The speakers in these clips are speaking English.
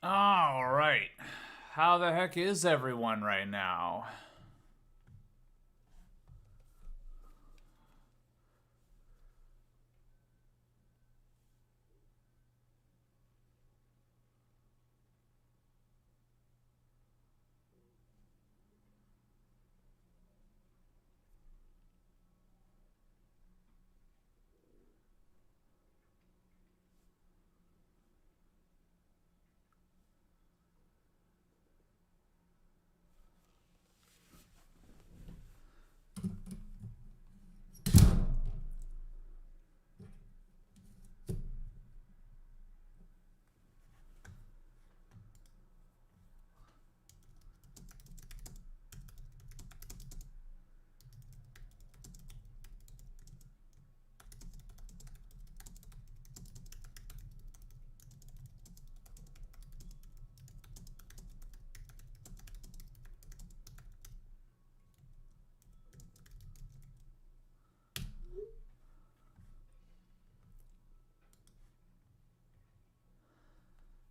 All right. How the heck is everyone right now?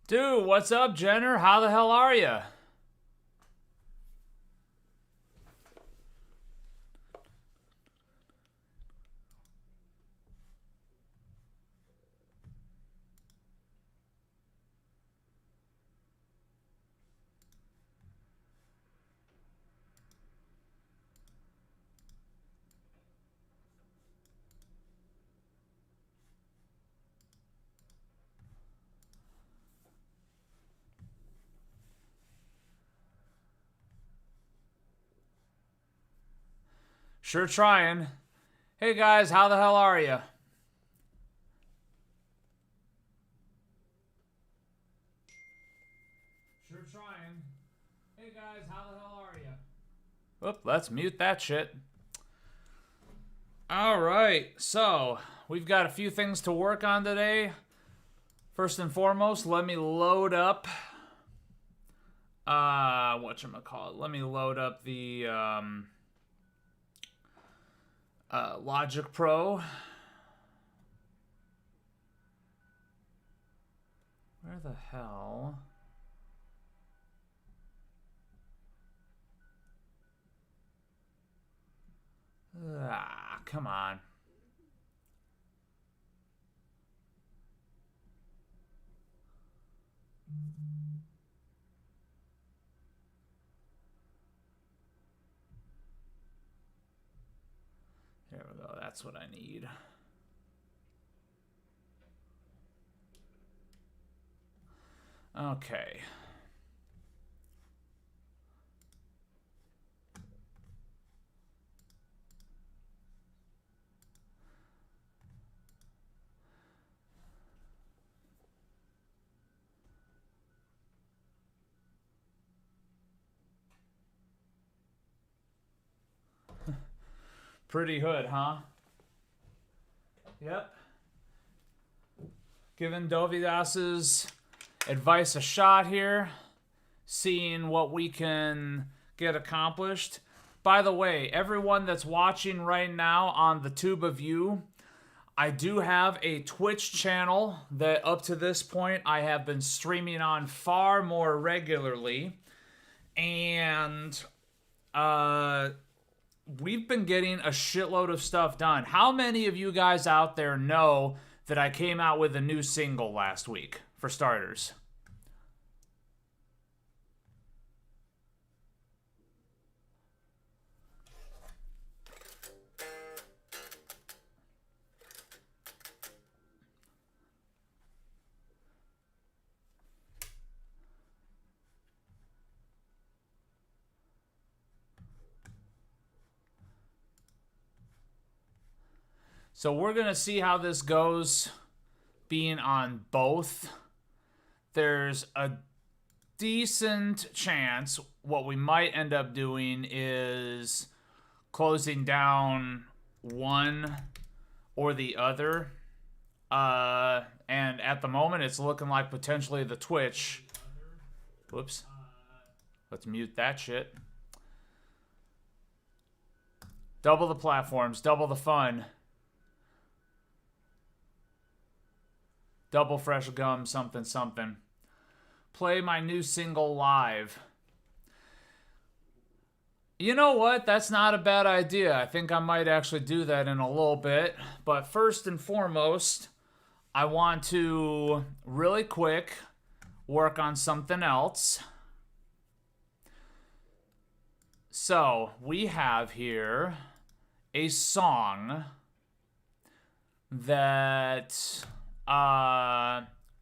Dude, what's up, Jenner? How the hell are you? Sure trying. Hey guys, how the hell are you? Sure trying. Hey guys, how the hell are you? Oop, let's mute that shit. All right, so we've got a few things to work on today. First and foremost, let me load up whatchamacallit. Let me load up the Logic Pro. Where the hell? Come on. There we go. That's what I need. Okay. Pretty hood, huh? Yep. Giving Dovidas's advice a shot here. Seeing what we can get accomplished. By the way, everyone that's watching right now on the tube of you, I do have a Twitch channel that up to this point I have been streaming on far more regularly. And we've been getting a shitload of stuff done. How many of you guys out there know that I came out with a new single last week, for starters? So we're going to see how this goes being on both. There's a decent chance what we might end up doing is closing down one or the other. And at the moment, it's looking like potentially the Twitch. Whoops. Let's mute that shit. Double the platforms, double the fun. Double fresh gum, something, something. play my new single live. You know what? That's not a bad idea. I think I might actually do that in a little bit. But first and foremost, I want to really quick work on something else. So we have here a song that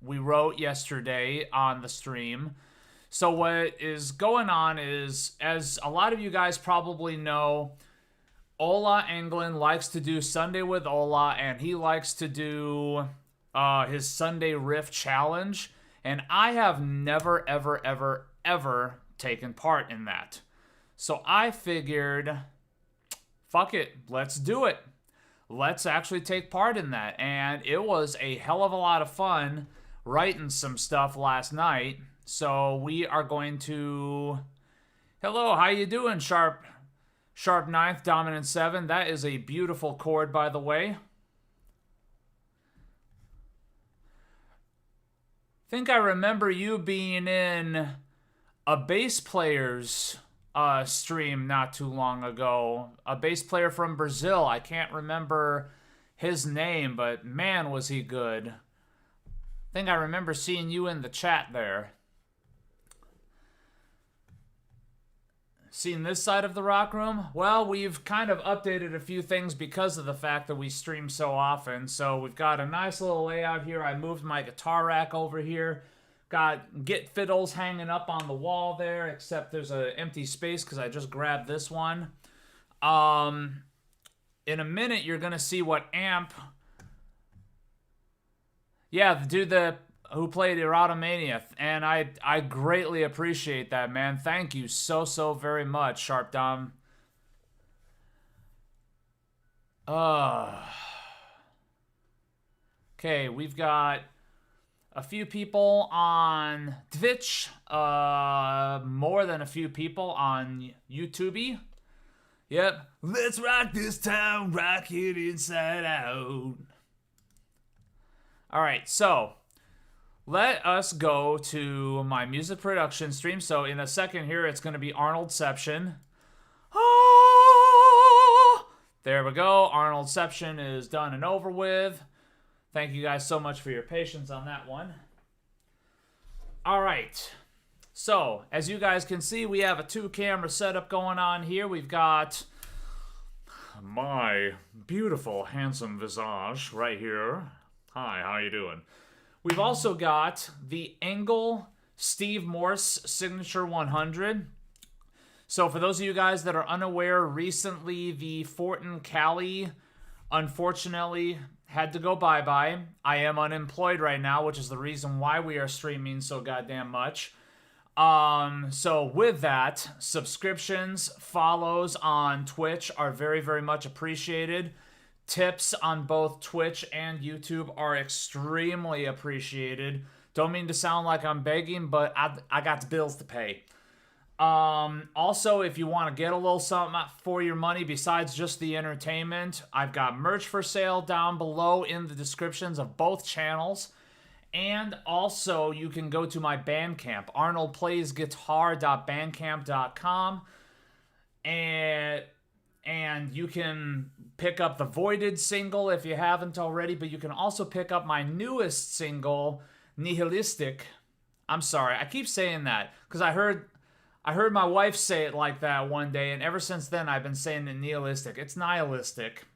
we wrote yesterday on the stream. So what is going on is, as a lot of you guys probably know, Ola Englund likes to do Sunday with Ola, and he likes to do his Sunday Riff Challenge. And I have never, ever, ever, ever taken part in that. So I figured, fuck it, let's do it. Let's actually take part in that. And it was a hell of a lot of fun writing some stuff last night. So we are going to... Hello, how you doing, Sharp ninth, dominant 7? That is a beautiful chord, by the way. I think I remember you being in a bass player's stream not too long ago. A bass player from Brazil. I can't remember his name, but man, was he good. I think I remember seeing you in the chat there. Seen this side of the rock room? Well, we've kind of updated a few things because of the fact that we stream so often. So we've got a nice little layout here. I moved my guitar rack over here. Got Git fiddles hanging up on the wall there, except there's an empty space because I just grabbed this one. In a minute, you're going to see what amp... Yeah, the dude who played Erotomania, and I greatly appreciate that, man. Thank you so very much, Sharp Dom. Okay, we've got a few people on Twitch, more than a few people on YouTube. Yep. Let's rock this town, rock it inside out. All right, so let us go to my music production stream. So in a second here, it's going to be Arnoldception. Oh! There we go. Arnoldception is done and over with. Thank you guys so much for your patience on that one. All right. So, as you guys can see, we have a 2-camera setup going on here. We've got my beautiful, handsome visage right here. Hi, how you doing? We've also got the Engel Steve Morse Signature 100. So for those of you guys that are unaware, recently the Fortin Cali, unfortunately, had to go bye-bye. I am unemployed right now, which is the reason why we are streaming so goddamn much. So with that, subscriptions, follows on Twitch are very, very much appreciated. Tips on both Twitch and YouTube are extremely appreciated. Don't mean to sound like I'm begging, but I got the bills to pay. Also, if you want to get a little something for your money besides just the entertainment, I've got merch for sale down below in the descriptions of both channels. And also, you can go to my Bandcamp, arnoldplaysguitar.bandcamp.com, and you can pick up the Voided single if you haven't already, but you can also pick up my newest single, Nihilistic. I'm sorry, I keep saying that because I heard my wife say it like that one day, and ever since then I've been saying it nihilistic. It's nihilistic.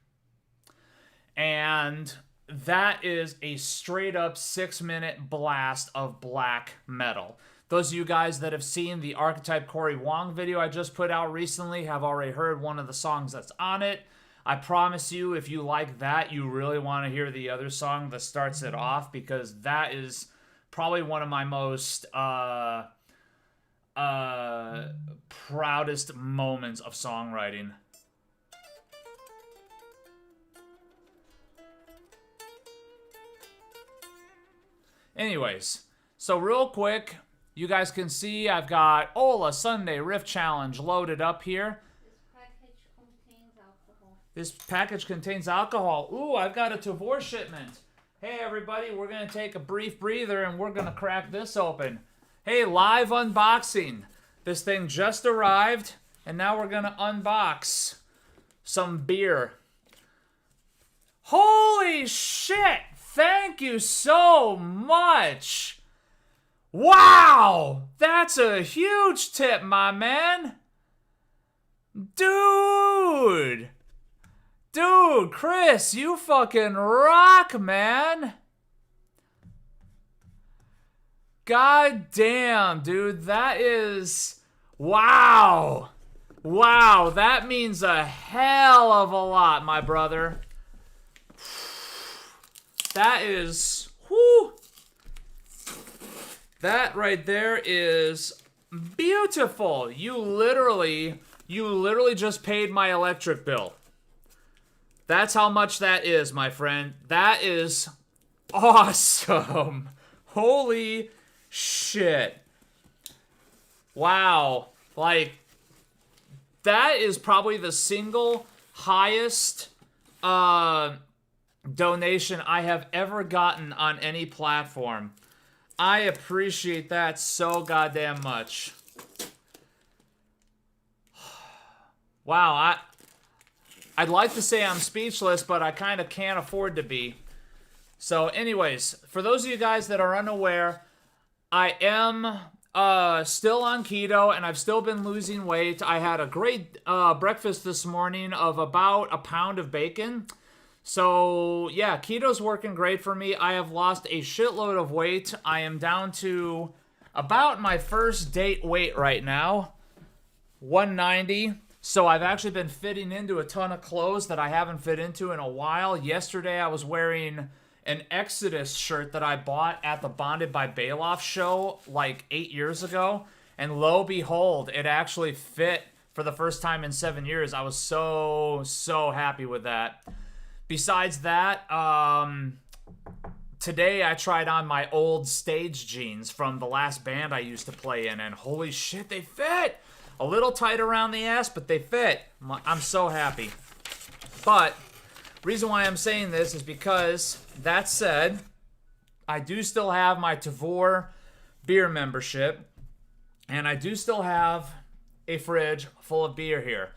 And that is a straight up 6-minute blast of black metal. Those of you guys that have seen the Archetype Corey Wong video I just put out recently have already heard one of the songs that's on it. I promise you, if you like that, you really want to hear the other song that starts it off, because that is probably one of my most proudest moments of songwriting. Anyways, so real quick, you guys can see I've got Ola Sunday Riff Challenge loaded up here. This package contains alcohol. Ooh, I've got a Tavor shipment. Hey everybody, we're going to take a brief breather and we're going to crack this open. Hey, live unboxing. This thing just arrived, and now we're gonna unbox some beer. Holy shit! Thank you so much! Wow! That's a huge tip, my man! Dude! Dude, Chris, you fucking rock, man! God damn, dude, that is... Wow! Wow, that means a hell of a lot, my brother. That is... Whoo! That right there is beautiful. You literally just paid my electric bill. That's how much that is, my friend. That is awesome. Holy shit. Wow. Like, that is probably the single highest donation I have ever gotten on any platform. I appreciate that so goddamn much. Wow, I'd like to say I'm speechless, but I kind of can't afford to be. So anyways, for those of you guys that are unaware, I am still on keto, and I've still been losing weight. I had a great breakfast this morning of about a pound of bacon. So yeah, keto's working great for me. I have lost a shitload of weight. I am down to about my first date weight right now, 190. So I've actually been fitting into a ton of clothes that I haven't fit into in a while. Yesterday I was wearing an Exodus shirt that I bought at the Bonded by Bailoff show like 8 years ago. And lo behold, it actually fit for the first time in 7 years. I was so happy with that. Besides that, today I tried on my old stage jeans from the last band I used to play in, and holy shit, they fit! A little tight around the ass, but they fit. I'm so happy. But, reason why I'm saying this is because, that said, I do still have my Tavor beer membership, and I do still have a fridge full of beer here.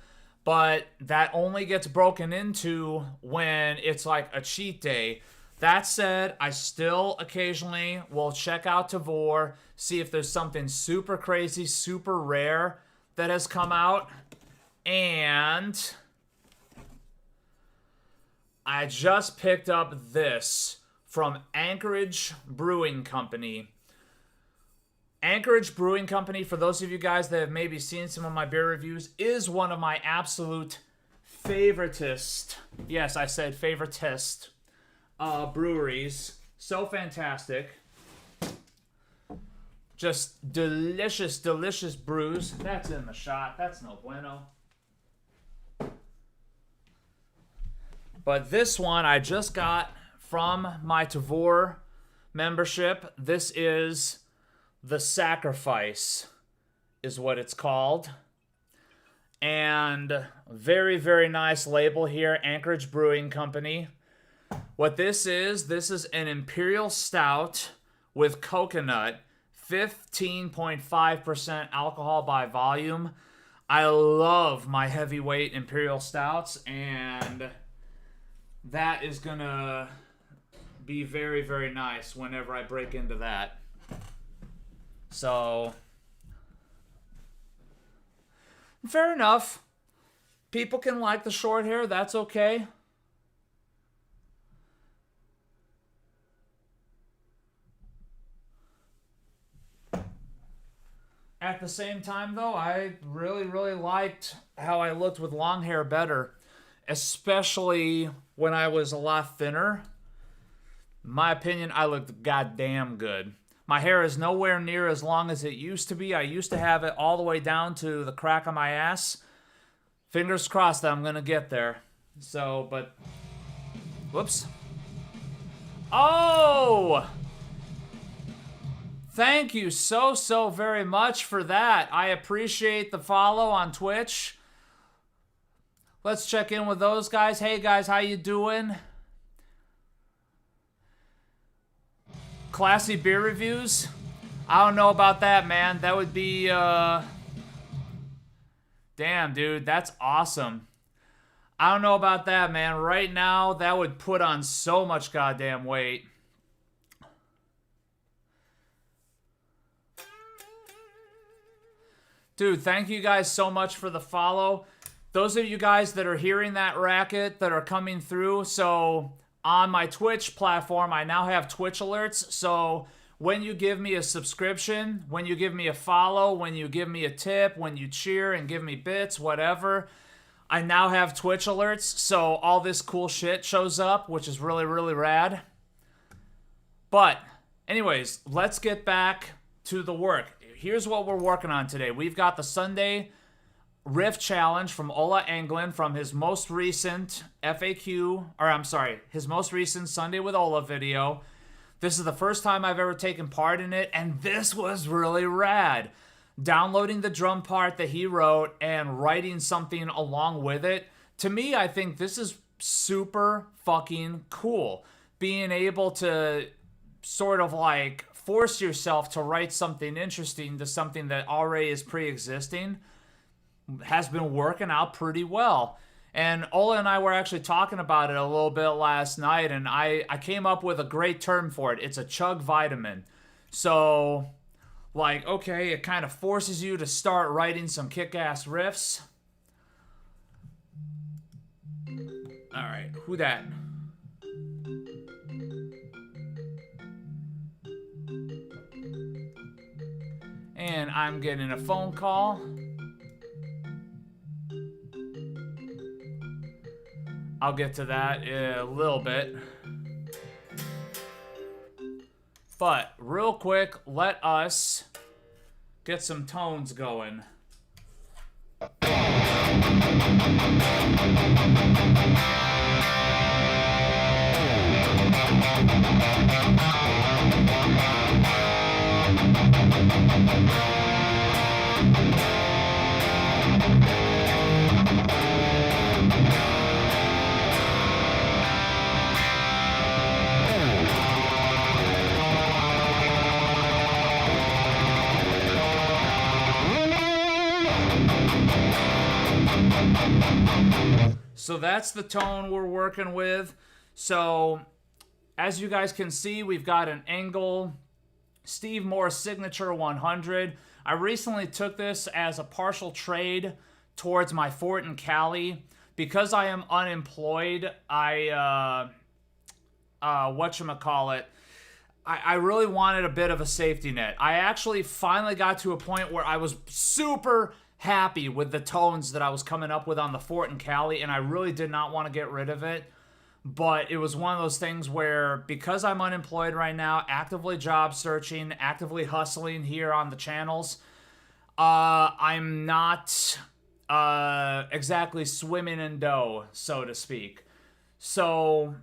But that only gets broken into when it's like a cheat day. That said, I still occasionally will check out Tavor, see if there's something super crazy, super rare that has come out. And I just picked up this from Anchorage Brewing Company. Anchorage Brewing Company, for those of you guys that have maybe seen some of my beer reviews, is one of my absolute favoritist, yes, I said favoritist, breweries. So fantastic. Just delicious, delicious brews. That's in the shot. That's no bueno. But this one I just got from my Tavor membership. This is The Sacrifice, is what it's called. And very, very nice label here, Anchorage Brewing Company. What this is an Imperial Stout with coconut, 15.5% alcohol by volume. I love my heavyweight Imperial Stouts, and that is gonna be very, very nice whenever I break into that. So, fair enough. People can like the short hair, that's okay. At the same time, though, I really, really liked how I looked with long hair better, especially when I was a lot thinner. In my opinion, I looked goddamn good. My hair is nowhere near as long as it used to be. I used to have it all the way down to the crack of my ass. Fingers crossed that I'm going to get there. So, but... Whoops. Oh! Thank you so very much for that. I appreciate the follow on Twitch. Let's check in with those guys. Hey guys, how you doing? Classy beer reviews. I don't know about that, man. That would be, damn, dude, that's awesome. I don't know about that, man. Right now, that would put on so much goddamn weight. Dude, thank you guys so much for the follow. Those of you guys that are hearing that racket that are coming through, so on my Twitch platform, I now have Twitch alerts. So when you give me a subscription, when you give me a follow, when you give me a tip, when you cheer and give me bits, whatever, I now have Twitch alerts. So all this cool shit shows up, which is really, really rad. But anyways, let's get back to the work. Here's what we're working on today. We've got the Sunday riff challenge from Ola Anglin from his most recent his most recent Sunday with Ola video. This is the first time I've ever taken part in it, and this was really rad. Downloading the drum part that he wrote and writing something along with it. To me, I think this is super fucking cool. Being able to sort of like force yourself to write something interesting to something that already is pre-existing has been working out pretty well. And Ola and I were actually talking about it a little bit last night, and I came up with a great term for it. It's a chug vitamin. So, like, okay, it kind of forces you to start writing some kick-ass riffs. Alright, who dat? And I'm getting a phone call. I'll get to that in a little bit. But real quick, let us get some tones going. So that's the tone we're working with. So as you guys can see, we've got an Engel Steve Morse Signature 100. I recently took this as a partial trade towards my Fort in Cali. Because I am unemployed, I really wanted a bit of a safety net. I actually finally got to a point where I was super happy with the tones that I was coming up with on the Fort in Cali, and I really did not want to get rid of it. But it was one of those things where, because I'm unemployed right now, actively job searching, actively hustling here on the channels, I'm not exactly swimming in dough, so to speak. So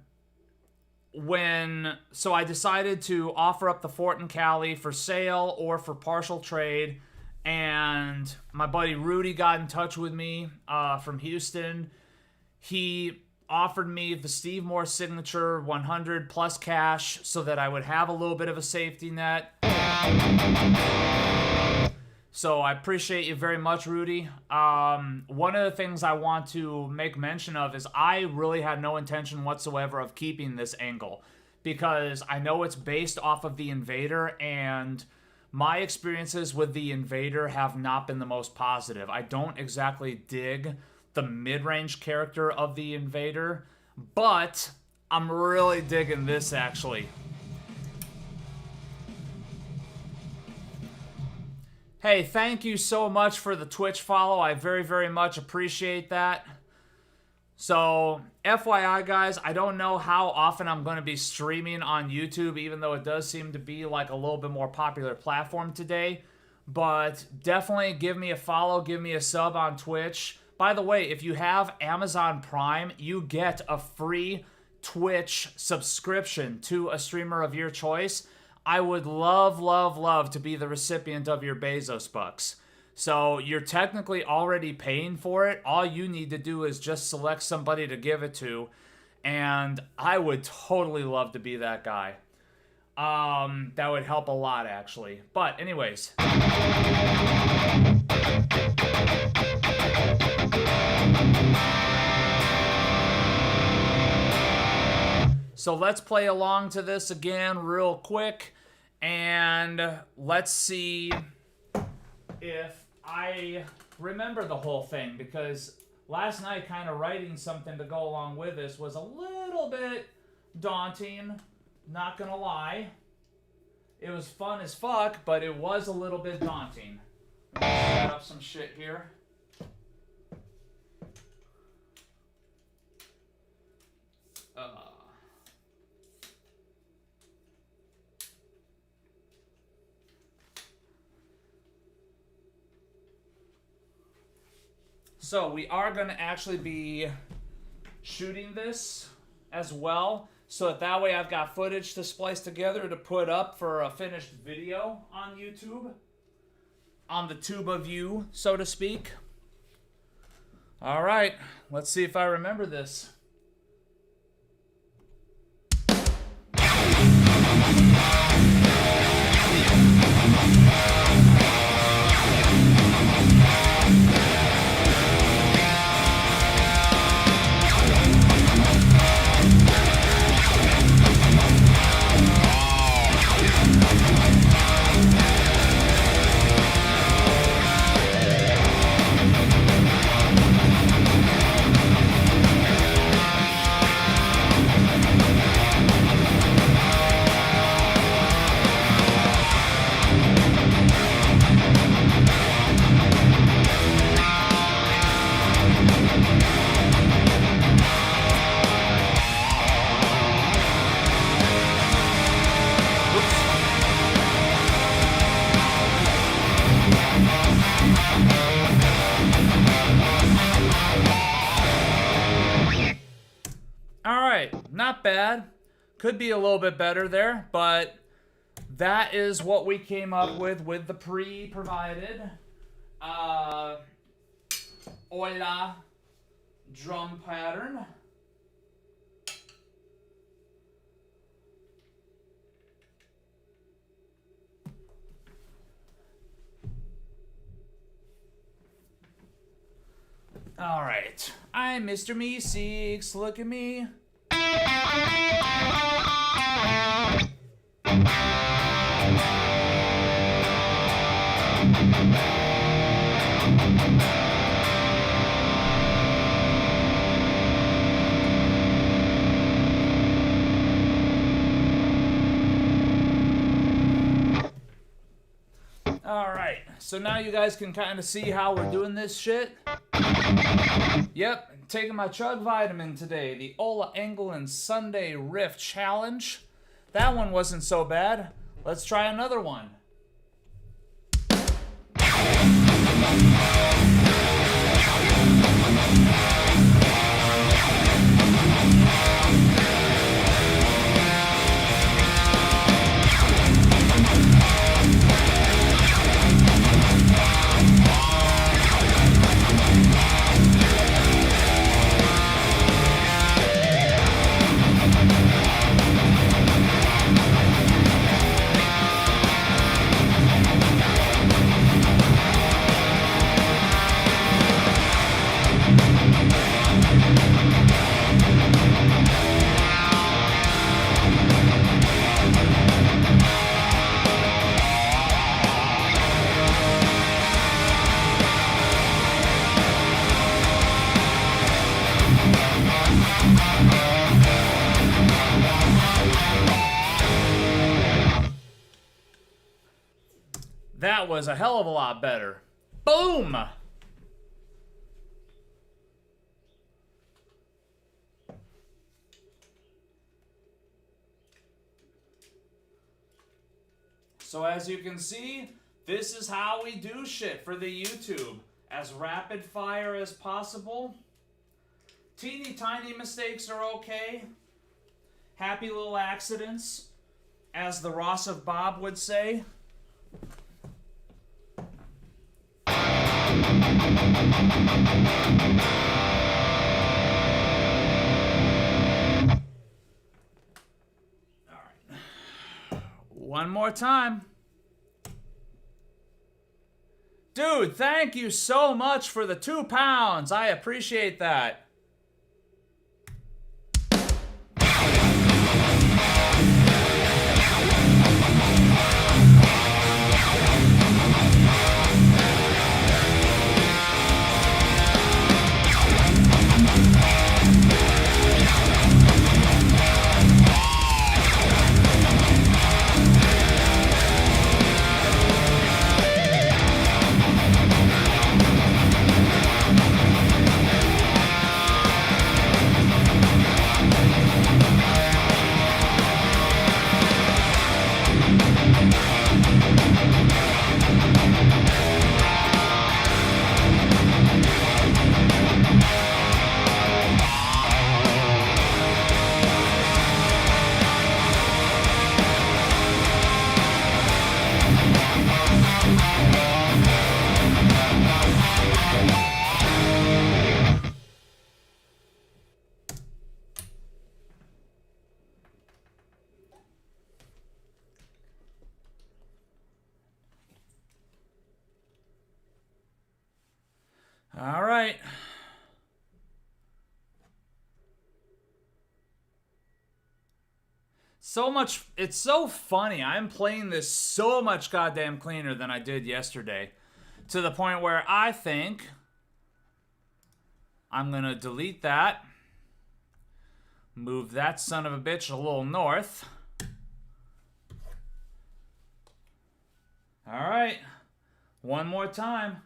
I decided to offer up the Fort in Cali for sale or for partial trade. And my buddy Rudy got in touch with me from Houston. He offered me the Steve Morse Signature 100 plus cash so that I would have a little bit of a safety net. So I appreciate you very much, Rudy. One of the things I want to make mention of is I really had no intention whatsoever of keeping this Engel, because I know it's based off of the Invader, and my experiences with the Invader have not been the most positive. I don't exactly dig the mid-range character of the Invader, but I'm really digging this, actually. Hey, thank you so much for the Twitch follow. I very, very much appreciate that. So, FYI, guys, I don't know how often I'm going to be streaming on YouTube, even though it does seem to be like a little bit more popular platform today. But definitely give me a follow, give me a sub on Twitch. By the way, if you have Amazon Prime, you get a free Twitch subscription to a streamer of your choice. I would love, love, love to be the recipient of your Bezos bucks. So you're technically already paying for it. All you need to do is just select somebody to give it to. And I would totally love to be that guy. That would help a lot, actually. But anyways. So let's play along to this again real quick, and let's see if I remember the whole thing, because last night kind of writing something to go along with this was a little bit daunting, not gonna lie. It was fun as fuck, but it was a little bit daunting. Set up some shit here. So we are going to actually be shooting this as well, so that way I've got footage to splice together to put up for a finished video on YouTube, on the tube of you, so to speak. All right, let's see if I remember this. Not bad. Could be a little bit better there, but that is what we came up with the pre-provided Oila drum pattern. All right, I'm Mr. Meeseeks. Look at me. Alright, so now you guys can kind of see how we're doing this shit. Yep, taking my chug vitamin today, the Ola Engelin Sunday Riff Challenge. That one wasn't so bad. Let's try another one. That was a hell of a lot better. Boom! So as you can see, this is how we do shit for the YouTube. As rapid fire as possible. Teeny tiny mistakes are okay. Happy little accidents, as the Ross of Bob would say. One more time. Dude, thank you so much for the 2 pounds. I appreciate that. All right. So much, it's so funny. I'm playing this so much goddamn cleaner than I did yesterday. To the point where I think I'm gonna delete that. Move that son of a bitch a little north. All right. One more time.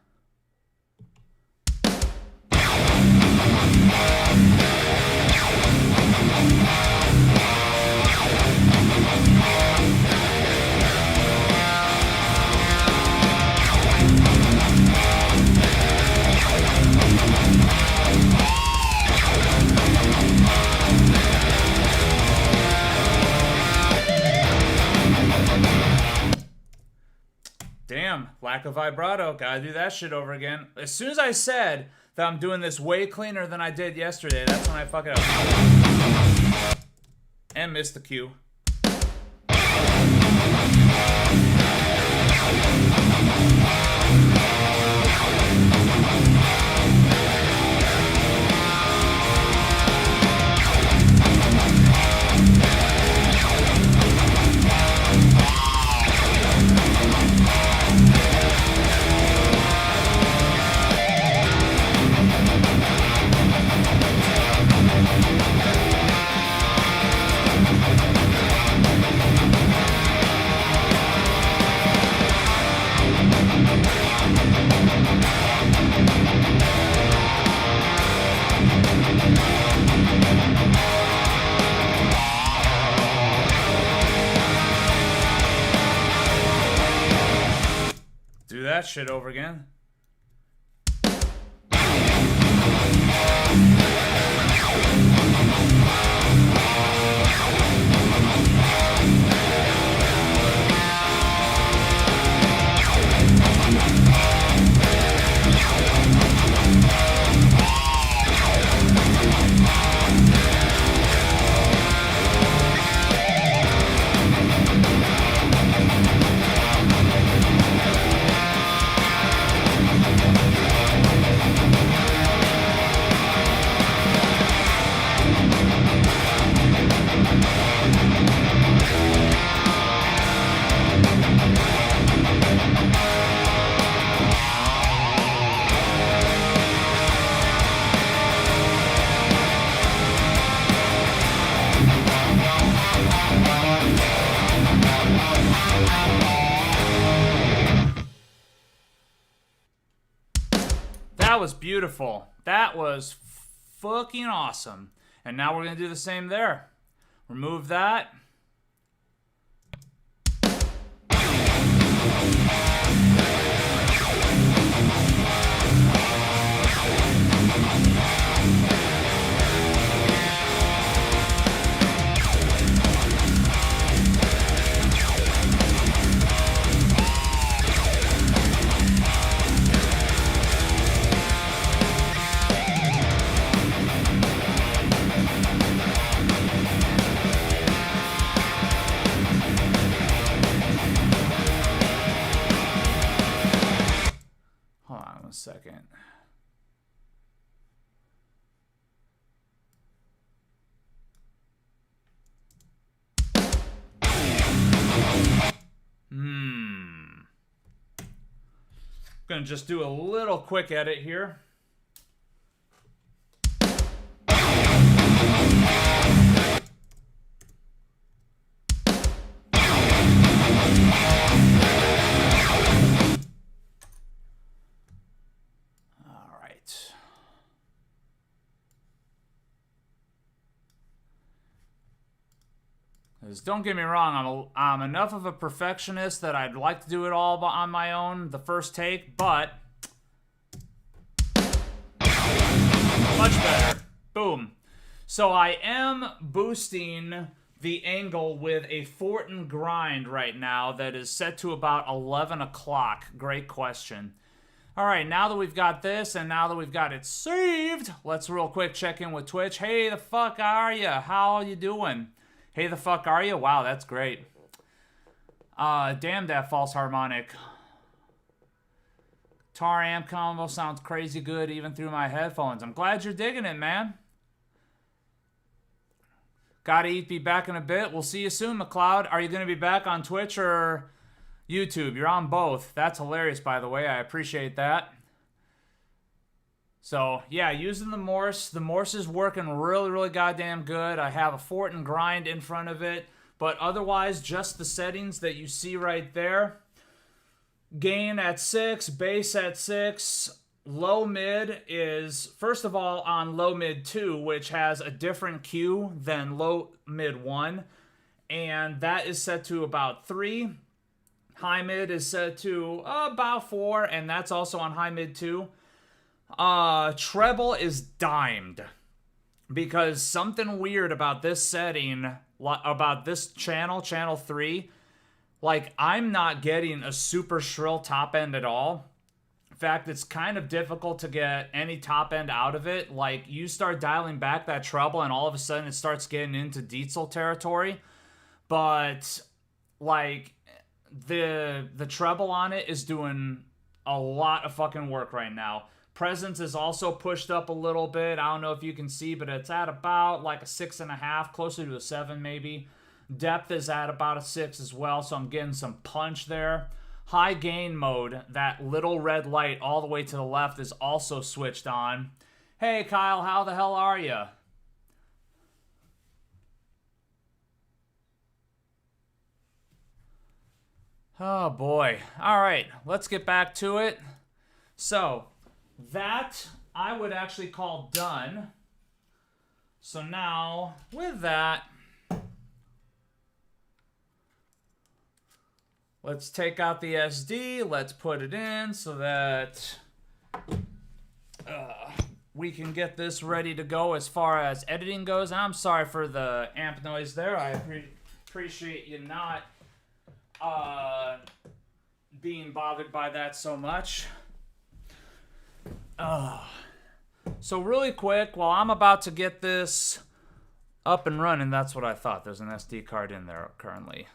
Damn, lack of vibrato. Gotta do that shit over again. As soon as I said that I'm doing this way cleaner than I did yesterday, that's when I fuck it up. And missed the cue. Do that shit over again. That was beautiful. That was fucking awesome. And now we're going to do the same there. Remove that. Gonna just do a little quick edit here. All right. Don't get me wrong, I'm enough of a perfectionist that I'd like to do it all on my own, the first take, but much better. Boom. So I am boosting the angle with a Fortin grind right now that is set to about 11 o'clock. Great question. All right, now that we've got this and now that we've got it saved, let's real quick check in with Twitch. Hey, the fuck are ya? How you doing? Hey, the fuck are you? Wow, that's great. Damn that false harmonic. Guitar amp combo sounds crazy good even through my headphones. I'm glad you're digging it, man. Gotta eat, be back in a bit. We'll see you soon, McLeod. Are you going to be back on Twitch or YouTube? You're on both. That's hilarious, by the way. I appreciate that. So, yeah, using the Morse. The Morse is working really, really goddamn good. I have a Fortin grind in front of it. But otherwise, just the settings that you see right there. Gain at 6, bass at 6. Low mid is, first of all, on low mid 2, which has a different cue than low mid 1. And that is set to about 3. High mid is set to about 4, and that's also on high mid 2. Treble is dimed because something weird about this setting, about this channel 3, like I'm not getting a super shrill top end at all. In fact, it's kind of difficult to get any top end out of it. Like you start dialing back that treble and all of a sudden it starts getting into Dietzel territory. But like the treble on it is doing a lot of fucking work right now. Presence is also pushed up a little bit. I don't know if you can see, but it's at about like a 6.5, closer to a 7 maybe. Depth is at about a 6 as well, so I'm getting some punch there. High gain mode, that little red light all the way to the left is also switched on. Hey Kyle, how the hell are you? Oh boy. All right, let's get back to it. So, that I would actually call done. So now, with that, let's take out the SD. Let's put it in so that we can get this ready to go as far as editing goes. And I'm sorry for the amp noise there. I appreciate you not being bothered by that so much. So really quick, while I'm about to get this up and running, that's what I thought. There's an SD card in there currently.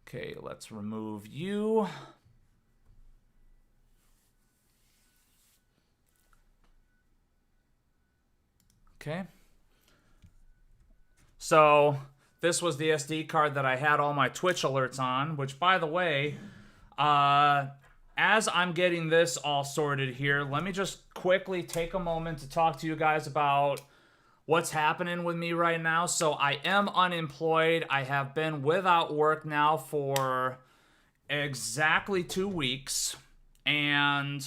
Okay, let's remove you. Okay. So this was the SD card that I had all my Twitch alerts on, which by the way, as I'm getting this all sorted here, let me just quickly take a moment to talk to you guys about what's happening with me right now. So I am unemployed. I have been without work now for exactly 2 weeks. And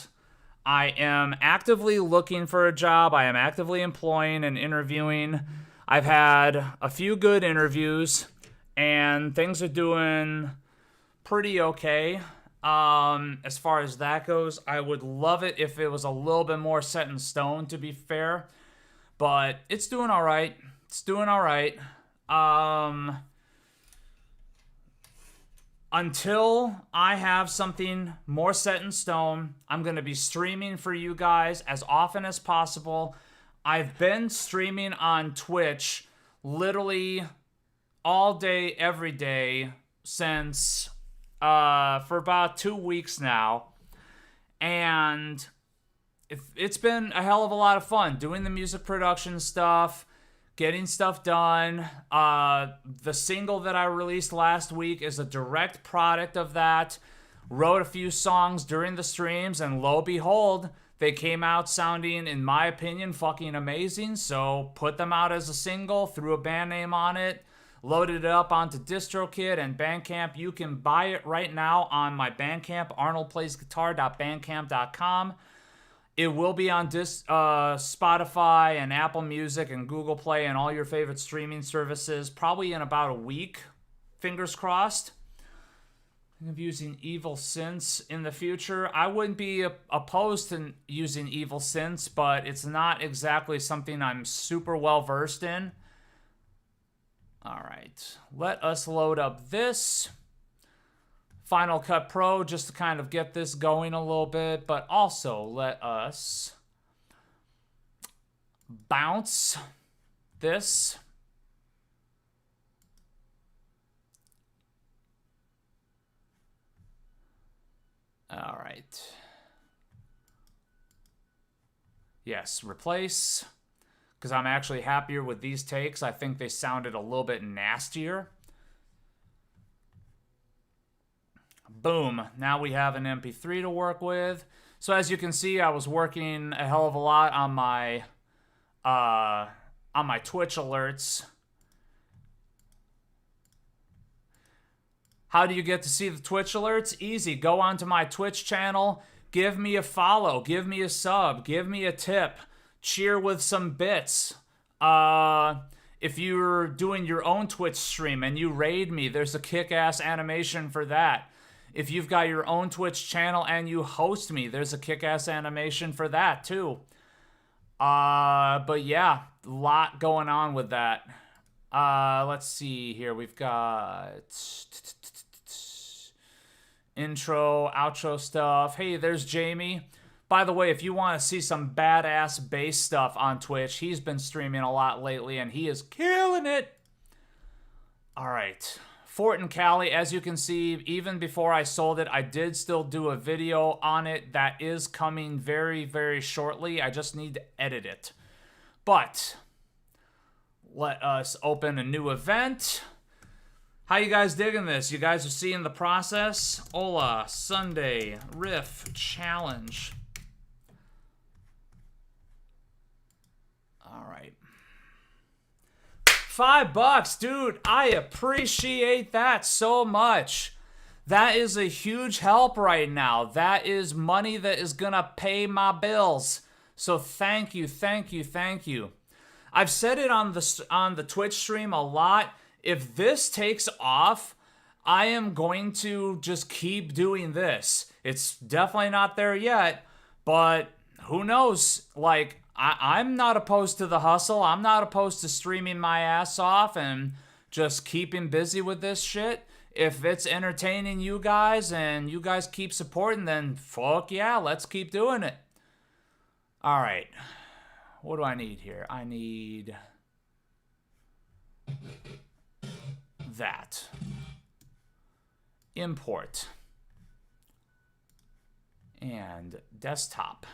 I am actively looking for a job. I am actively employing and interviewing. I've had a few good interviews and things are doing pretty okay. As far as that goes, I would love it if it was a little bit more set in stone, to be fair, but it's doing all right. It's doing all right. Until I have something more set in stone, I'm going to be streaming for you guys as often as possible. I've been streaming on Twitch literally all day, every day since for about 2 weeks now, and it's been a hell of a lot of fun doing the music production stuff, getting stuff done. The single that I released last week is a direct product of that. wrote a few songs during the streams, and lo behold, they came out sounding, in my opinion, fucking amazing. So put them out as a single, threw a band name on it, loaded it up onto DistroKid and Bandcamp. You can buy it right now on my Bandcamp, arnoldplaysguitar.bandcamp.com. It will be on Spotify and Apple Music and Google Play and all your favorite streaming services probably in about a week. Fingers crossed. Of using Evil Synths in the future. I wouldn't be opposed to using Evil Synths, but it's not exactly something I'm super well versed in. All right, let us load up this Final Cut Pro just to kind of get this going a little bit, but also let us bounce this. All right. Yes, replace. Because I'm actually happier with these takes. I think they sounded a little bit nastier. Boom. Now we have an MP3 to work with. So as you can see, I was working a hell of a lot on my Twitch alerts. How do you get to see the Twitch alerts? Easy. Go onto my Twitch channel. Give me a follow. Give me a sub. Give me a tip. Cheer with some bits. If you're doing your own Twitch stream and you raid me, there's a kick-ass animation for that. If you've got your own Twitch channel and you host me, there's a kick-ass animation for that too. But yeah, a lot going on with that. Let's see here. We've got intro, outro stuff. Hey, there's Jamie. By the way, if you want to see some badass bass stuff on Twitch, he's been streaming a lot lately, and he is killing it. All right. Fort and Cali, as you can see, even before I sold it, I did still do a video on it that is coming very, very shortly. I just need to edit it. But let us open a new event. How you guys digging this? You guys are seeing the process? Hola, Sunday Riff Challenge. All right. $5, dude. I appreciate that so much. That is a huge help right now. That is money that is gonna pay my bills. So thank you, thank you, thank you. I've said it on the Twitch stream a lot. If this takes off, I am going to just keep doing this. It's definitely not there yet, but who knows? Like, I'm not opposed to the hustle. I'm not opposed to streaming my ass off and just keeping busy with this shit. If it's entertaining you guys and you guys keep supporting, then fuck yeah, let's keep doing it. All right. What do I need here? I need that. Import. And desktop.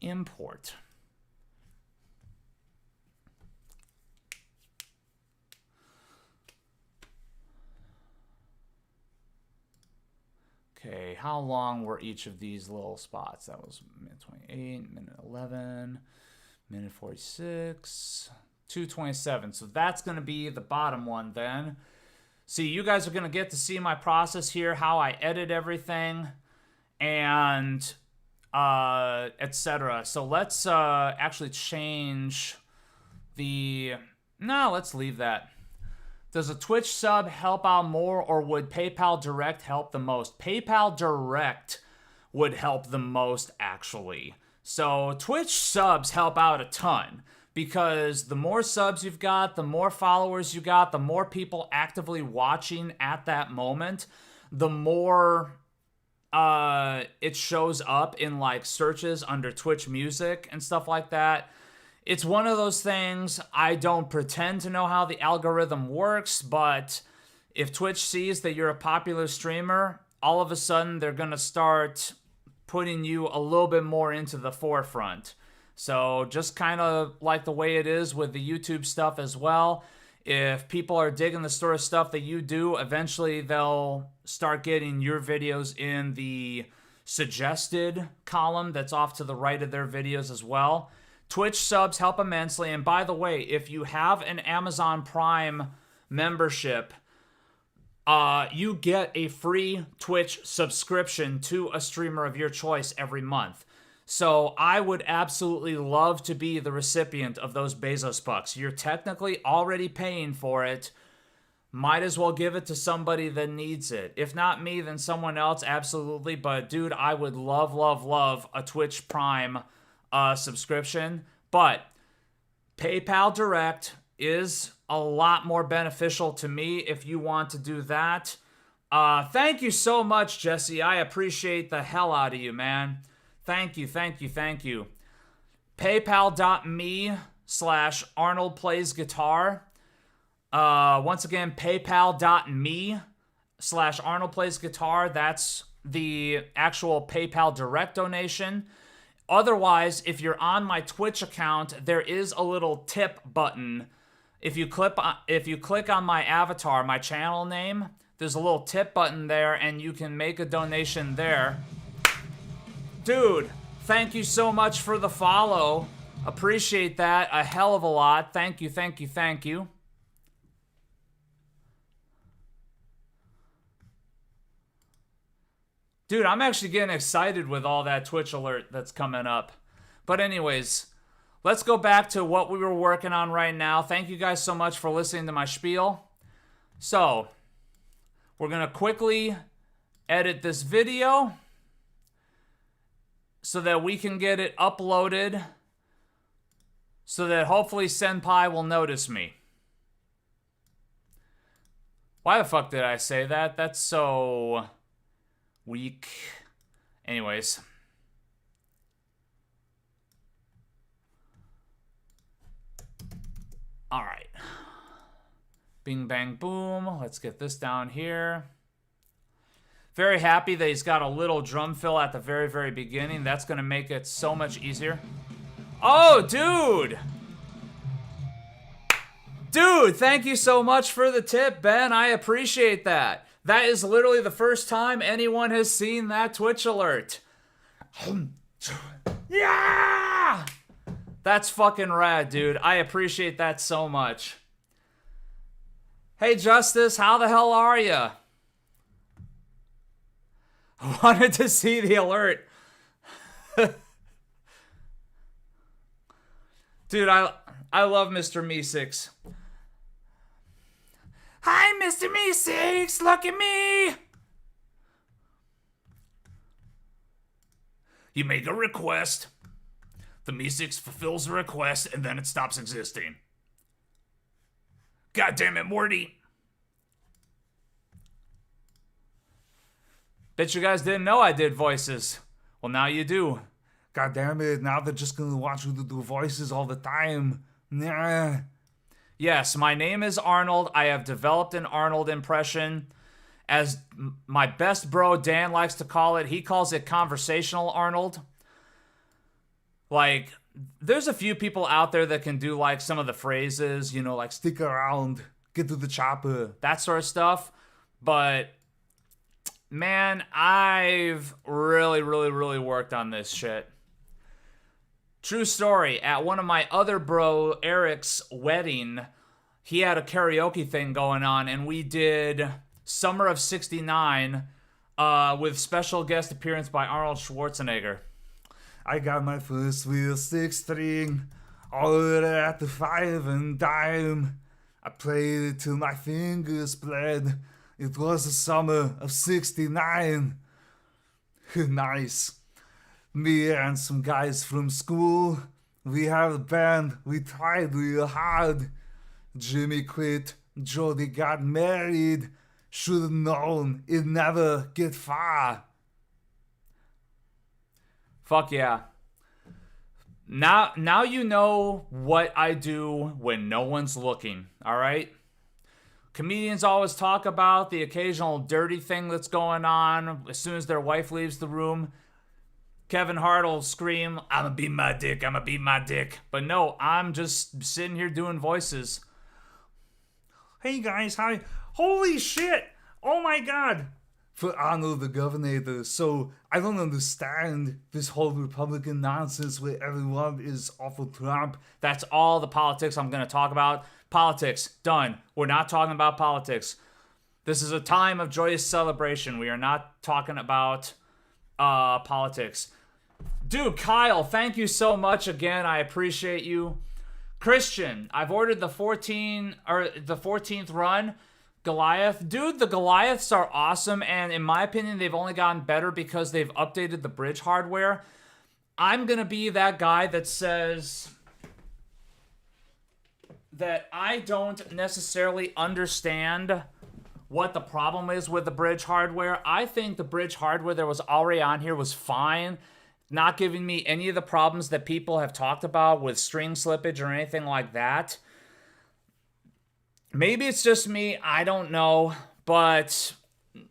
Import. Okay, how long were each of these little spots? That was minute 28, minute 11, minute 46, 2:27. So that's going to be the bottom one then. See, you guys are going to get to see my process here, how I edit everything, and etc. So let's actually change the... No, let's leave that. Does a Twitch sub help out more, or would PayPal Direct help the most? PayPal Direct would help the most, actually. So Twitch subs help out a ton, because the more subs you've got, the more followers you got, the more people actively watching at that moment, the more it shows up in like searches under Twitch Music and stuff like that. It's one of those things. I don't pretend to know how the algorithm works, but if Twitch sees that you're a popular streamer, all of a sudden they're going to start putting you a little bit more into the forefront. So just kind of like the way it is with the YouTube stuff as well. If people are digging the sort of stuff that you do, eventually they'll start getting your videos in the suggested column that's off to the right of their videos as well. Twitch subs help immensely. And by the way, if you have an Amazon Prime membership, you get a free Twitch subscription to a streamer of your choice every month. So I would absolutely love to be the recipient of those Bezos bucks. You're technically already paying for it. Might as well give it to somebody that needs it. If not me, then someone else, absolutely. But dude, I would love, love, love a Twitch Prime subscription. But PayPal Direct is a lot more beneficial to me if you want to do that. Thank you so much, Jesse. I appreciate the hell out of you, man. Thank you, thank you, thank you. PayPal.me/Arnold Plays Guitar. Once again, PayPal.me/Arnold Plays Guitar. That's the actual PayPal Direct donation. Otherwise, if you're on my Twitch account, there is a little tip button. If you click on my avatar, my channel name, there's a little tip button there, and you can make a donation there. Dude, thank you so much for the follow. Appreciate that a hell of a lot. Thank you, thank you, thank you. Dude, I'm actually getting excited with all that Twitch alert that's coming up. But anyways, let's go back to what we were working on right now. Thank you guys so much for listening to my spiel. So, we're going to quickly edit this video so that we can get it uploaded so that hopefully Senpai will notice me. Why the fuck did I say that? That's so weak. Anyways. All right. Bing, bang, boom. Let's get this down here. Very happy that he's got a little drum fill at the very, very beginning. That's going to make it so much easier. Oh, dude! Dude, thank you so much for the tip, Ben. I appreciate that. That is literally the first time anyone has seen that Twitch alert. Yeah! That's fucking rad, dude. I appreciate that so much. Hey, Justice, how the hell are you? I wanted to see the alert. Dude, I love Mr. Meeseeks. Hi, Mr. Meeseeks, look at me. You make a request. The Meeseeks fulfills the request, and then it stops existing. God damn it, Morty. Bet you guys didn't know I did voices. Well, now you do. God damn it, now they're just gonna want you to do voices all the time. Nah. Yes, my name is Arnold. I have developed an Arnold impression. As my best bro Dan likes to call it, he calls it conversational Arnold. Like, there's a few people out there that can do like some of the phrases, you know, like stick around, get to the chopper, that sort of stuff. But man, I've really worked on this shit. True story, at one of my other bro, Eric's wedding, he had a karaoke thing going on, and we did Summer of '69 with special guest appearance by Arnold Schwarzenegger. I got my first real 6-string, ordered at the 5 and dime. I played it till my fingers bled. It was the summer of '69. Nice. Me and some guys from school, we have a band, we tried real hard. Jimmy quit, Jody got married. Should've known it'd never get far. Fuck yeah. Now you know what I do when no one's looking, alright? Comedians always talk about the occasional dirty thing that's going on as soon as their wife leaves the room. Kevin Hart will scream, I'ma beat my dick, I'ma beat my dick. But no, I'm just sitting here doing voices. Hey guys, hi. Holy shit! Oh my god! For Arnold the Governor, so I don't understand this whole Republican nonsense where everyone is awful Trump. That's all the politics I'm going to talk about. Politics, done. We're not talking about politics. This is a time of joyous celebration. We are not talking about politics. Dude, Kyle, thank you so much again. I appreciate you. Christian, I've ordered the 14th run. Goliath. Dude, the Goliaths are awesome, and in my opinion, they've only gotten better because they've updated the bridge hardware. I'm going to be that guy that says that I don't necessarily understand what the problem is with the bridge hardware. I think the bridge hardware that was already on here was fine, not giving me any of the problems that people have talked about with string slippage or anything like that. Maybe it's just me, I don't know, but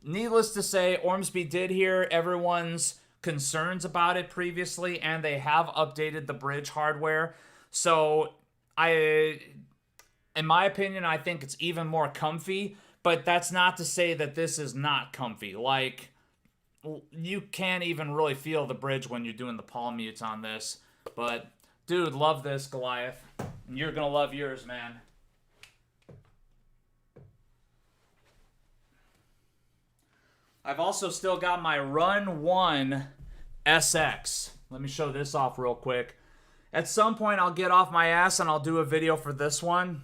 needless to say, Ormsby did hear everyone's concerns about it previously, and they have updated the bridge hardware. So in my opinion, I think it's even more comfy, but that's not to say that this is not comfy. Like, you can't even really feel the bridge when you're doing the palm mutes on this. But, dude, love this, Goliath. You're gonna love yours, man. I've also still got my Run 1 SX. Let me show this off real quick. At some point, I'll get off my ass and I'll do a video for this one.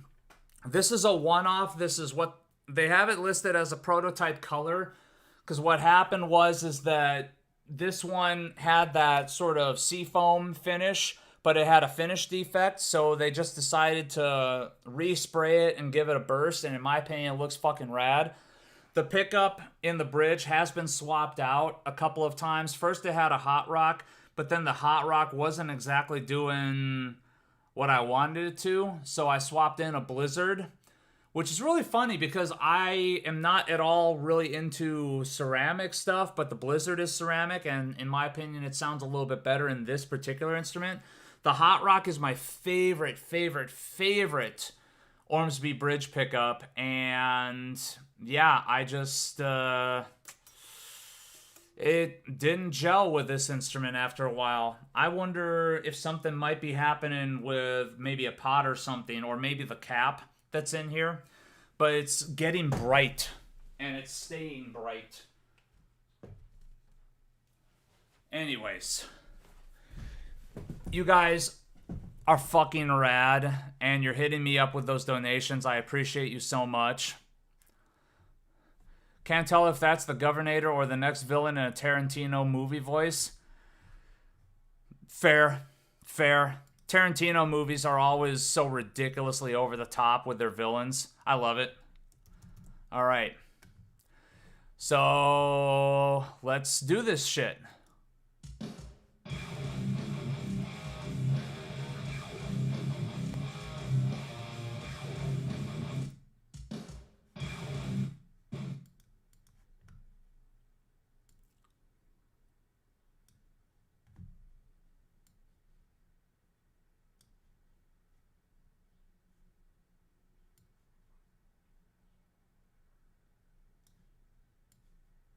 This is a one-off. This is what they have it listed as a prototype color, because what happened is that this one had that sort of seafoam finish, but it had a finish defect, so they just decided to respray it and give it a burst, and in my opinion, it looks fucking rad. The pickup in the bridge has been swapped out a couple of times. First, it had a hot rock, but then the hot rock wasn't exactly doing what I wanted it to, so I swapped in a blizzard, which is really funny because I am not at all really into ceramic stuff, but the blizzard is ceramic, and in my opinion, it sounds a little bit better in this particular instrument. The hot rock is my favorite Ormsby bridge pickup, and yeah, I just it didn't gel with this instrument after a while. I wonder if something might be happening with maybe a pot or something, or maybe the cap that's in here, but it's getting bright and it's staying bright. Anyways, you guys are fucking rad, and you're hitting me up with those donations. I appreciate you so much. Can't tell if that's the Governor or the next villain in a Tarantino movie voice. Fair. Tarantino movies are always so ridiculously over the top with their villains. I love it. All right. So let's do this shit.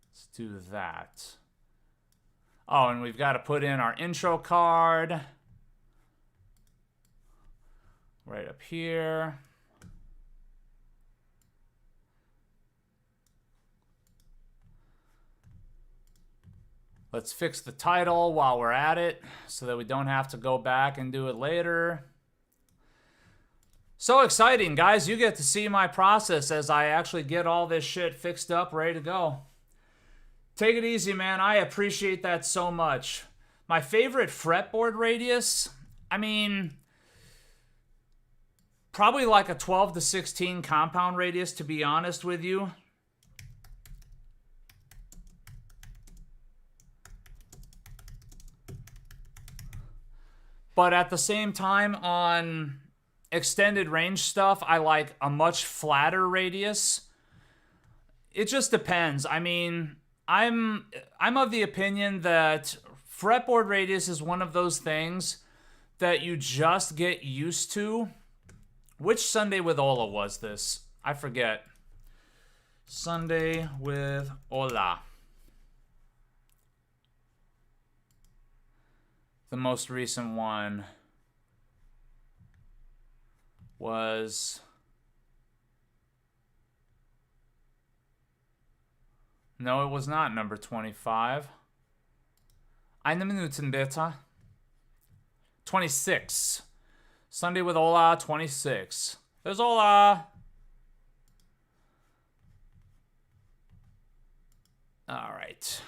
Let's do that. Oh, and we've got to put in our intro card. Right up here. Let's fix the title while we're at it so that we don't have to go back and do it later. So exciting, guys. You get to see my process as I actually get all this shit fixed up, ready to go. Take it easy, man. I appreciate that so much. My favorite fretboard radius, I mean, probably like a 12 to 16 compound radius, to be honest with you. But at the same time, on extended range stuff, I like a much flatter radius. It just depends. I mean, I'm of the opinion that fretboard radius is one of those things that you just get used to. Which Sunday with Ola was this? I forget. Sunday with Ola. The most recent one was... No, it was not number 25. Eine Minuten bitte. 26. Sunday with Ola, 26. There's Ola. All right.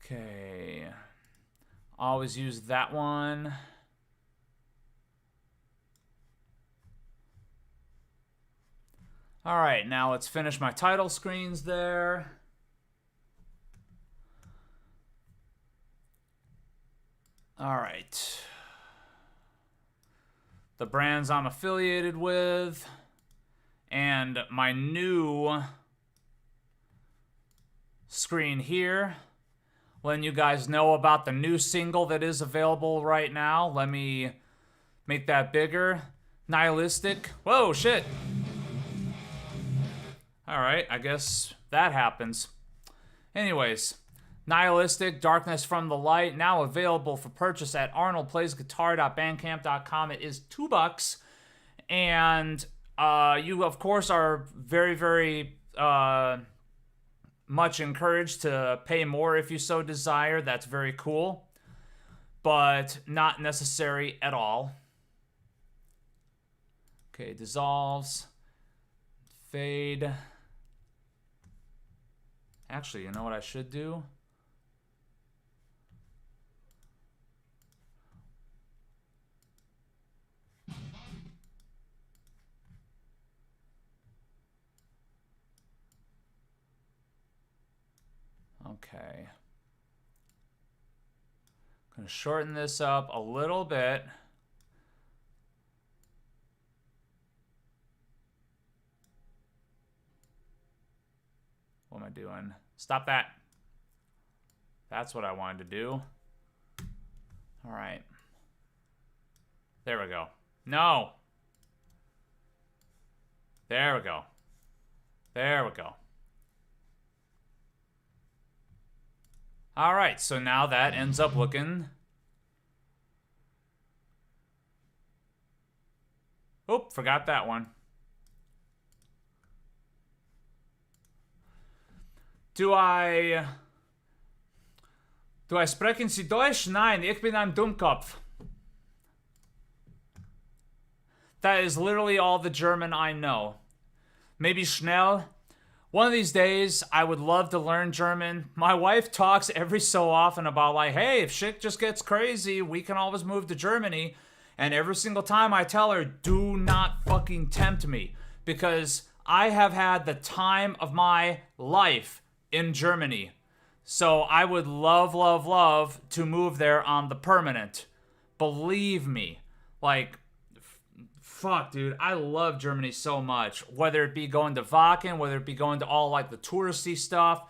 Okay. Always use that one. All right, now let's finish my title screens there. All right. The brands I'm affiliated with and my new screen here, letting you guys know about the new single that is available right now. Let me make that bigger. Nihilistic. Whoa, shit. All right, I guess that happens. Anyways, Nihilistic, Darkness from the Light, now available for purchase at arnoldplaysguitar.bandcamp.com. It is $2, and you, of course, are very, very much encouraged to pay more if you so desire. That's very cool, but not necessary at all. Okay, dissolves, fade. Actually, you know what I should do? Okay. I'm going to shorten this up a little bit. What am I doing? Stop that. That's what I wanted to do. All right. There we go. No. There we go. There we go. All right, so now that ends up looking... Oop, forgot that one. Do I sprechen Sie Deutsch? Nein, ich bin ein Dummkopf. That is literally all the German I know. Maybe schnell. One of these days, I would love to learn German. My wife talks every so often about like, hey, if shit just gets crazy, we can always move to Germany. And every single time I tell her, do not fucking tempt me. Because I have had the time of my life in Germany. So I would love, love, love to move there on the permanent. Believe me. Like, fuck, dude. I love Germany so much. Whether it be going to Wacken, whether it be going to all, like, the touristy stuff.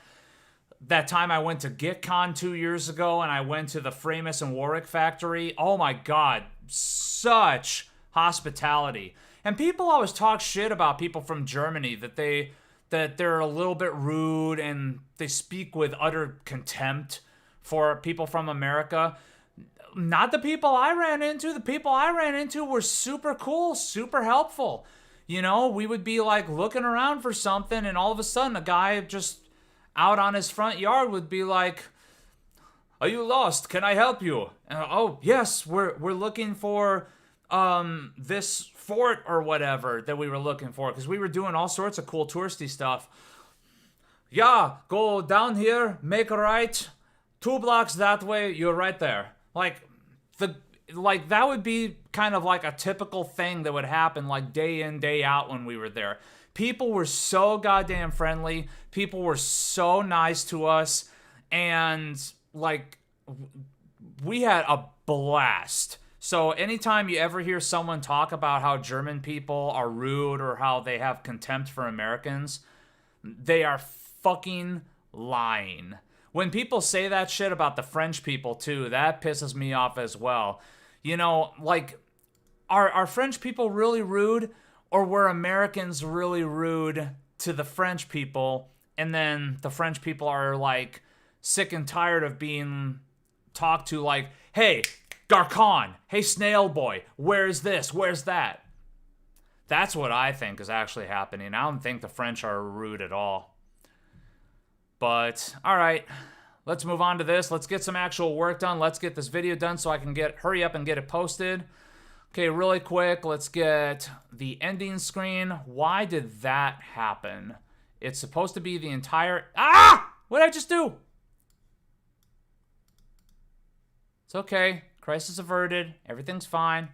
That time I went to GitCon 2 years ago, and I went to the Framus and Warwick factory. Oh, my God. Such hospitality. And people always talk shit about people from Germany, that they're a little bit rude, and they speak with utter contempt for people from America. Not the people I ran into. The people I ran into were super cool, super helpful. You know, we would be like looking around for something, and all of a sudden a guy just out on his front yard would be like, "Are you lost? Can I help you?" And, oh, yes, we're looking for this fort or whatever that we were looking for, because we were doing all sorts of cool touristy stuff. Yeah, go down here, make a right, 2 blocks that way, you're right there. Like that would be kind of like a typical thing that would happen like day in, day out when we were there. People were so goddamn friendly. People were so nice to us. And like we had a blast. So anytime you ever hear someone talk about how German people are rude or how they have contempt for Americans, they are fucking lying. When people say that shit about the French people too, that pisses me off as well. You know, like, are French people really rude, or were Americans really rude to the French people, and then the French people are like sick and tired of being talked to like, hey, Garcon, hey, Snail Boy, where's this, where's that? That's what I think is actually happening. I don't think the French are rude at all. But, alright, let's move on to this. Let's get some actual work done. Let's get this video done so I can hurry up and get it posted. Okay, really quick, let's get the ending screen. Why did that happen? It's supposed to be the entire... Ah! What did I just do? It's okay. Crisis averted. Everything's fine.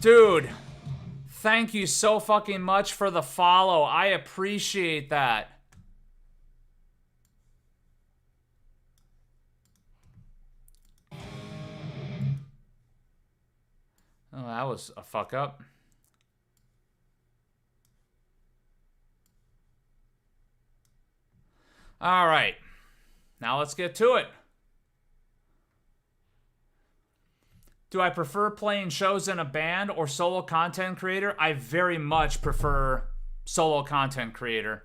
Dude, thank you so fucking much for the follow. I appreciate that. Oh, that was a fuck up. All right. Now let's get to it. Do I prefer playing shows in a band or solo content creator? I very much prefer solo content creator.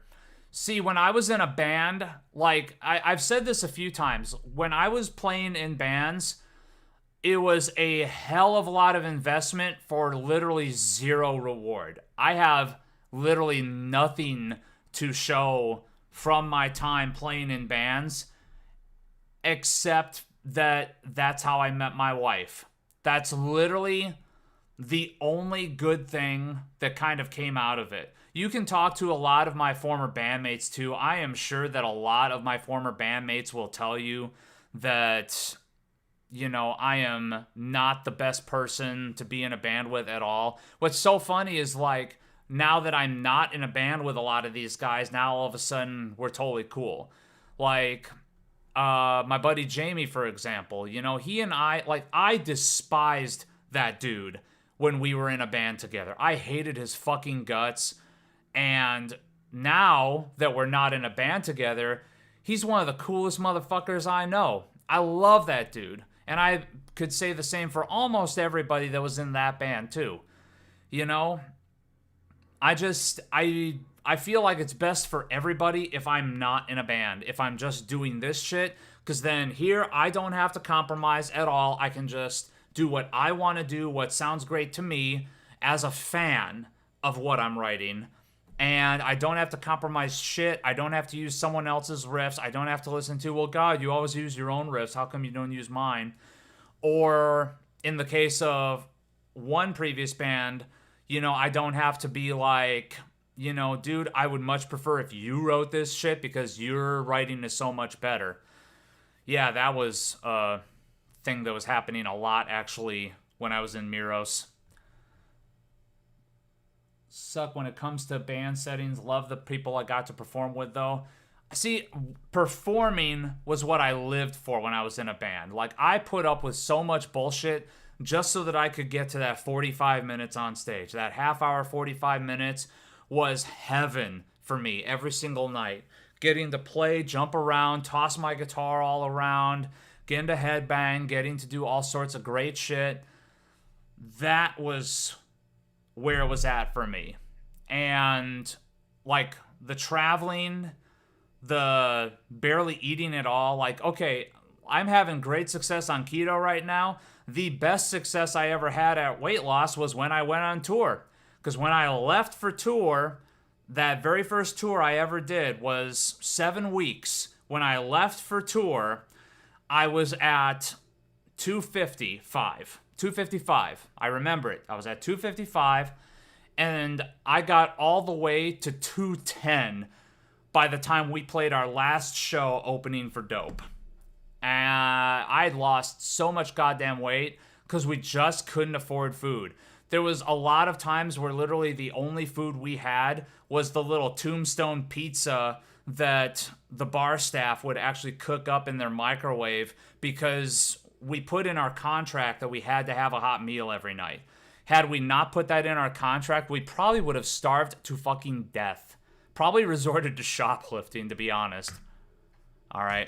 See, when I was in a band, like, I've said this a few times. When I was playing in bands, it was a hell of a lot of investment for literally zero reward. I have literally nothing to show from my time playing in bands, except that that's how I met my wife. That's literally the only good thing that kind of came out of it. You can talk to a lot of my former bandmates too. I am sure that a lot of my former bandmates will tell you that, you know, I am not the best person to be in a band with at all. What's so funny is, like, now that I'm not in a band with a lot of these guys, now all of a sudden we're totally cool. Like, my buddy Jamie, for example, you know, he and I despised that dude when we were in a band together. I hated his fucking guts. And now that we're not in a band together, he's one of the coolest motherfuckers I know. I love that dude. And I could say the same for almost everybody that was in that band too. You know, I feel like it's best for everybody if I'm not in a band, if I'm just doing this shit, because then here I don't have to compromise at all. I can just do what I want to do, what sounds great to me as a fan of what I'm writing, and I don't have to compromise shit. I don't have to use someone else's riffs. I don't have to listen to, well, God, you always use your own riffs. How come you don't use mine? Or in the case of one previous band, you know, I don't have to be like, you know, dude, I would much prefer if you wrote this shit because your writing is so much better. Yeah, that was a thing that was happening a lot, actually, when I was in Miros. Suck when it comes to band settings. Love the people I got to perform with, though. See, performing was what I lived for when I was in a band. Like, I put up with so much bullshit just so that I could get to that 45 minutes on stage. That half hour, 45 minutes was heaven for me every single night. Getting to play, jump around, toss my guitar all around, getting to headbang, getting to do all sorts of great shit. That was where it was at for me. And, like, the traveling, the barely eating at all, like, okay, I'm having great success on keto right now. The best success I ever had at weight loss was when I went on tour. Because when I left for tour, that very first tour I ever did was 7 weeks. When I left for tour, I was at 255. 255. I remember it. I was at 255, and I got all the way to 210 by the time we played our last show opening for Dope. And I lost so much goddamn weight because we just couldn't afford food. there was a lot of times where literally the only food we had was the little tombstone pizza that the bar staff would actually cook up in their microwave because we put in our contract that we had to have a hot meal every night. Had we not put that in our contract, we probably would have starved to fucking death. Probably resorted to shoplifting, to be honest. All right.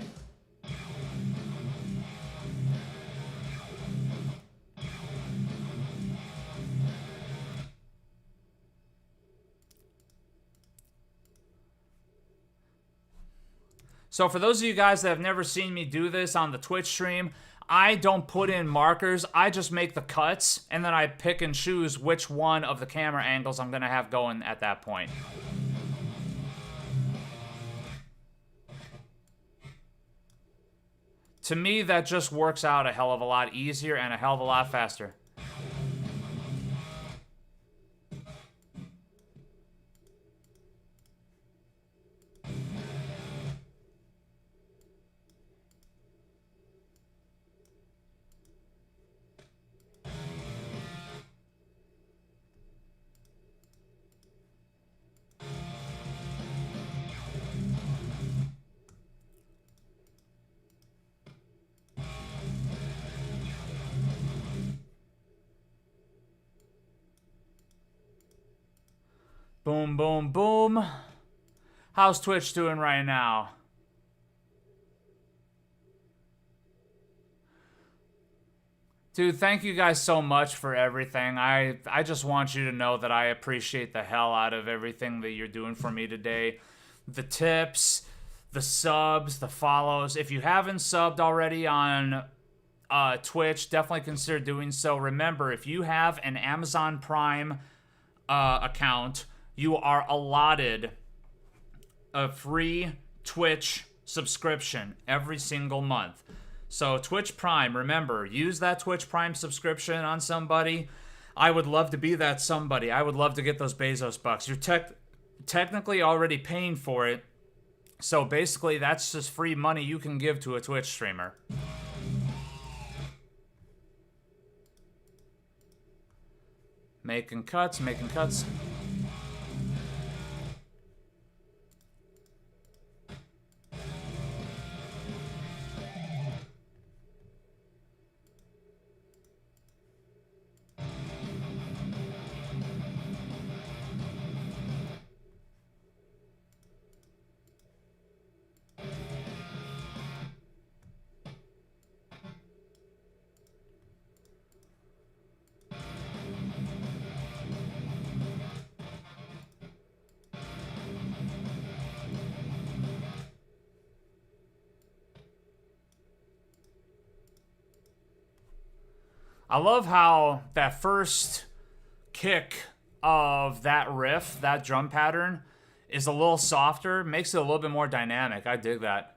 So for those of you guys that have never seen me do this on the Twitch stream, I don't put in markers. I just make the cuts, and then I pick and choose which one of the camera angles I'm going to have going at that point. To me, that just works out a hell of a lot easier and a hell of a lot faster. Boom, boom, boom. How's Twitch doing right now? Dude, thank you guys so much for everything. I just want you to know that I appreciate the hell out of everything that you're doing for me today. The tips, the subs, the follows. If you haven't subbed already on Twitch, definitely consider doing so. Remember, if you have an Amazon Prime account, you are allotted a free Twitch subscription every single month. So Twitch Prime, remember, use that Twitch Prime subscription on somebody. I would love to be that somebody. I would love to get those Bezos bucks. You're technically already paying for it. So basically, that's just free money you can give to a Twitch streamer. Making cuts, making cuts. I love how that first kick of that riff, that drum pattern, is a little softer, makes it a little bit more dynamic. I dig that.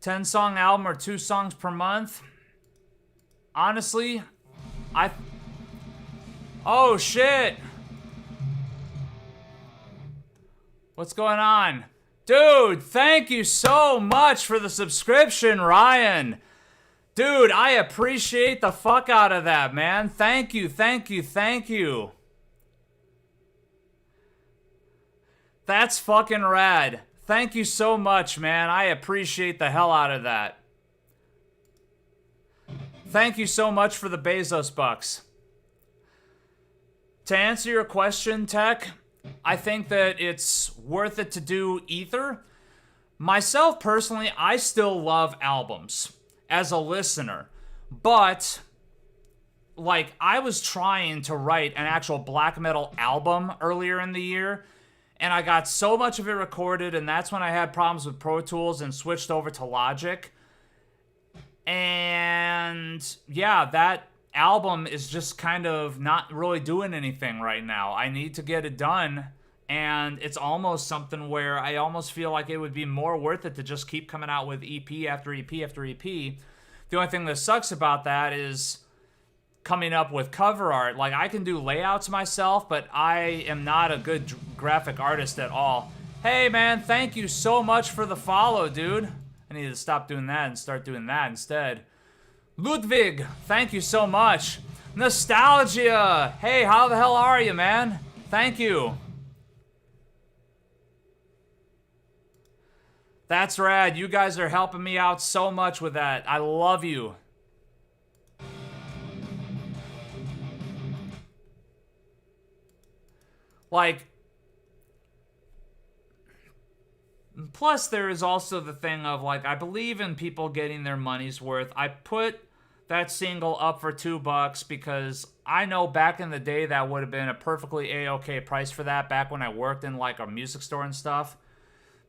$10-song album or 2 songs per month. Honestly, oh shit! What's going on? Dude, thank you so much for the subscription, Ryan. Dude, I appreciate the fuck out of that, man. Thank you, thank you, thank you. That's fucking rad. Thank you so much, man. I appreciate the hell out of that. Thank you so much for the Bezos bucks. To answer your question, Tech, I think that it's worth it to do either. Myself, personally, I still love albums as a listener. But, like, I was trying to write an actual black metal album earlier in the year, and I got so much of it recorded, and that's when I had problems with Pro Tools and switched over to Logic. And yeah, that album is just kind of not really doing anything right now. I need to get it done, and it's almost something where I almost feel like it would be more worth it to just keep coming out with EP after EP after EP. The only thing that sucks about that is coming up with cover art. Like, I can do layouts myself, but I am not a good graphic artist at all. Hey man, thank you so much for the follow, dude. I need to stop doing that and start doing that instead. Ludwig, thank you so much. Nostalgia, hey, how the hell are you, man? Thank you. That's rad. You guys are helping me out so much with that. I love you. Like, plus there is also the thing of, like, I believe in people getting their money's worth. I put that single up for $2 because I know back in the day that would have been a perfectly A-okay price for that, back when I worked in, like, a music store and stuff.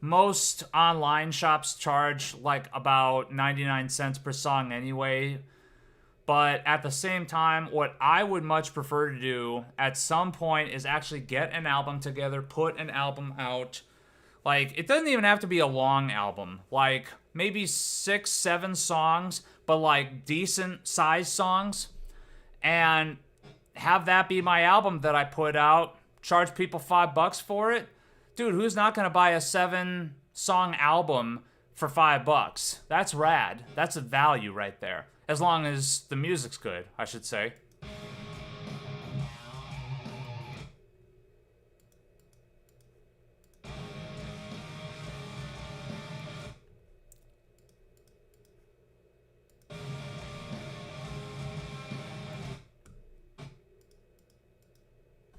Most online shops charge, like, about 99 cents per song anyway. But at the same time, what I would much prefer to do at some point is actually get an album together, put an album out. Like, it doesn't even have to be a long album. Like, maybe 6, 7 songs, but like decent size songs. And have that be my album that I put out. Charge people $5 for it. Dude, who's not gonna buy a 7-song album for $5? That's rad. That's a value right there. As long as the music's good, I should say.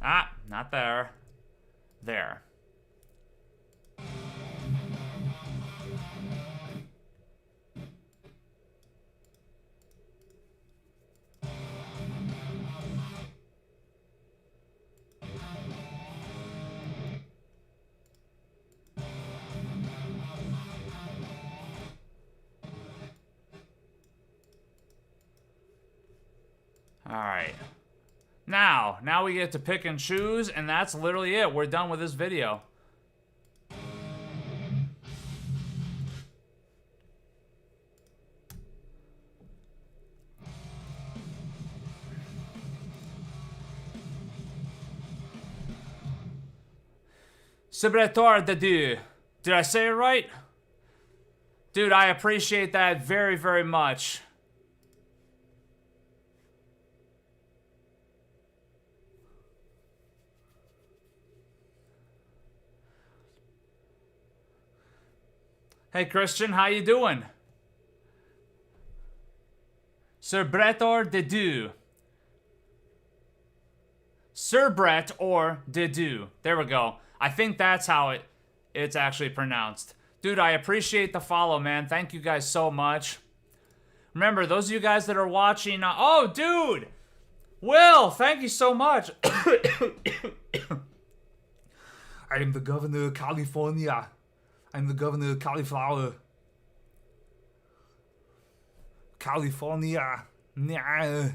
Ah, not there. There. Alright. Now we get to pick and choose, and that's literally it. We're done with this video. Subretor de Dieu. Did I say it right? Dude, I appreciate that very, very much. Hey Christian, how you doing? Sir Brett or Dedu? Sir Brett or Dedu. There we go. I think that's how it's actually pronounced. Dude, I appreciate the follow, man. Thank you guys so much. Remember, those of you guys that are watching... oh, dude! Will, thank you so much. I am the governor of California. I'm the governor of Cauliflower. California. Nah.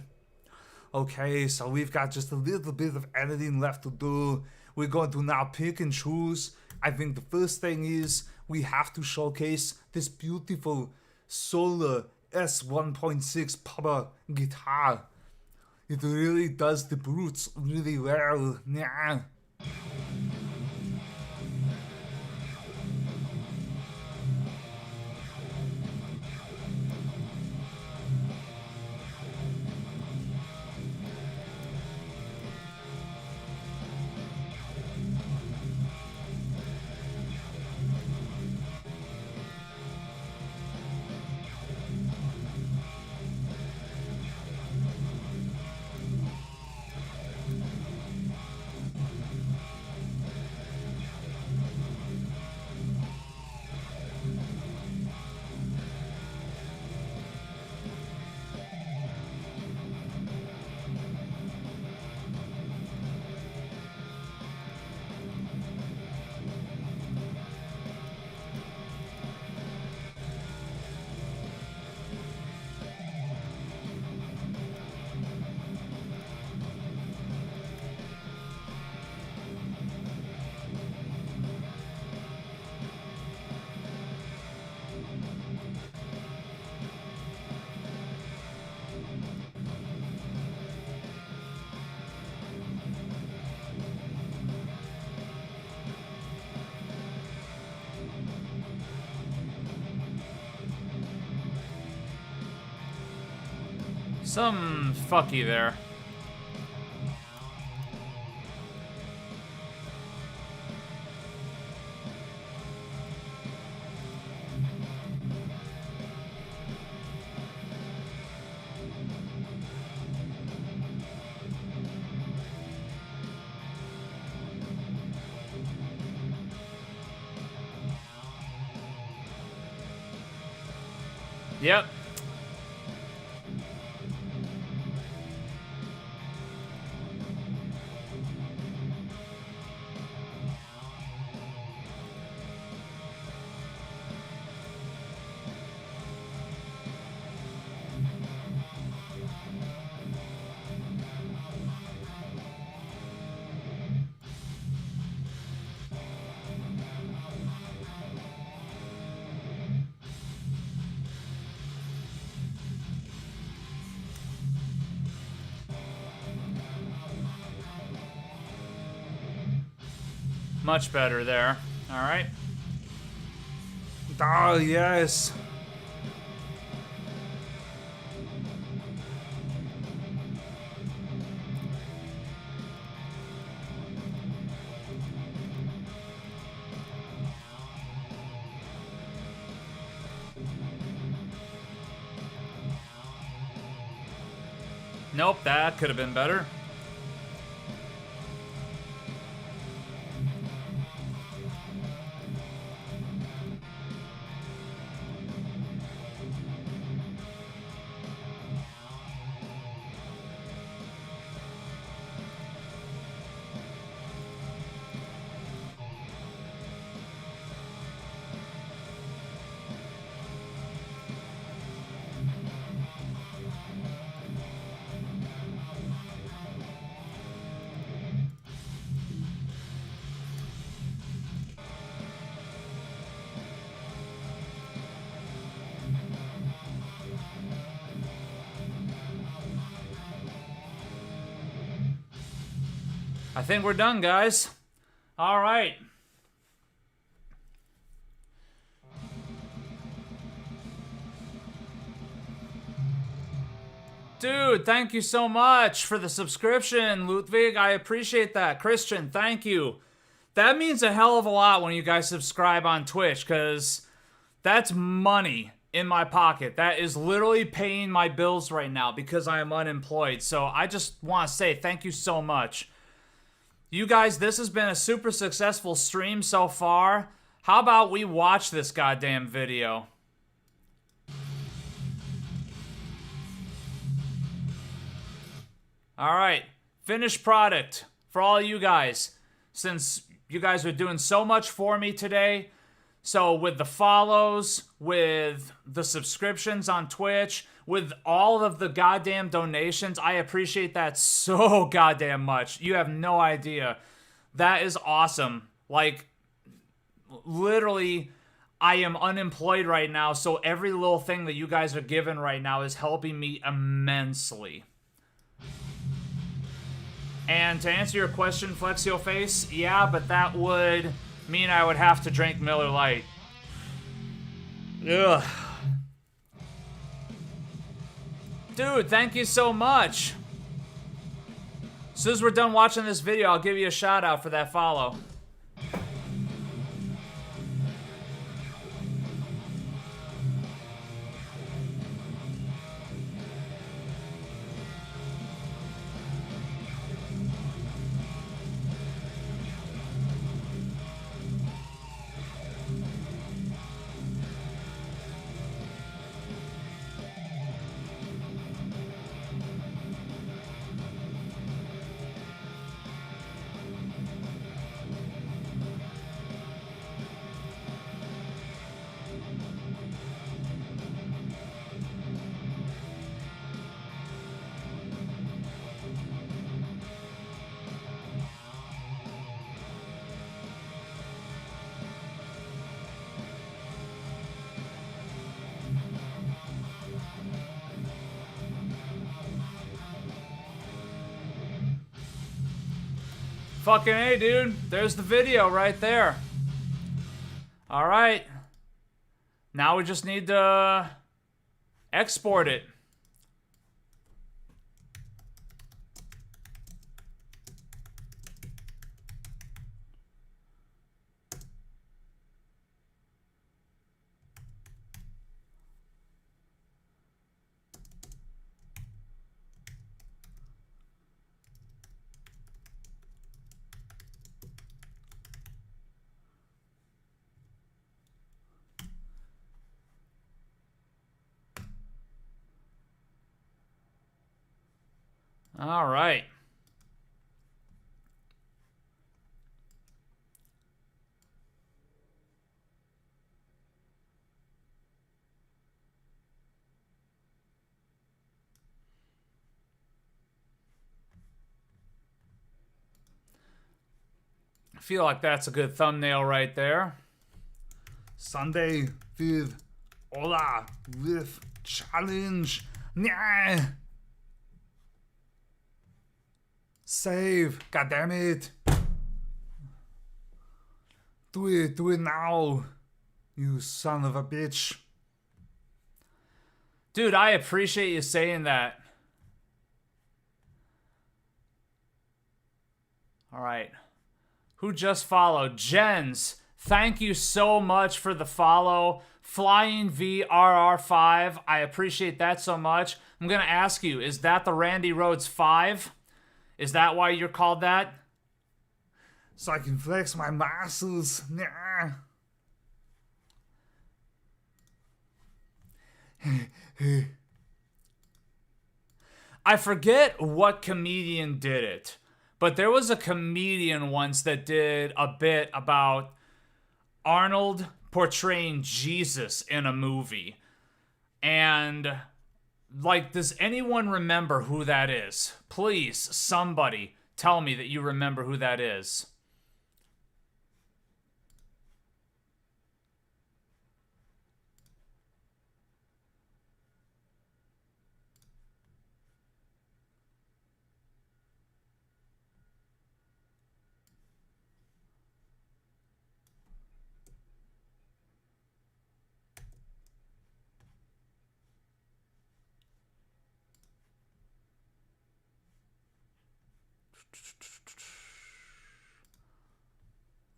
Okay, so we've got just a little bit of editing left to do. We're going to now pick and choose. I think the first thing is we have to showcase this beautiful Solar S1.6 Papa guitar. It really does the brutes really well. Nah. Some fucky there. Yep. Much better there. All right. Oh, yes. Nope, that could have been better. I think we're done, guys. All right. Dude, thank you so much for the subscription, Ludwig. I appreciate that. Christian, thank you. That means a hell of a lot when you guys subscribe on Twitch, because that's money in my pocket. That is literally paying my bills right now because I am unemployed. So I just want to say thank you so much. You guys, this has been a super successful stream so far. How about we watch this goddamn video? All right, finished product for all you guys. Since you guys are doing so much for me today, so with the follows, with the subscriptions on Twitch, with all of the goddamn donations, I appreciate that so goddamn much. You have no idea. That is awesome. Like, literally, I am unemployed right now, so every little thing that you guys are giving right now is helping me immensely. And to answer your question, Flexio Face, yeah, but that would mean I would have to drink Miller Lite. Ugh. Dude, thank you so much. As soon as we're done watching this video, I'll give you a shout out for that follow. Fucking A, dude. There's the video right there. Alright. Now we just need to export it. All right. I feel like that's a good thumbnail right there. Sunday with Hola Riff Challenge. Nah. Save. God damn it. Do it now. You son of a bitch. Dude, I appreciate you saying that. All right. Who just followed? Jens, thank you so much for the follow. Flying VRR5, I appreciate that so much. I'm going to ask you, is that the Randy Rhodes 5? Is that why you're called that? So I can flex my muscles. Nah. I forget what comedian did it, but there was a comedian once that did a bit about Arnold portraying Jesus in a movie. And, like, does anyone remember who that is? Please, somebody, tell me that you remember who that is.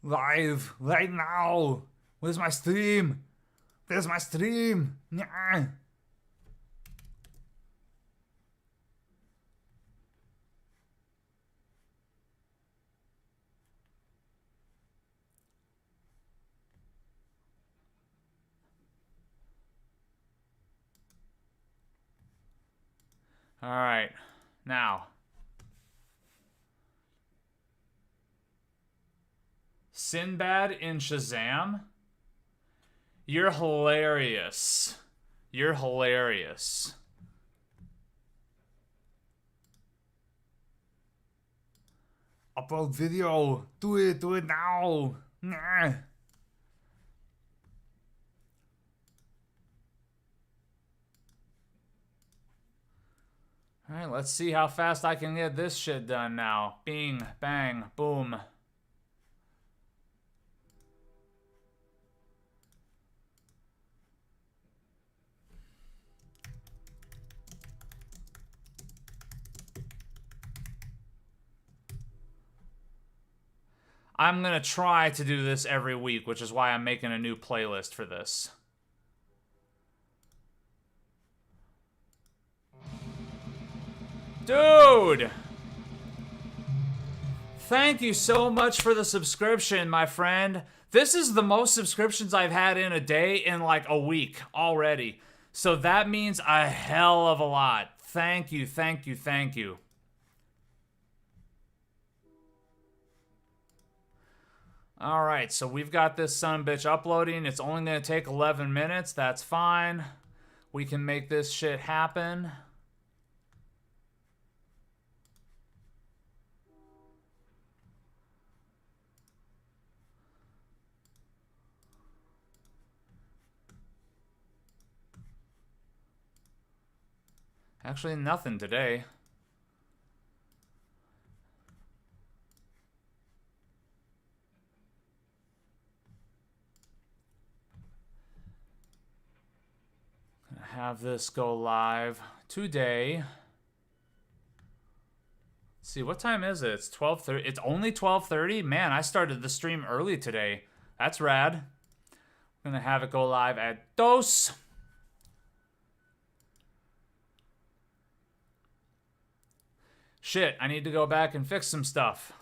Live right now. Where's my stream? Where's my stream? Nah. All right, now. Sinbad in Shazam? You're hilarious. You're hilarious. Upload video. Do it now. Nah. All right, let's see how fast I can get this shit done now. Bing, bang, boom. I'm going to try to do this every week, which is why I'm making a new playlist for this. Dude! Thank you so much for the subscription, my friend. This is the most subscriptions I've had in a day in like a week already. So that means a hell of a lot. Thank you, thank you, thank you. All right, so we've got this sumbitch uploading. It's only going to take 11 minutes. That's fine. We can make this shit happen. Actually, nothing today. Gonna have this go live today. Let's see, what time is it? It's 12:30. It's only 12:30? Man, I started the stream early today. That's rad. I'm gonna have it go live at dos. Shit, I need to go back and fix some stuff.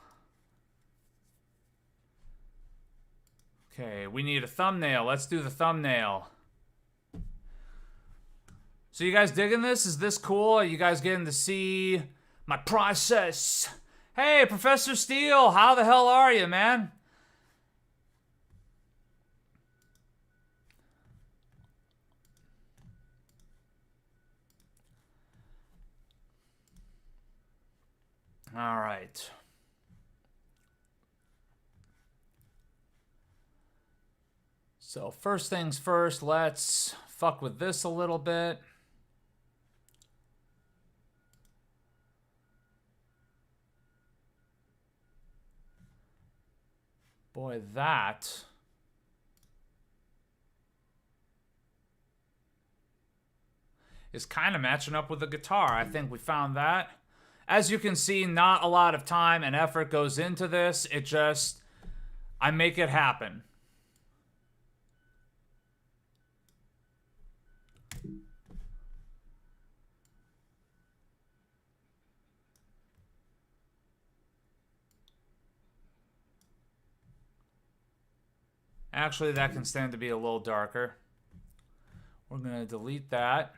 Okay, we need a thumbnail. Let's do the thumbnail. So you guys digging this? Is this cool? Are you guys getting to see My process. Hey, Professor Steele, how the hell are you, man? All right. So first things first, let's fuck with this a little bit. Boy, that is kind of matching up with the guitar. I think we found that. As you can see, not a lot of time and effort goes into this. It just, I make it happen. Actually, that can stand to be a little darker. We're going to delete that.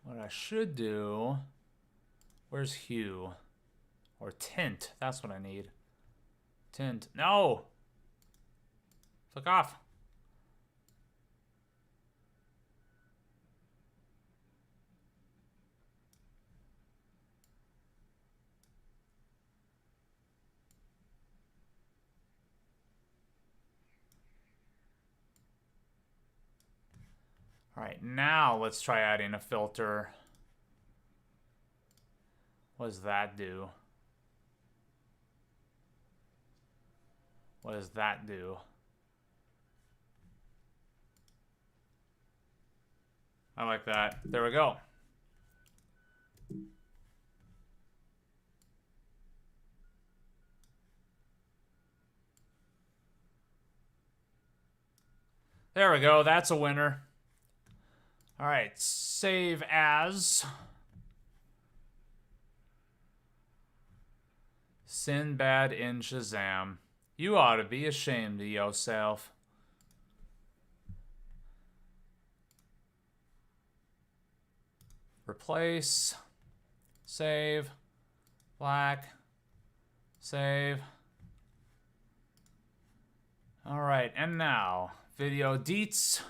What I should do... Where's hue? Or tint. That's what I need. Tint. No! Fuck off. All right, now let's try adding a filter. What does that do? What does that do? I like that. There we go. There we go. That's a winner. All right, save as. Sinbad in Shazam. You ought to be ashamed of yourself. Replace. Save. Black. Save. All right, and now video deets.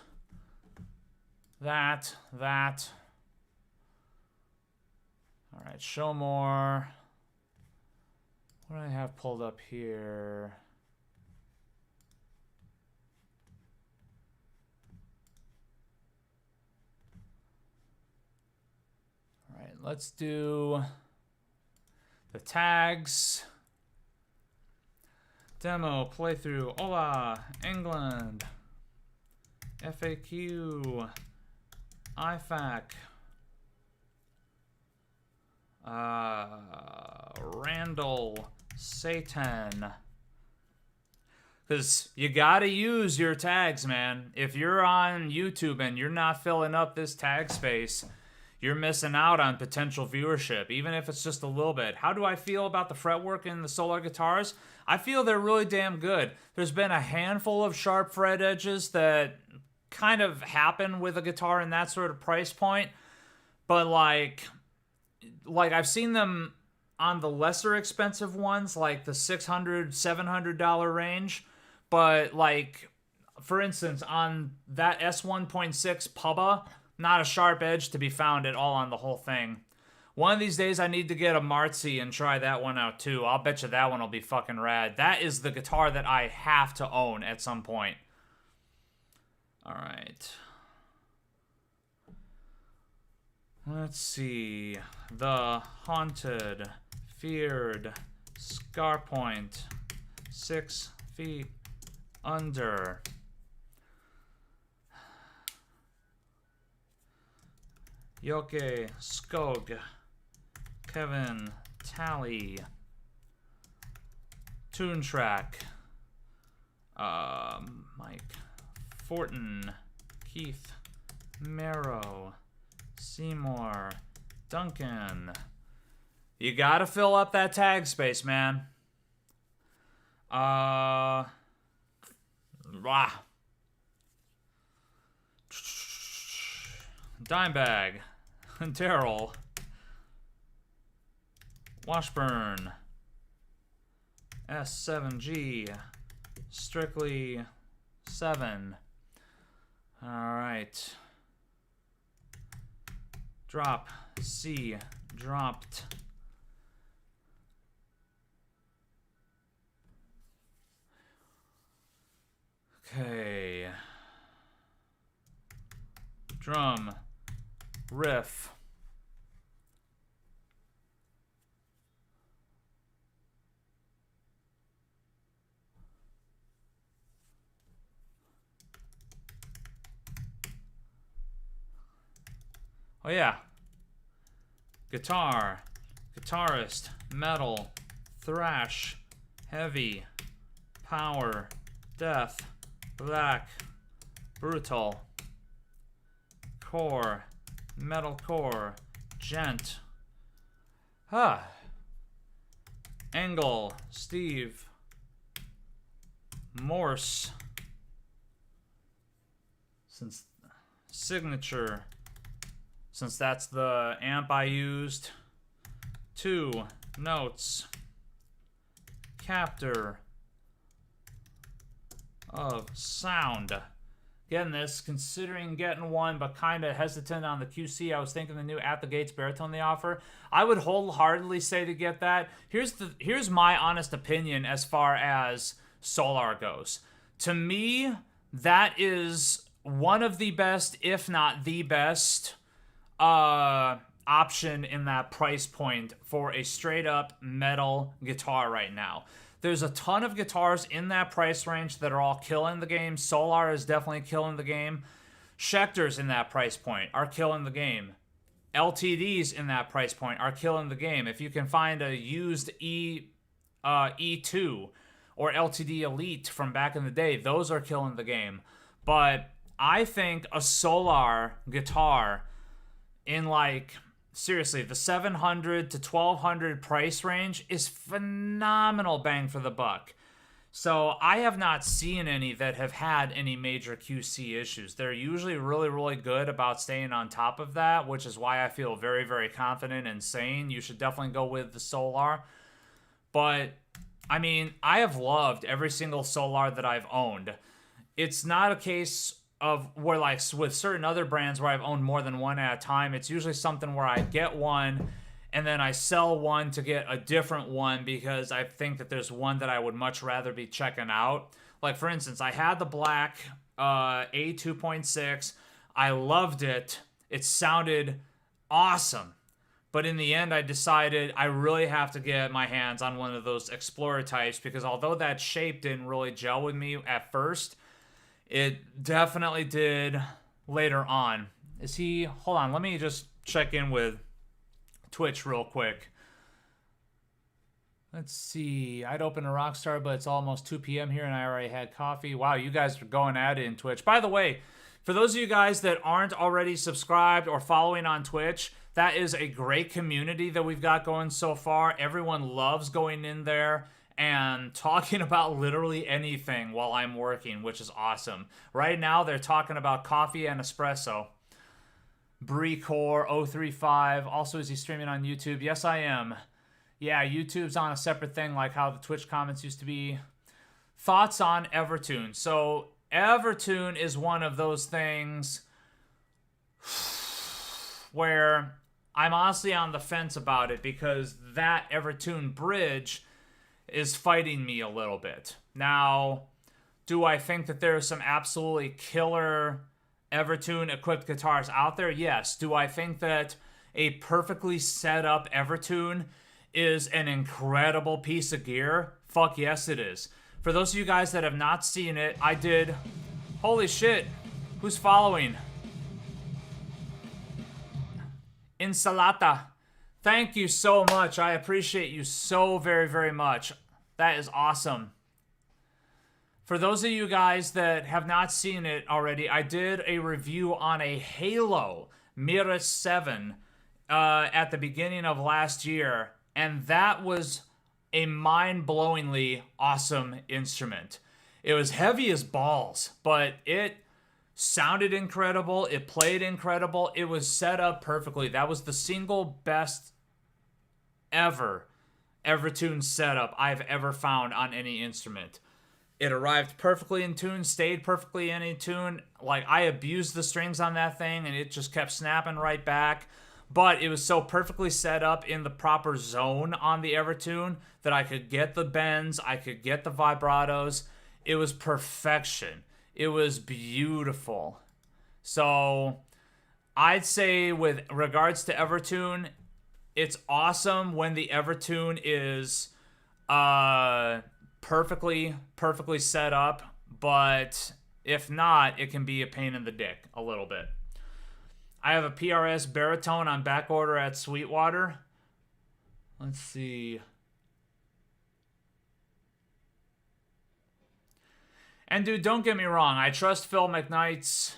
That. All right, show more. What do I have pulled up here? All right, let's do the tags. Demo, playthrough, hola, England, FAQ, IFAQ, Randall, Satan. Because you gotta use your tags, man. If you're on YouTube and you're not filling up this tag space, you're missing out on potential viewership, even if it's just a little bit. How do I feel about the fretwork in the Solar guitars? I feel they're really damn good. There's been a handful of sharp fret edges that kind of happen with a guitar in that sort of price point, but like I've seen them on the lesser expensive ones, like the $600, $700 range, but like, for instance, on that S1.6 Pubba, not a sharp edge to be found at all on the whole thing. One of these days I need to get a Marzi and try that one out too. I'll bet you that one will be fucking rad. That is the guitar that I have to own at some point. All right. Let's see. The Haunted, Feared, Scar Point, 6 feet under. Yoke, Skog, Kevin, Tally, Tune Track, Mike, Fortin, Keith, Marrow, Seymour, Duncan. You gotta fill up that tag space, man. Rah. Dimebag. Daryl. Washburn. S7G. Strictly 7. Alright. Drop. C. Dropped. Okay. Drum. Riff. Oh yeah. Guitar. Guitarist. Metal. Thrash. Heavy. Power. Death. Black. Brutal. Core. Metalcore. Gent. Huh. Angle. Steve. Morse. Since signature. Since that's the amp I used. 2 notes. Captor of sound. Getting this, considering getting one, but kind of hesitant on the QC. I was thinking the new At the Gates baritone they offer. I would wholeheartedly say to get that. Here's my honest opinion as far as Solar goes. To me, that is one of the best, if not the best, option in that price point for a straight up metal guitar right now. There's a ton of guitars in that price range that are all killing the game. Solar is definitely killing the game. Schecters in that price point are killing the game. LTDs in that price point are killing the game. If you can find a used E2 or LTD Elite from back in the day, those are killing the game. But I think a Solar guitar in like, seriously, the $700 to $1,200 price range is phenomenal bang for the buck. So I have not seen any that have had any major QC issues. They're usually really, really good about staying on top of that, which is why I feel very, very confident in saying you should definitely go with the Solar. But, I mean, I have loved every single Solar that I've owned. It's not a case of where, like, with certain other brands where I've owned more than one at a time, it's usually something where I get one and then I sell one to get a different one because I think that there's one that I would much rather be checking out. Like, for instance, I had the black A2.6. I loved it. It sounded awesome. But in the end, I decided I really have to get my hands on one of those Explorer types because although that shape didn't really gel with me at first, it definitely did later on. Is he... Hold on, let me just check in with Twitch real quick. Let's see. I'd open a Rockstar, but it's almost 2 p.m. here and I already had coffee. Wow, you guys are going at it in Twitch. By the way, for those of you guys that aren't already subscribed or following on Twitch, that is a great community that we've got going so far. Everyone loves going in there and talking about literally anything while I'm working, which is awesome. Right now, they're talking about coffee and espresso. Breecore035. Also, is he streaming on YouTube? Yes, I am. Yeah, YouTube's on a separate thing, like how the Twitch comments used to be. Thoughts on Evertune. So, Evertune is one of those things where I'm honestly on the fence about it because that Evertune bridge is fighting me a little bit. Now, do I think that there are some absolutely killer Evertune equipped guitars out there? Yes. Do I think that a perfectly set up Evertune is an incredible piece of gear? Fuck yes, it is. For those of you guys that have not seen it, I did... Holy shit. Who's following? Insalata. Thank you so much. I appreciate you so very, very much. That is awesome. For those of you guys that have not seen it already, I did a review on a Halo Mira 7 at the beginning of last year, and that was a mind-blowingly awesome instrument. It was heavy as balls, but it sounded incredible. It played incredible. It was set up perfectly. That was the single best Evertune setup I've ever found on any instrument. It arrived perfectly in tune, stayed perfectly in tune. Like, I abused the strings on that thing, and it just kept snapping right back. But it was so perfectly set up in the proper zone on the Evertune that I could get the bends, I could get the vibratos. It was perfection. It was beautiful. So, I'd say with regards to Evertune, it's awesome when the Evertune is perfectly set up, but if not, it can be a pain in the dick a little bit. I have a PRS baritone on back order at Sweetwater. Let's see. And dude, don't get me wrong, I trust Phil McKnight's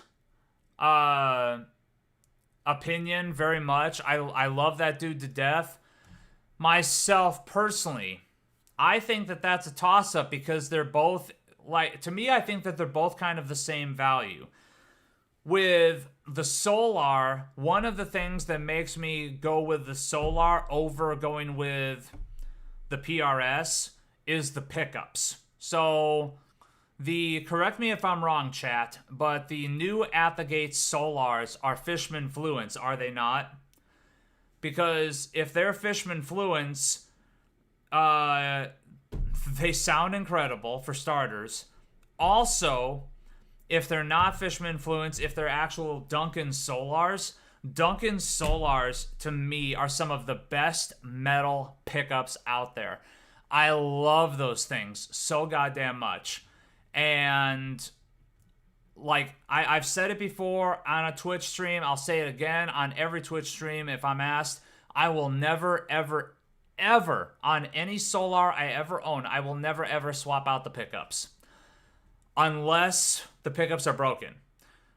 opinion very much. I love that dude to death. Myself personally, I think that that's a toss-up because they're both, like, to me, I think that they're both kind of the same value. With the Solar, one of the things that makes me go with the Solar over going with the PRS is the pickups. So, correct me if I'm wrong, chat, but the new At the Gates Solars are Fishman Fluence, are they not? Because if they're Fishman Fluence, they sound incredible, for starters. Also, if they're not Fishman Fluence, if they're actual Duncan Solars, to me, are some of the best metal pickups out there. I love those things so goddamn much. And, like, I've said it before on a Twitch stream. I'll say it again on every Twitch stream if I'm asked. I will never, ever, ever, on any Solar I ever own, I will never, ever swap out the pickups. Unless the pickups are broken.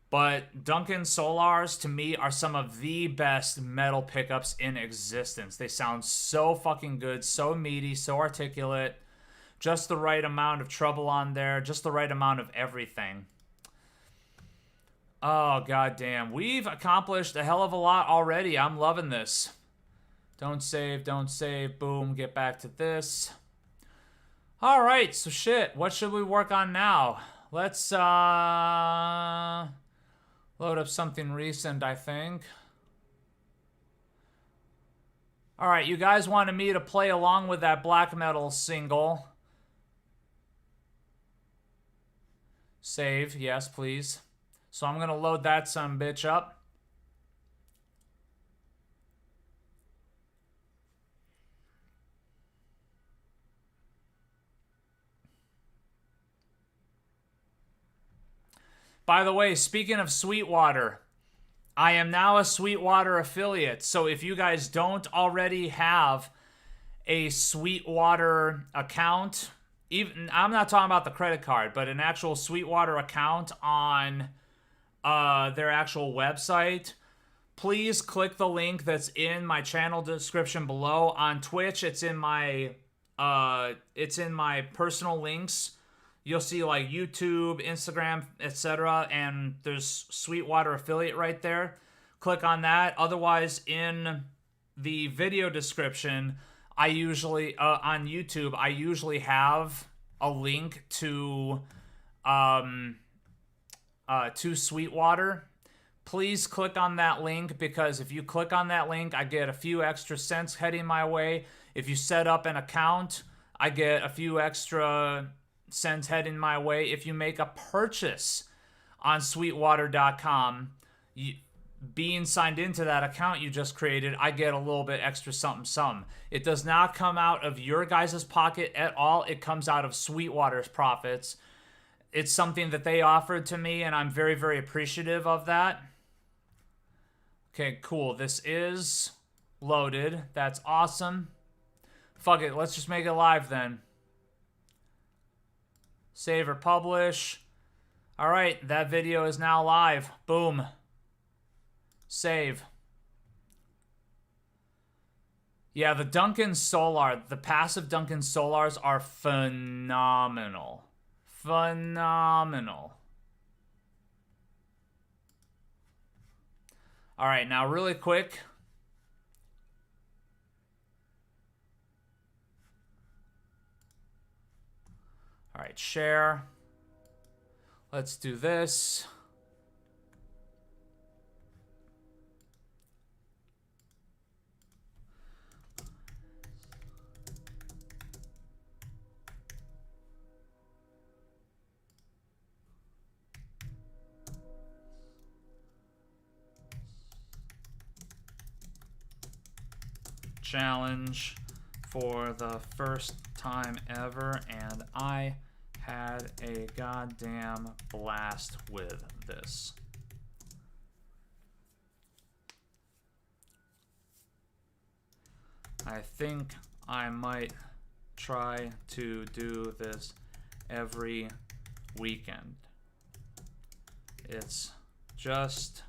But Duncan Solars, to me, are some of the best metal pickups in existence. They sound so fucking good, so meaty, so articulate. Just the right amount of treble on there, just the right amount of everything. Oh, goddamn. We've accomplished a hell of a lot already. I'm loving this. Don't save, boom, get back to this. Alright, so shit, what should we work on now? Let's, load up something recent, I think. Alright, you guys wanted me to play along with that black metal single. Save, yes, please. So I'm gonna load that sumbitch up. By the way, speaking of Sweetwater, I am now a Sweetwater affiliate. So if you guys don't already have a Sweetwater account, even I'm not talking about the credit card, but an actual Sweetwater account on their actual website, please click the link that's in my channel description below. On Twitch, it's in my personal links. You'll see like YouTube, Instagram, etc. And there's Sweetwater affiliate right there. Click on that. Otherwise, in the video description, I usually on YouTube, I usually have a link to Sweetwater. Please click on that link, because if you click on that link, I get a few extra cents heading my way. If you set up an account, I get a few extra cents heading my way. If you make a purchase on Sweetwater.com, being signed into that account you just created, I get a little bit extra something. It does not come out of your guys' pocket at all. It comes out of Sweetwater's profits. It's something that they offered to me, and I'm very, very appreciative of that. Okay, cool. This is loaded. That's awesome. Fuck it. Let's just make it live then. Save or publish. All right, that video is now live. Boom. Save. Yeah, the Duncan Solar, the passive Duncan Solars are phenomenal. Phenomenal. All right, now really quick. All right, share. Let's do this. Challenge for the first time ever, and I had a goddamn blast with this. I think I might try to do this every weekend. It's just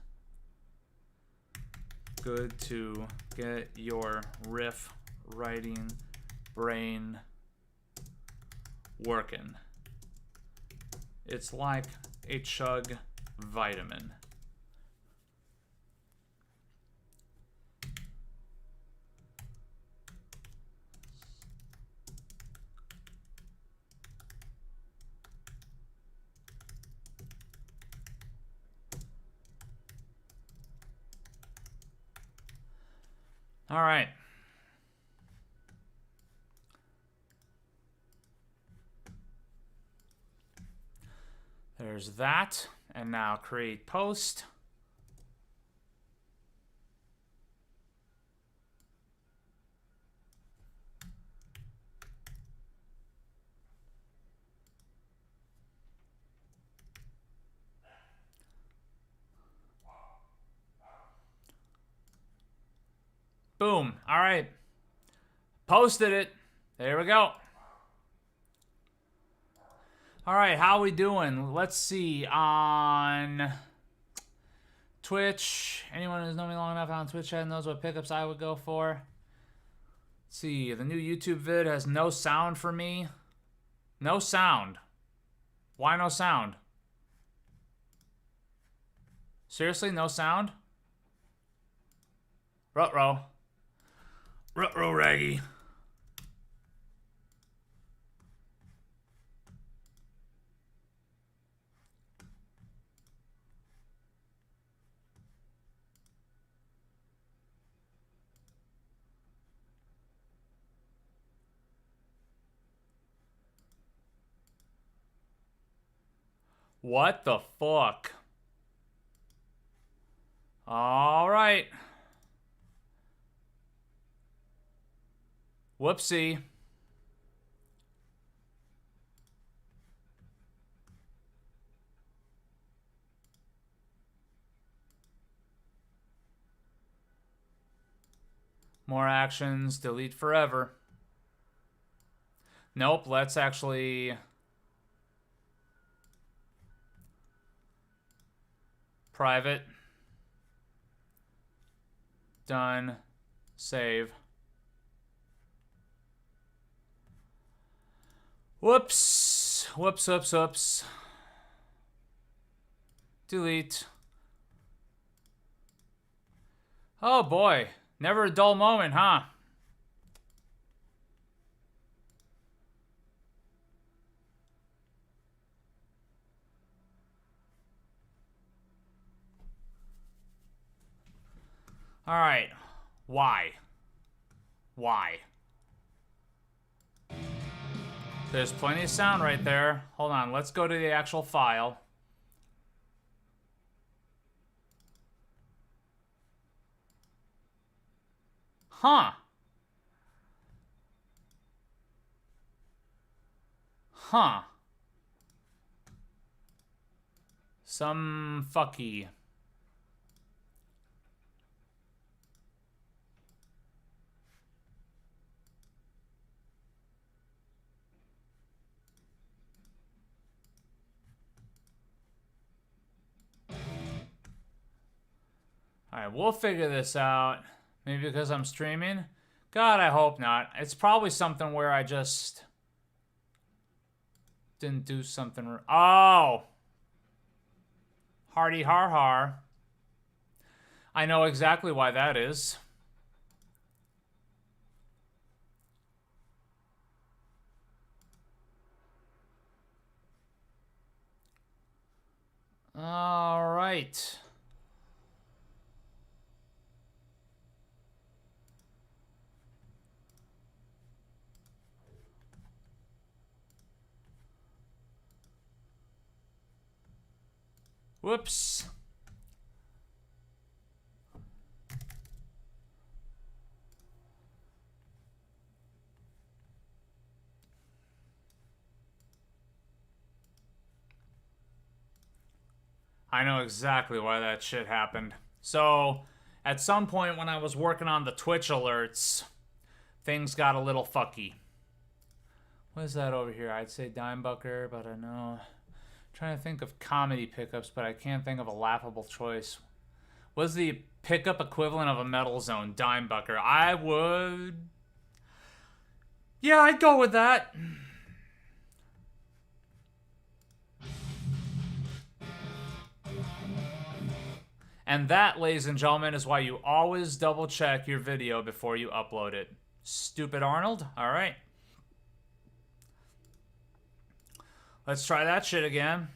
good to get your riff writing brain working. It's like a chug vitamin. All right. There's that. And now create post. Boom. All right. Posted it. There we go. All right, how we doing? Let's see. On Twitch, anyone who's known me long enough on Twitch knows what pickups I would go for. Let's see. The new YouTube vid has no sound for me. No sound. Why no sound? Seriously, no sound? Ruh-roh. Ruh-roh, Raggy. What the fuck? All right. Whoopsie. More actions. Delete forever. Nope, let's actually... Private. Done. Save. Whoops. Whoops, whoops, whoops. Delete. Oh boy. Never a dull moment, huh? All right. Why? Why? There's plenty of sound right there. Hold on. Let's go to the actual file. Huh. Huh. Some fucky. Alright, we'll figure this out. Maybe because I'm streaming. God, I hope not. It's probably something where I just didn't do something. Oh! Hardy har har. I know exactly why that is. All right. Whoops. I know exactly why that shit happened. So, at some point when I was working on the Twitch alerts, things got a little fucky. What is that over here? I'd say Dimebucker, but I know. I'm trying to think of comedy pickups, but I can't think of a laughable choice. What's the pickup equivalent of a Metal Zone? Dimebucker. I would... Yeah, I'd go with that. And that, ladies and gentlemen, is why you always double check your video before you upload it. Stupid Arnold? Alright. Let's try that shit again.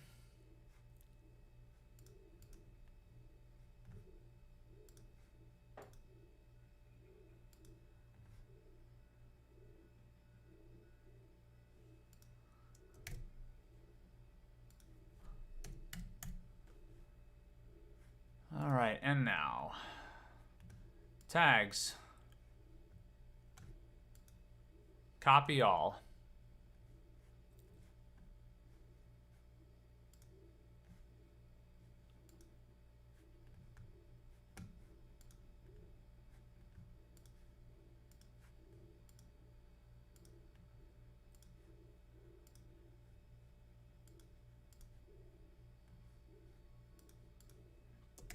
Alright, and now. Tags. Copy all.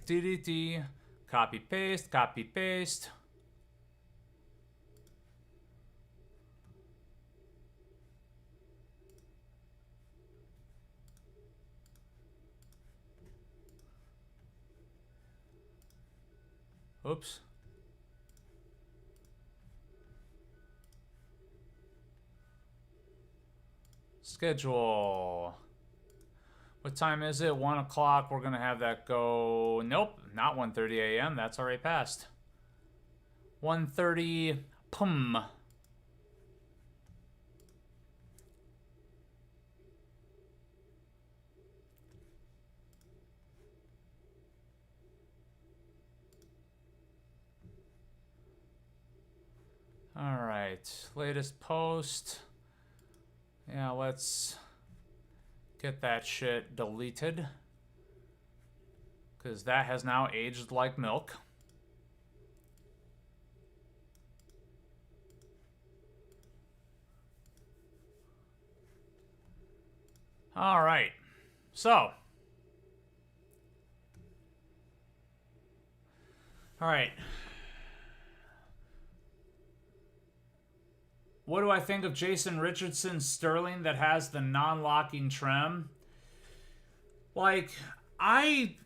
DDT. Copy paste, copy paste. Oops. Schedule. What time is it? 1 o'clock. We're going to have that go... Nope, not 1:30 a.m. That's already passed. 1:30 pum. Alright, latest post. Yeah, let's get that shit deleted. Because that has now aged like milk. Alright, so. Alright. What do I think of Jason Richardson's Sterling that has the non-locking trem? Like, non-locking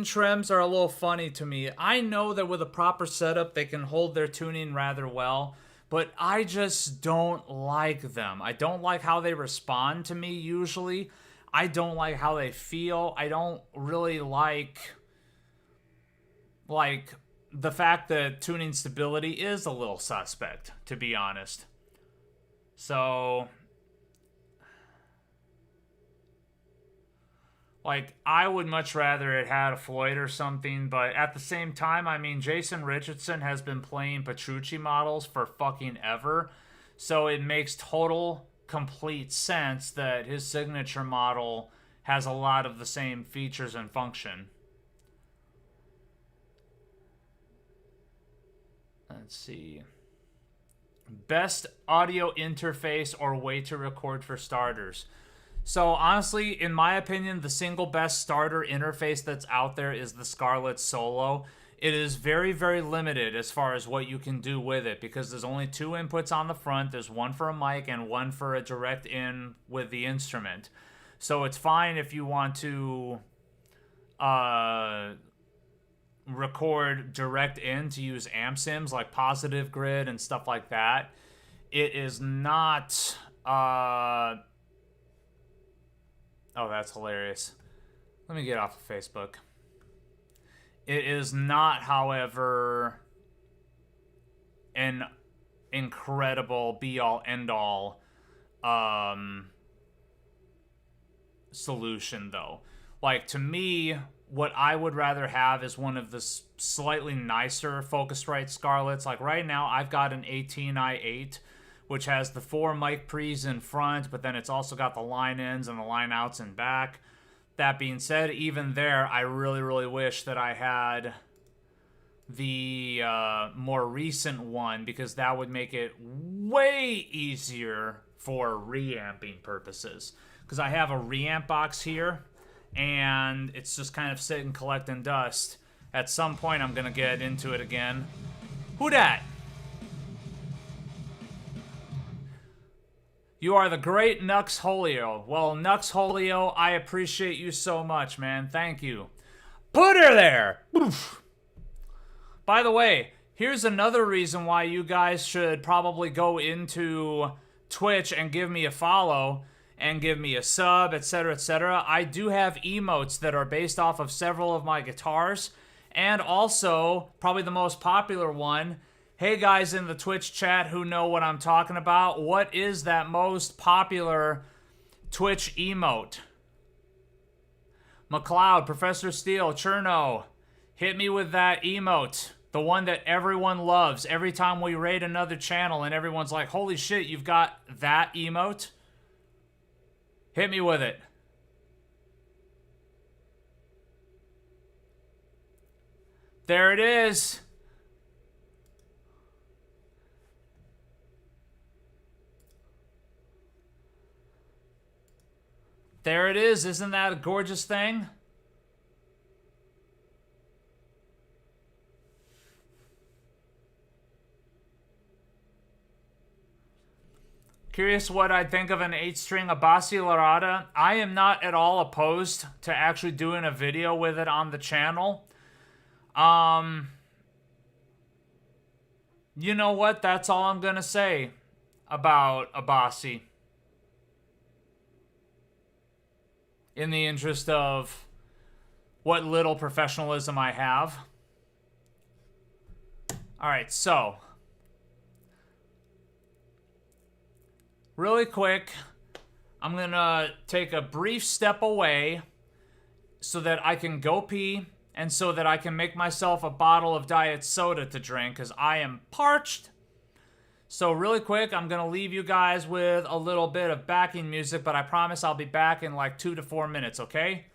trems are a little funny to me. I know that with a proper setup, they can hold their tuning rather well, but I just don't like them. I don't like how they respond to me usually. I don't like how they feel. I don't really like the fact that tuning stability is a little suspect, to be honest. So, like, I would much rather it had a Floyd or something, but at the same time, I mean, Jason Richardson has been playing Petrucci models for fucking ever, so it makes total, complete sense that his signature model has a lot of the same features and function. Let's see. Best audio interface or way to record for starters. So honestly, in my opinion, the single best starter interface that's out there is the Scarlett Solo. it is very, very limited as far as what you can do with it because there's only 2 inputs on the front. There's one for a mic and one for a direct in with the instrument. So it's fine if you want to record direct in to use amp sims like Positive Grid and stuff like that. It is not... oh, that's hilarious. Let me get off of Facebook. It is not, however, an incredible be-all, end-all solution, though. Like, to me, what I would rather have is one of the slightly nicer Focusrite Scarletts. Like, right now, I've got an 18i8, which has the 4 mic pre's in front, but then it's also got the line ins and the line outs in back. That being said, even there, I really, really wish that I had the more recent one because that would make it way easier for reamping purposes. Because I have a reamp box here, and it's just kind of sitting collecting dust. At some point, I'm going to get into it again. Who dat? You are the great Nux Holio. Well, Nux Holio, I appreciate you so much, man. Thank you. Put her there! Oof. By the way, here's another reason why you guys should probably go into Twitch and give me a follow and give me a sub, etc., etc. I do have emotes that are based off of several of my guitars, and also, probably the most popular one, hey guys in the Twitch chat who know what I'm talking about, what is that most popular Twitch emote? McLeod, Professor Steele, Cherno, hit me with that emote. The one that everyone loves every time we raid another channel and everyone's like, holy shit, you've got that emote? Hit me with it. There it is. There it is. Isn't that a gorgeous thing? Curious what I'd think of an 8-string Abbasi Larada. I am not at all opposed to actually doing a video with it on the channel. You know what? That's all I'm going to say about Abbasi. In the interest of what little professionalism I have. Alright, so. Really quick, I'm going to take a brief step away so that I can go pee and so that I can make myself a bottle of diet soda to drink because I am parched. So really quick, I'm going to leave you guys with a little bit of backing music, but I promise I'll be back in like 2 to 4 minutes, okay?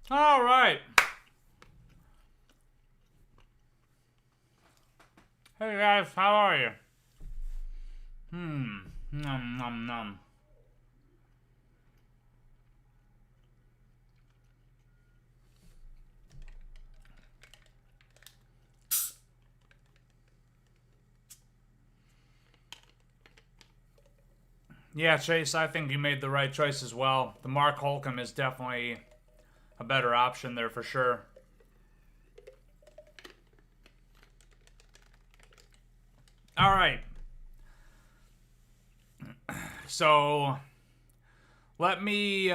All right. Hey guys, how are you? Nom nom nom. Yeah, Chase, I think you made the right choice as well. The Mark Holcomb is definitely a better option there for sure. All right. So let me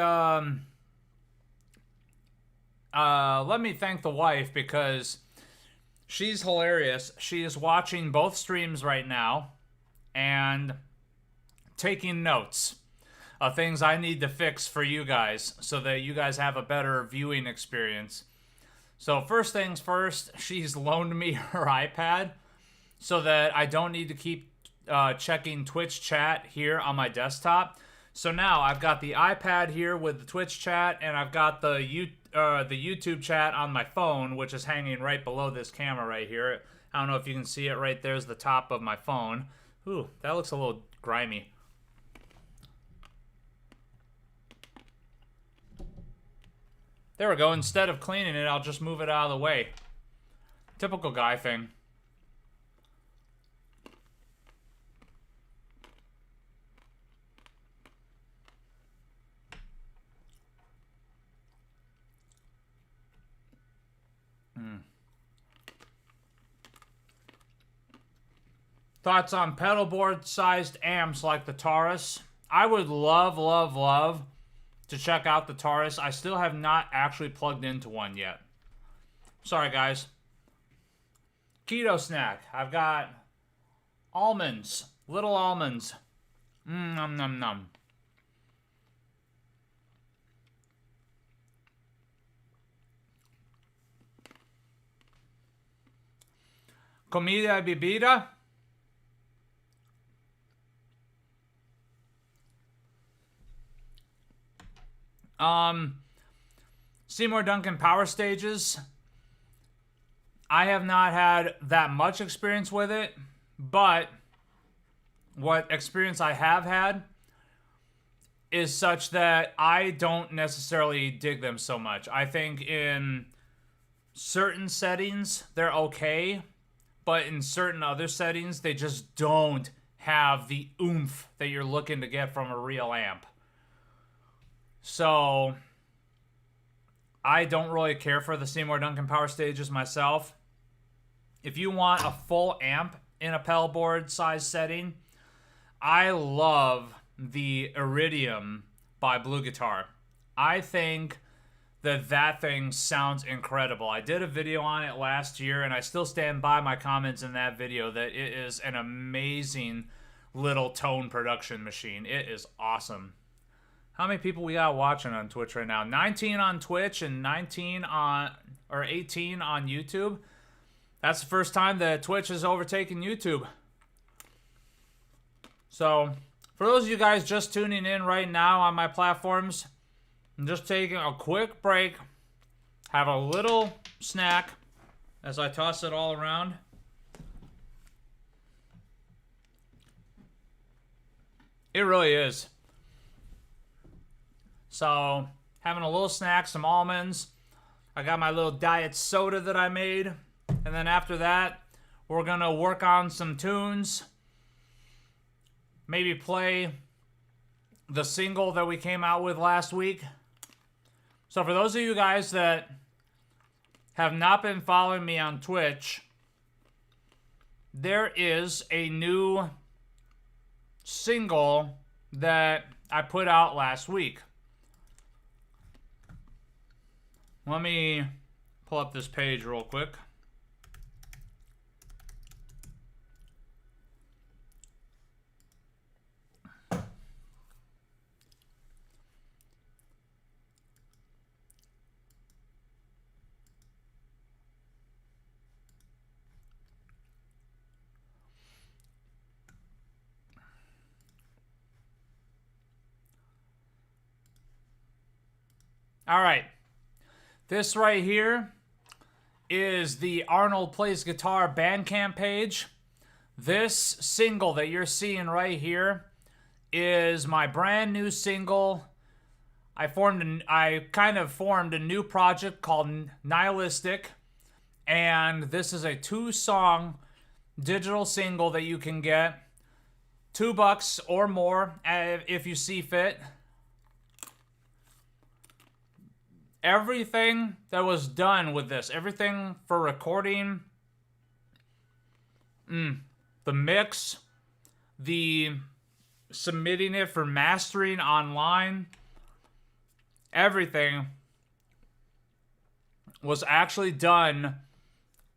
thank the wife because she's hilarious. She is watching both streams right now and taking notes of things I need to fix for you guys so that you guys have a better viewing experience. So first things first, she's loaned me her iPad so that I don't need to keep checking Twitch chat here on my desktop. So now I've got the iPad here with the Twitch chat, and I've got the YouTube chat on my phone, which is hanging right below this camera right here. I don't know if you can see it right there's the top of my phone. Ooh, that looks a little grimy. There we go. Instead of cleaning it, I'll just move it out of the way. Typical guy thing. Thoughts on pedal board sized amps like the Taurus? I would love, love, love to check out the Taurus. I still have not actually plugged into one yet. Sorry, guys. Keto snack. I've got almonds. Little almonds. Nom nom nom. Comida y bebida. Seymour Duncan Power Stages. I have not had that much experience with it, but what experience I have had is such that I don't necessarily dig them so much. I think in certain settings, they're okay, but in certain other settings, they just don't have the oomph that you're looking to get from a real amp. So I don't really care for the Seymour Duncan Power Stages myself. If you want a full amp in a pedal board size setting, I love the Iridium by Blue Guitar. I think that thing sounds incredible. I did a video on it last year, and I still stand by my comments in that video that it is an amazing little tone production machine. It is awesome. How many people we got watching on Twitch right now? 19 on Twitch and 18 on YouTube. That's the first time that Twitch has overtaken YouTube. So, for those of you guys just tuning in right now on my platforms, I'm just taking a quick break, have a little snack as I toss it all around. It really is. So, having a little snack, some almonds. I got my little diet soda that I made. And then after that, we're going to work on some tunes. Maybe play the single that we came out with last week. So for those of you guys that have not been following me on Twitch, there is a new single that I put out last week. Let me pull up this page real quick. All right. This right here is the Arnold Plays Guitar Bandcamp page. This single that you're seeing right here is my brand new single. I kind of formed a new project called Nihilistic, and this is a 2-song digital single that you can get $2 or more if you see fit. Everything that was done with this, everything for recording, the mix, the submitting it for mastering online, everything was actually done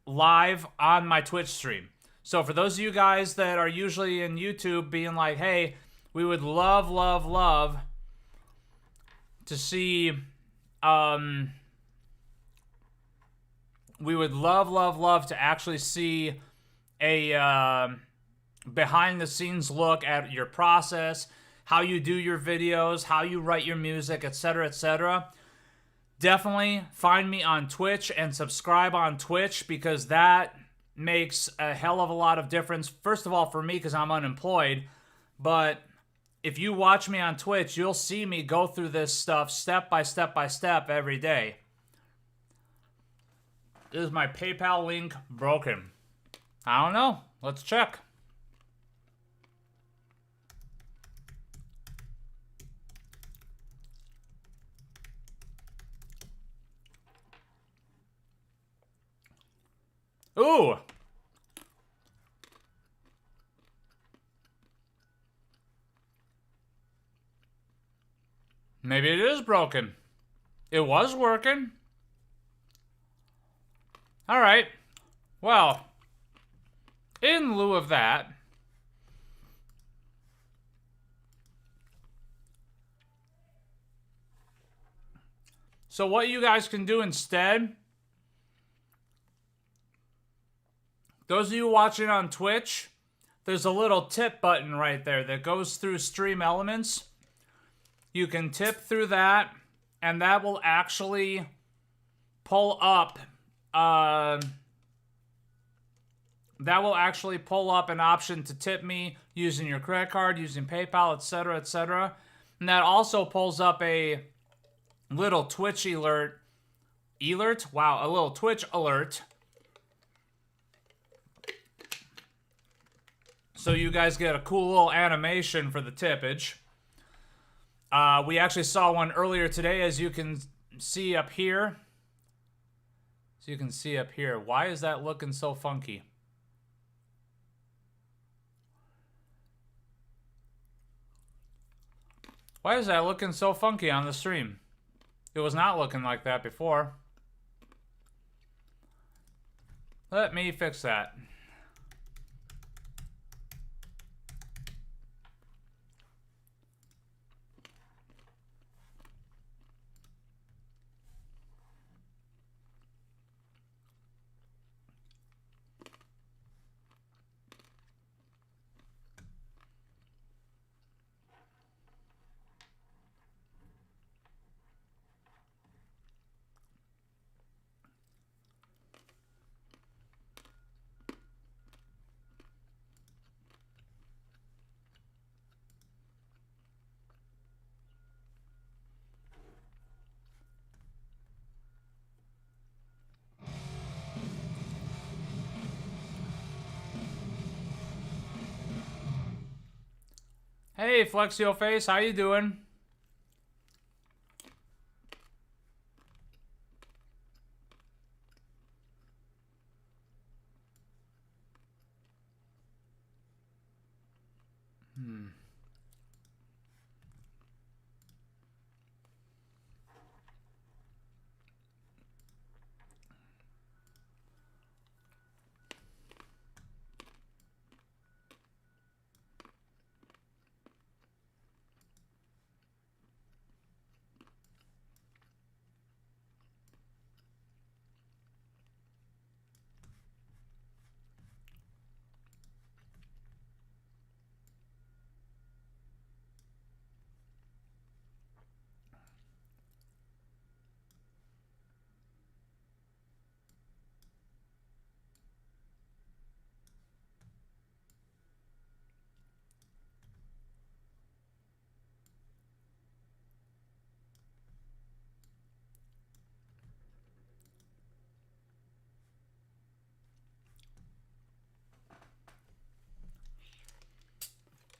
live on my Twitch stream. So for those of you guys that are usually in YouTube being like, hey, we would love, love, love to see, we would love, love, love to actually see a behind the scenes look at your process, how you do your videos, how you write your music, etc., etc. Definitely find me on Twitch and subscribe on Twitch, because that makes a hell of a lot of difference. First of all, for me, because I'm unemployed, but if you watch me on Twitch, you'll see me go through this stuff step by step by step every day. Is my PayPal link broken? I don't know. Let's check. Ooh. Maybe it is broken. It was working. All right. Well, in lieu of that, so what you guys can do instead, those of you watching on Twitch, there's a little tip button right there that goes through Stream Elements. You can tip through that, and that will actually pull up, an option to tip me using your credit card, using PayPal, etc., etc. And that also pulls up a little Twitch alert. Wow, a little Twitch alert. So you guys get a cool little animation for the tippage. We actually saw one earlier today, as you can see up here. Why is that looking so funky? Why is that looking so funky on the stream? It was not looking like that before. Let me fix that. Hey, Flexio Face, how you doing?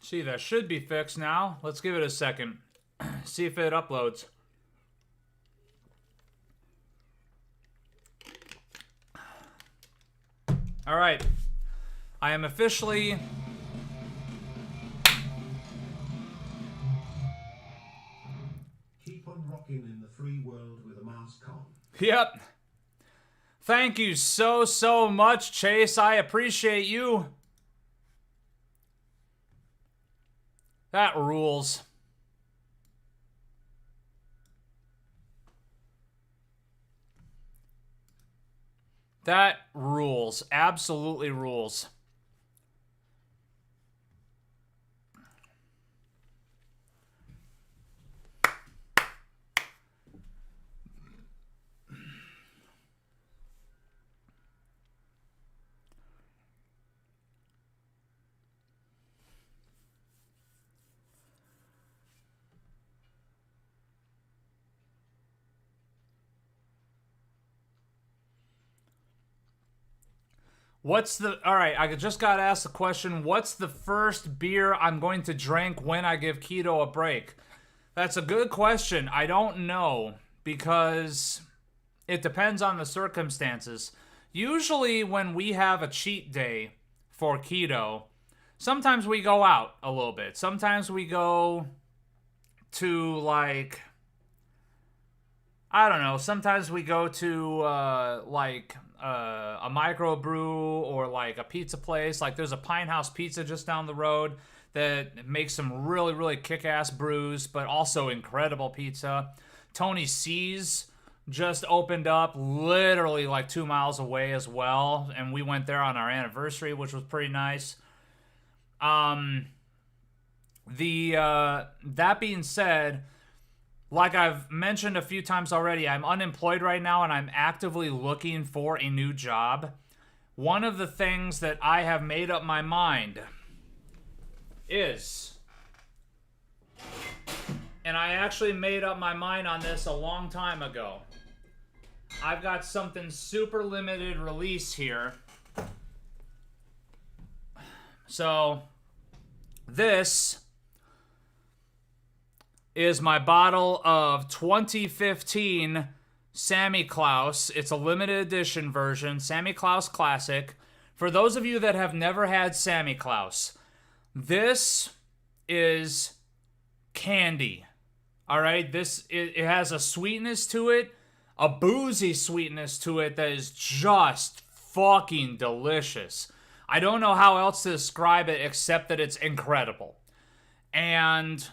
See, that should be fixed now. Let's give it a second. See if it uploads. All right. I am officially... Keep on rocking in the free world with a mask on. Yep. Thank you so much, Chase. I appreciate you. That rules. That rules. Absolutely rules. Alright, I just got asked the question, what's the first beer I'm going to drink when I give keto a break? That's a good question. I don't know, because it depends on the circumstances. Usually when we have a cheat day for keto, sometimes we go out a little bit. Sometimes we go to, like, I don't know, sometimes we go to, a microbrew or like a pizza place. Like there's a Pine House Pizza just down the road that makes some really kick-ass brews, but also incredible pizza. Tony C's just opened up literally like 2 miles away as well, and we went there on our anniversary, which was pretty nice. That being said, like I've mentioned a few times already, I'm unemployed right now and I'm actively looking for a new job. One of the things that I have made up my mind is, and I actually made up my mind on this a long time ago. I've got something super limited release here. So, this is my bottle of 2015 Sammy Klaus. It's a limited edition version, Sammy Klaus Classic. For those of you that have never had Sammy Klaus, this is candy. All right, it has a sweetness to it, a boozy sweetness to it that is just fucking delicious. I don't know how else to describe it except that it's incredible. And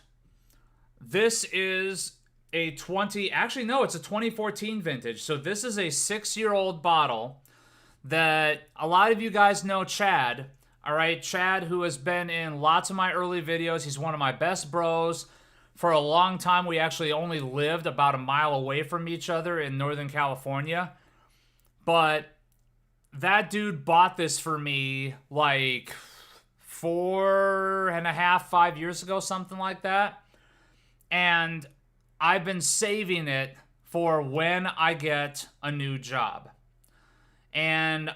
this is it's a 2014 vintage. So this is a 6-year-old bottle that a lot of you guys know Chad. All right, Chad, who has been in lots of my early videos. He's one of my best bros. For a long time, we actually only lived about a mile away from each other in Northern California. But that dude bought this for me like 4.5, 5 years ago, something like that. And I've been saving it for when I get a new job. And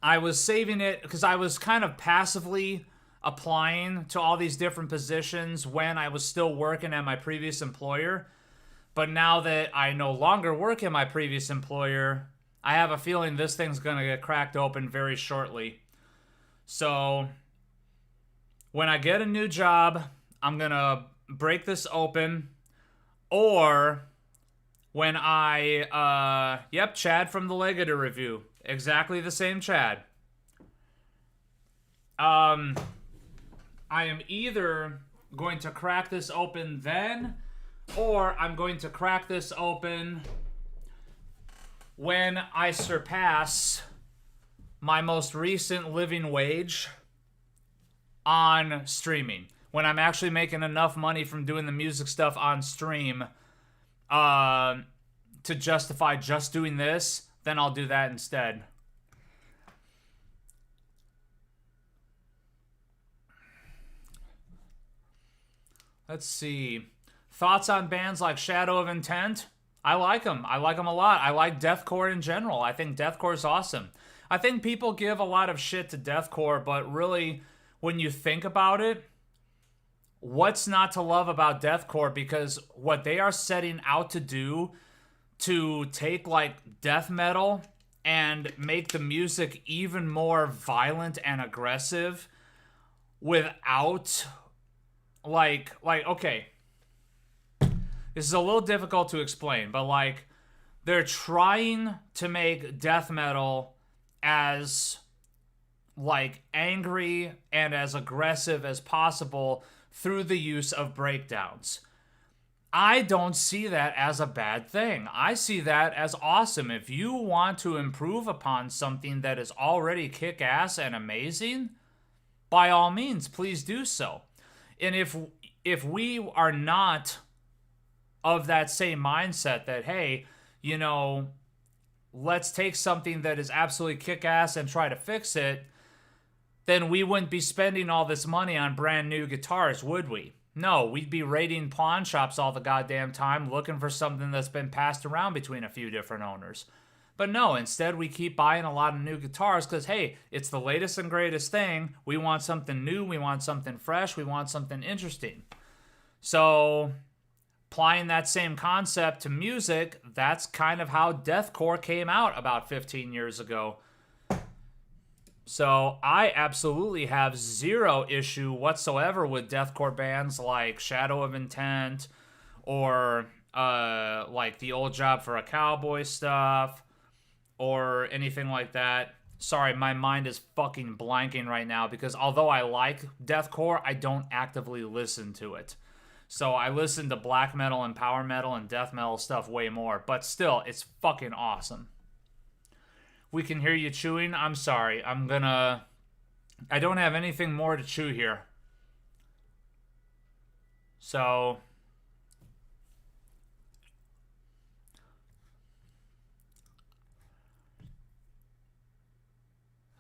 I was saving it because I was kind of passively applying to all these different positions when I was still working at my previous employer. But now that I no longer work at my previous employer, I have a feeling this thing's going to get cracked open very shortly. So when I get a new job, I'm going to break this open. Or when Chad from the Legator review. Exactly the same Chad. I am either going to crack this open then, or I'm going to crack this open when I surpass my most recent living wage on streaming. When I'm actually making enough money from doing the music stuff on stream to justify just doing this, then I'll do that instead. Let's see. Thoughts on bands like Shadow of Intent? I like them. I like them a lot. I like deathcore in general. I think deathcore is awesome. I think people give a lot of shit to deathcore, but really, when you think about it, what's not to love about deathcore? Because what they are setting out to do to take like death metal and make the music even more violent and aggressive without like okay, this is a little difficult to explain, but like they're trying to make death metal as like angry and as aggressive as possible through the use of breakdowns. I don't see that as a bad thing. I see that as awesome. If you want to improve upon something that is already kick-ass and amazing, by all means, please do so. And if we are not of that same mindset that, hey, you know, let's take something that is absolutely kick-ass and try to fix it, then we wouldn't be spending all this money on brand new guitars, would we? No, we'd be raiding pawn shops all the goddamn time looking for something that's been passed around between a few different owners. But no, instead we keep buying a lot of new guitars because, hey, it's the latest and greatest thing. We want something new. We want something fresh. We want something interesting. So applying that same concept to music, that's kind of how deathcore came out about 15 years ago. So I absolutely have zero issue whatsoever with deathcore bands like Shadow of Intent or like the Old Job for a Cowboy stuff or anything like that. Sorry, my mind is fucking blanking right now because although I like deathcore, I don't actively listen to it. So I listen to black metal and power metal and death metal stuff way more, but still, it's fucking awesome. We can hear you chewing. I'm sorry. I don't have anything more to chew here. So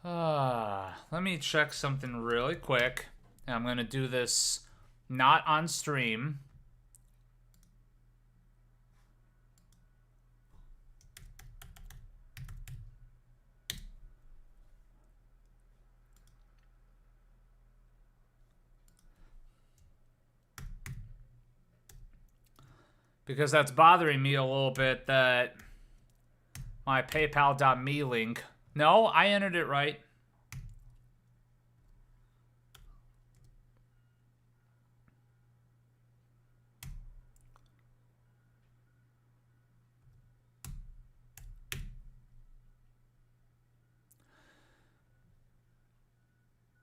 let me check something really quick. And I'm going to do this not on stream. Because that's bothering me a little bit that my paypal.me link. No, I entered it right.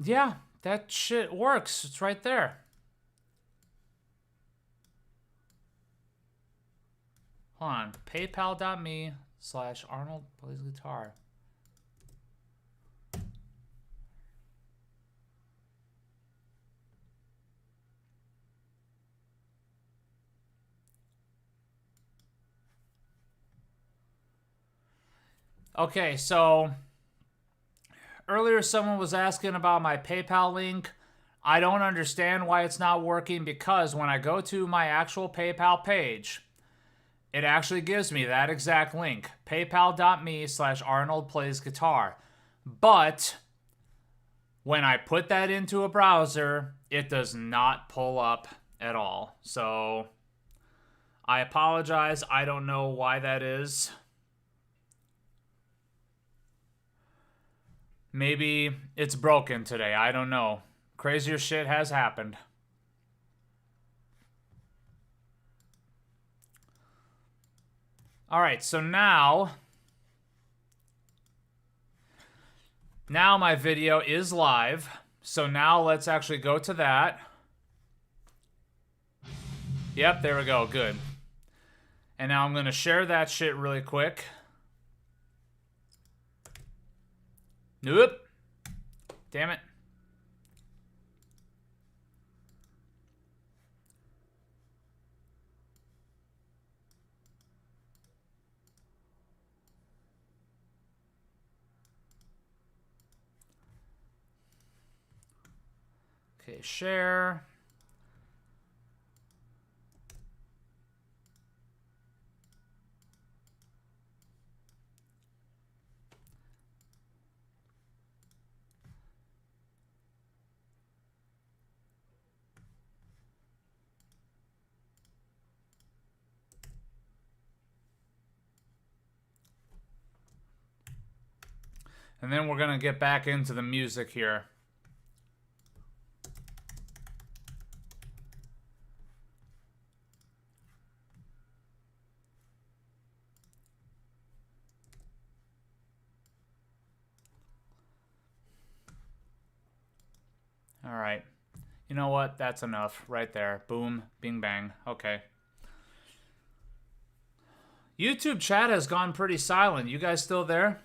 Yeah, that shit works. It's right there. Hold on. PayPal.me/Arnold Plays Guitar. Okay, so earlier someone was asking about my PayPal link. I don't understand why it's not working because when I go to my actual PayPal page, it actually gives me that exact link, paypal.me/Arnold Plays Guitar. But when I put that into a browser, it does not pull up at all. So I apologize. I don't know why that is. Maybe it's broken today. I don't know. Crazier shit has happened. All right, so now my video is live. So now let's actually go to that. Yep, there we go. Good. And now I'm going to share that shit really quick. Nope. Damn it. Okay, share. And then we're going to get back into the music here. All right. You know what? That's enough right there. Boom, bing, bang. Okay. YouTube chat has gone pretty silent. You guys still there?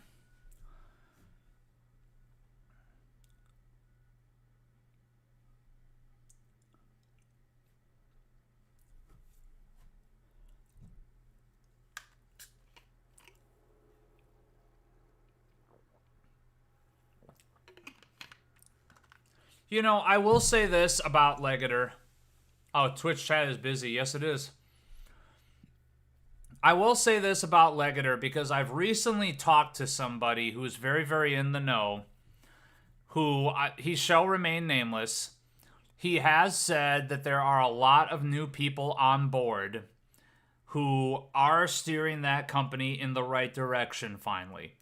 You know, I will say this about Legator. Oh, Twitch chat is busy. Yes, it is. I will say this about Legator because I've recently talked to somebody who is very, very in the know, who he shall remain nameless. He has said that there are a lot of new people on board who are steering that company in the right direction finally.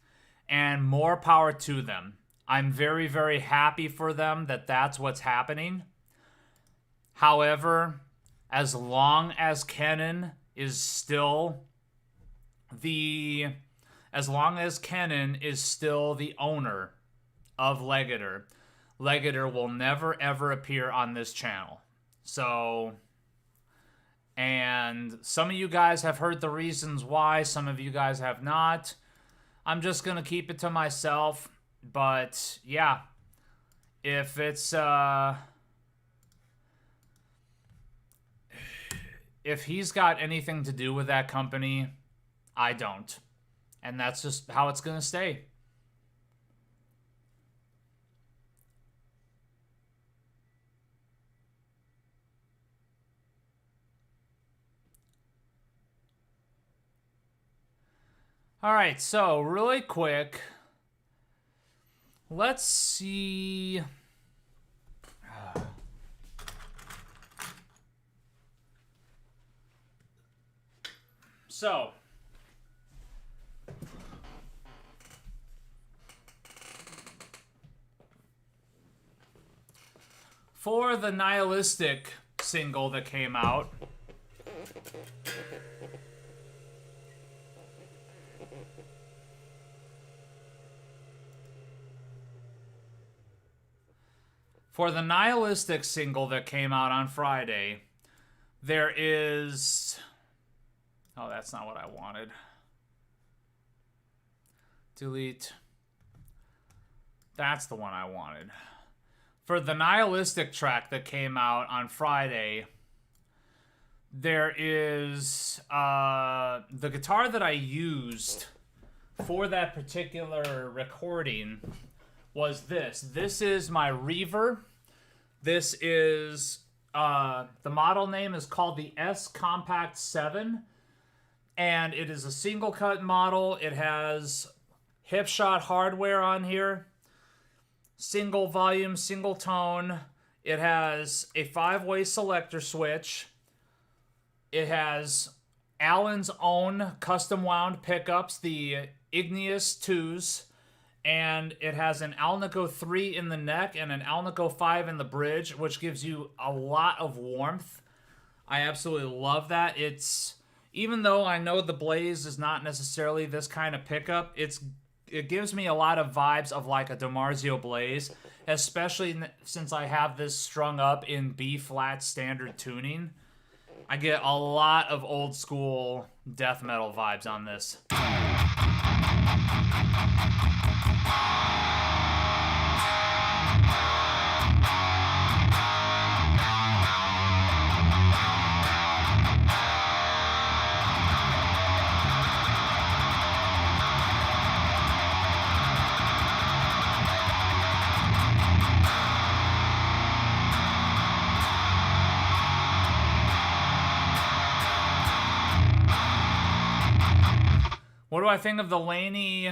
And more power to them. I'm very, very happy for them that that's what's happening. However, as long as Kenan is still the owner of Legator, Legator will never ever appear on this channel. So, and some of you guys have heard the reasons why, some of you guys have not. I'm just gonna keep it to myself. But yeah, if it's if he's got anything to do with that company, I don't. And that's just how it's going to stay. All right, so really quick, let's see. So, for the Nihilistic single that came out, on Friday, there is... Oh, that's not what I wanted. Delete. That's the one I wanted. For the Nihilistic track that came out on Friday, there is the guitar that I used for that particular recording was this. This is my Reaver. This is, the model name is called the S Compact 7. And it is a single cut model. It has Hipshot hardware on here. Single volume, single tone. It has a 5-way selector switch. It has Allen's own custom wound pickups, the Igneous 2s. And it has an Alnico 3 in the neck and an Alnico 5 in the bridge, which gives you a lot of warmth. I absolutely love that. Even though I know the Blaze is not necessarily this kind of pickup, it gives me a lot of vibes of like a DiMarzio Blaze, especially since I have this strung up in B-flat standard tuning. I get a lot of old school death metal vibes on this. What do I think of the Laney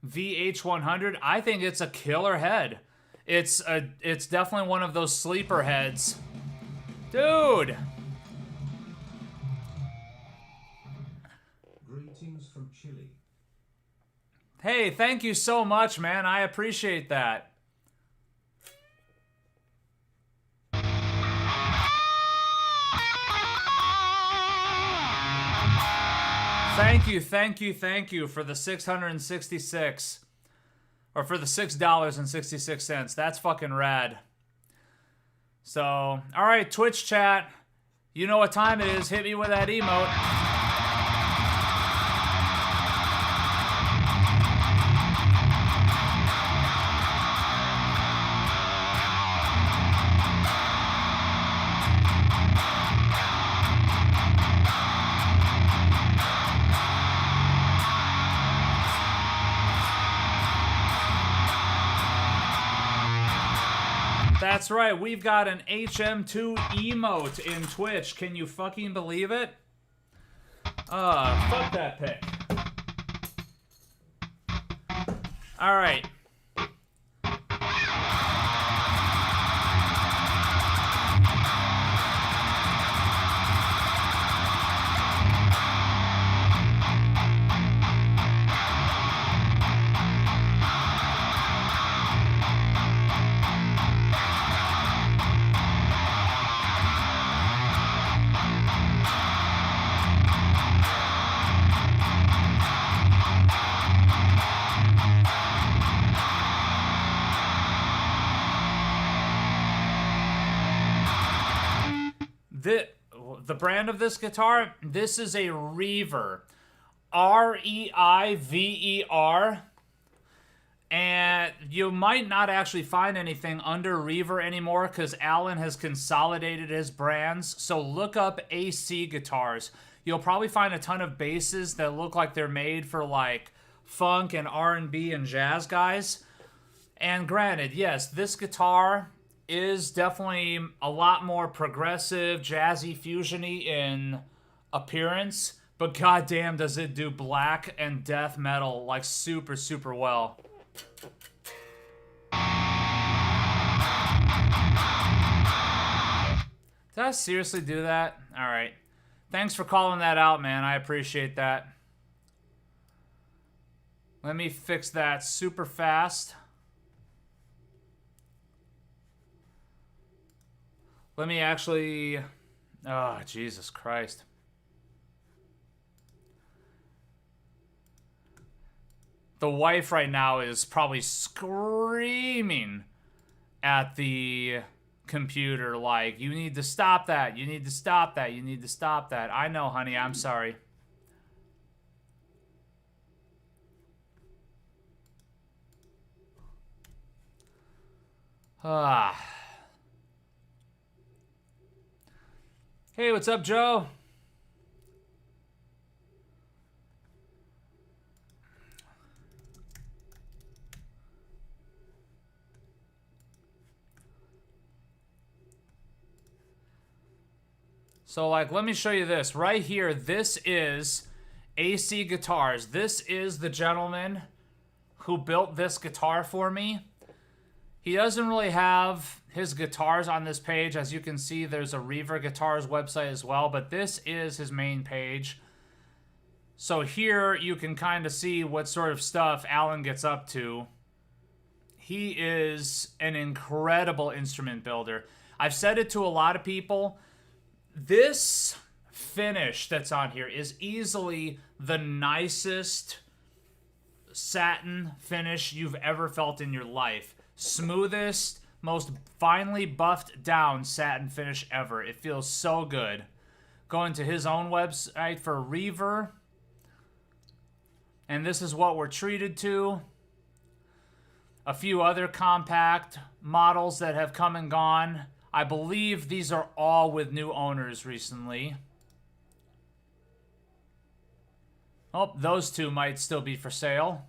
VH100? I think it's a killer head. It's definitely one of those sleeper heads. Dude! Greetings from Chile. Hey, thank you so much, man. I appreciate that. Thank you for the 666. Or for the $6.66. That's fucking rad. So, alright, Twitch chat. You know what time it is. Hit me with that emote. That's right, we've got an HM2 emote in Twitch. Can you fucking believe it? Fuck that pic. Alright. The brand of this guitar, this is a Reaver. R-E-I-V-E-R. And you might not actually find anything under Reaver anymore because Alan has consolidated his brands. So look up AC guitars. You'll probably find a ton of basses that look like they're made for like funk and R&B and jazz guys. And granted, yes, this guitar is definitely a lot more progressive, jazzy, fusion-y in appearance, but goddamn does it do black and death metal like super, super well. Did I seriously do that? Alright. Thanks for calling that out, man. I appreciate that. Let me fix that super fast. Let me actually... Oh, Jesus Christ. The wife right now is probably screaming at the computer like, you need to stop that, you need to stop that, you need to stop that. I know, honey, I'm sorry. Ah... Hey, what's up, Joe? So, like, let me show you this. Right here, this is AC Guitars. This is the gentleman who built this guitar for me. He doesn't really have his guitars on this page. As you can see, there's a Reaver Guitars website as well, but this is his main page. So here you can kind of see what sort of stuff Alan gets up to. He is an incredible instrument builder. I've said it to a lot of people. This finish that's on here is easily the nicest satin finish you've ever felt in your life. Smoothest, most finely buffed down satin finish ever. It feels so good. Going to his own website for Reaver. And this is what we're treated to. A few other compact models that have come and gone. I believe these are all with new owners recently. Oh, those two might still be for sale.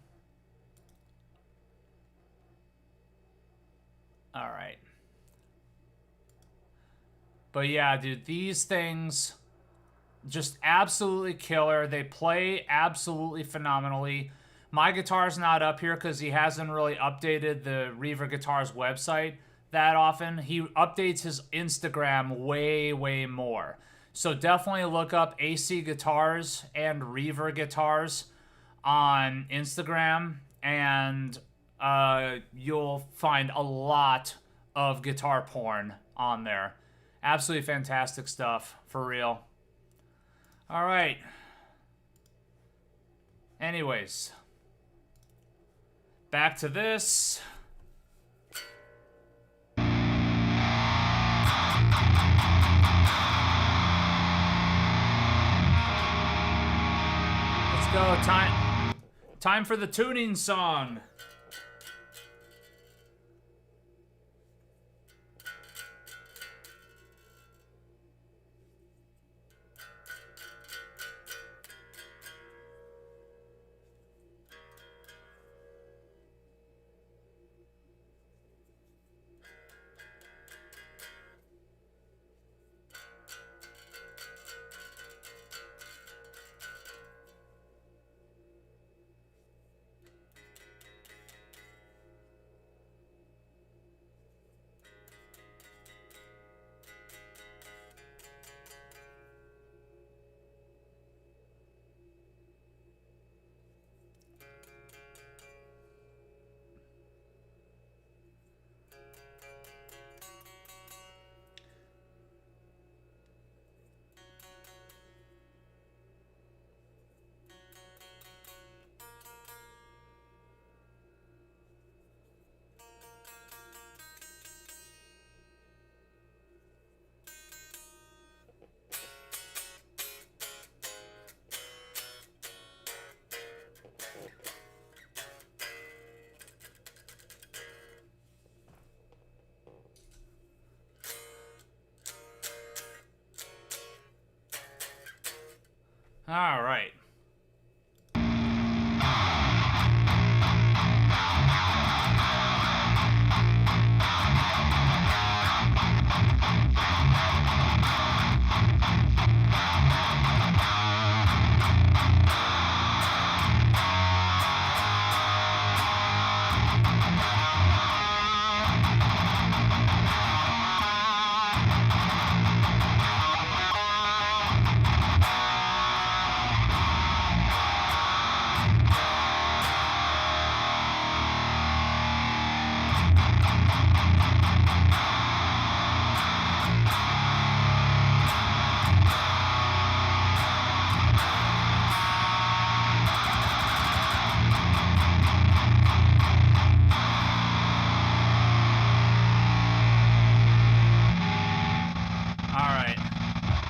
Alright. But yeah, dude, these things just absolutely killer. They play absolutely phenomenally. My guitar's not up here because he hasn't really updated the Reaver Guitars website that often. He updates his Instagram way, way more. So definitely look up AC Guitars and Reaver Guitars on Instagram, and you'll find a lot of guitar porn on there. Absolutely fantastic stuff, for real. All right. Anyways, back to this. Let's go. Time for the tuning song. All right.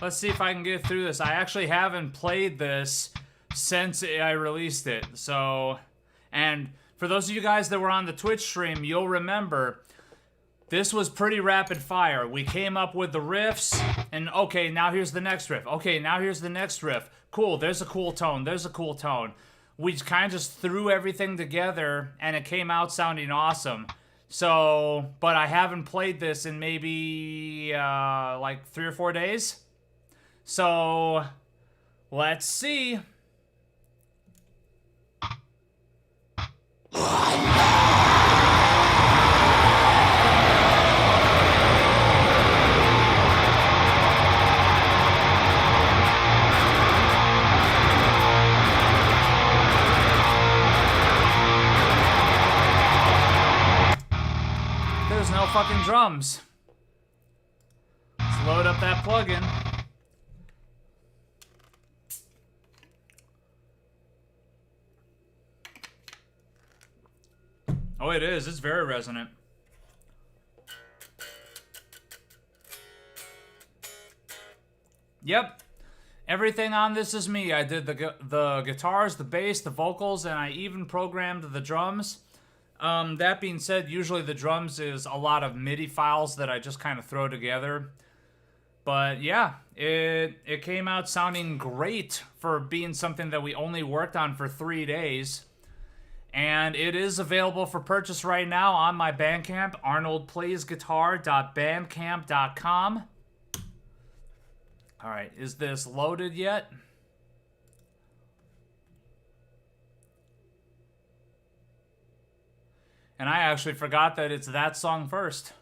Let's see if I can get through this. I actually haven't played this since I released it. So, and for those of you guys that were on the Twitch stream, you'll remember this was pretty rapid fire. We came up with the riffs, and okay, now here's the next riff. Okay, now here's the next riff. Cool, there's a cool tone, there's a cool tone. We kind of just threw everything together, and it came out sounding awesome. So, but I haven't played this in maybe like 3 or 4 days. So, let's see. There's no fucking drums. Let's load up that plugin. Oh, it is. It's very resonant. Yep. Everything on this is me. I did the guitars, the bass, the vocals, and I even programmed the drums. That being said, usually the drums is a lot of MIDI files that I just kind of throw together. But yeah, it came out sounding great for being something that we only worked on for 3 days. And it is available for purchase right now on my Bandcamp, arnoldplaysguitar.bandcamp.com. All right, is this loaded yet? And I actually forgot that it's that song first.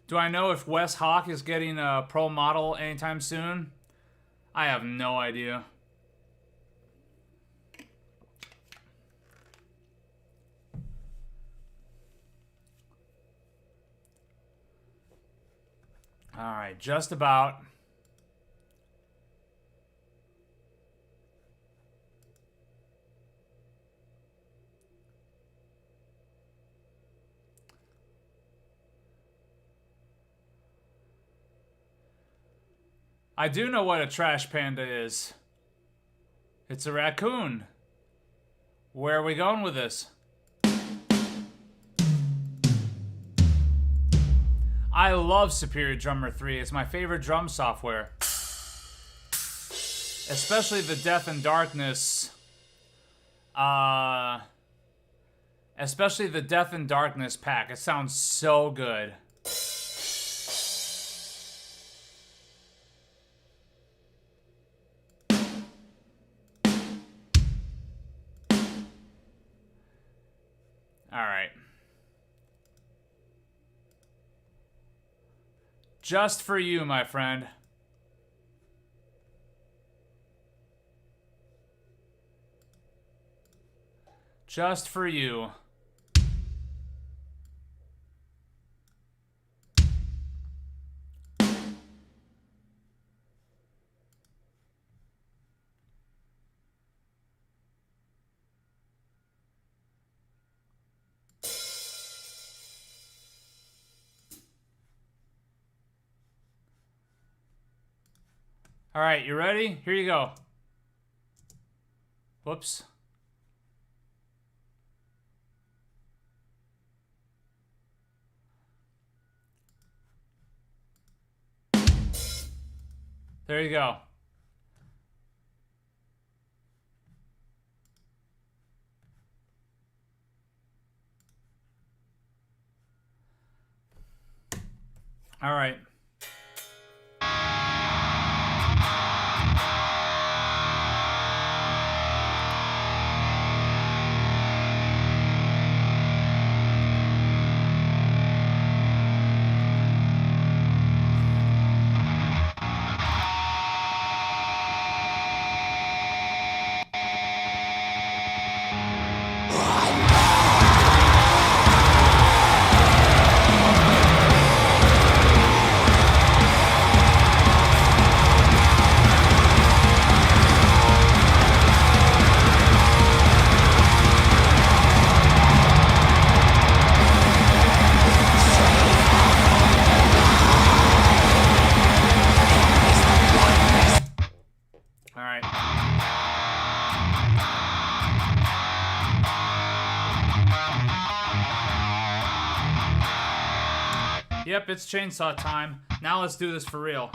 Do I know if Wes Hawk is getting a pro model anytime soon? I have no idea. All right, just about. I do know what a trash panda is. It's a raccoon. Where are we going with this? I love Superior Drummer 3. It's my favorite drum software. Especially the Death and Darkness. Especially the Death and Darkness pack. It sounds so good. All right. Just for you, my friend. Just for you. All right, you ready? Here you go. Whoops. There you go. All right. Yep, it's chainsaw time. Now let's do this for real.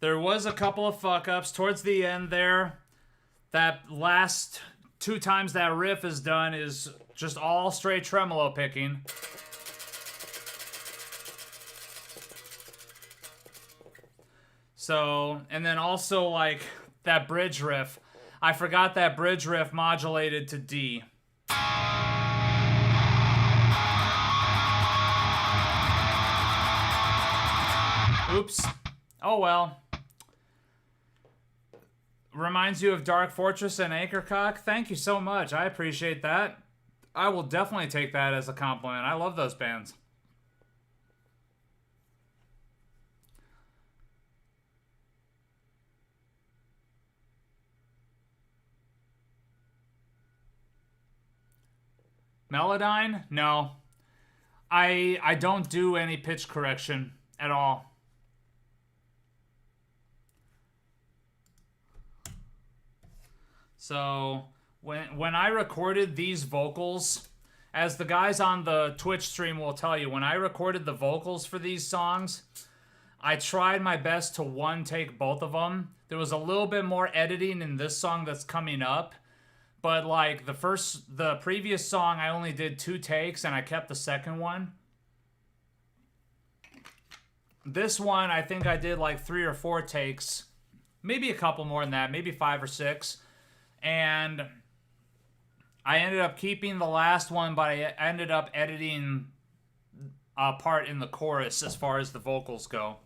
There was a couple of fuck-ups towards the end there. That last 2 times that riff is done is just all straight tremolo picking. So, and then also like that bridge riff. I forgot that bridge riff modulated to D. Oops. Oh well. Reminds you of Dark Fortress and Anchorcock? Thank you so much. I appreciate that. I will definitely take that as a compliment. I love those bands. Melodyne? No. I don't do any pitch correction at all. So when I recorded these vocals, as the guys on the Twitch stream will tell you, when I recorded the vocals for these songs, I tried my best to one take both of them. There was a little bit more editing in this song that's coming up, but like the previous song, I only did 2 takes and I kept the second one. This one, I think I did like 3 or 4 takes, maybe a couple more than that, maybe 5 or 6. And I ended up keeping the last one, but I ended up editing a part in the chorus as far as the vocals go.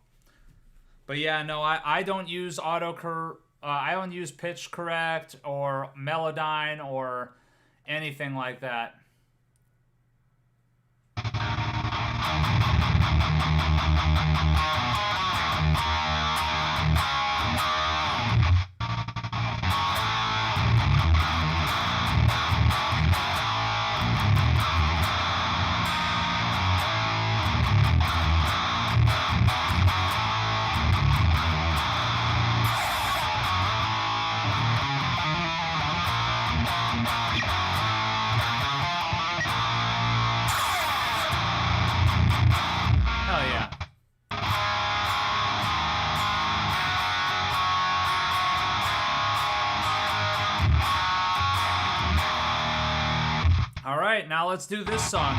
But yeah, no, I don't use I don't use pitch correct or Melodyne or anything like that. Hell yeah. All right, now let's do this song.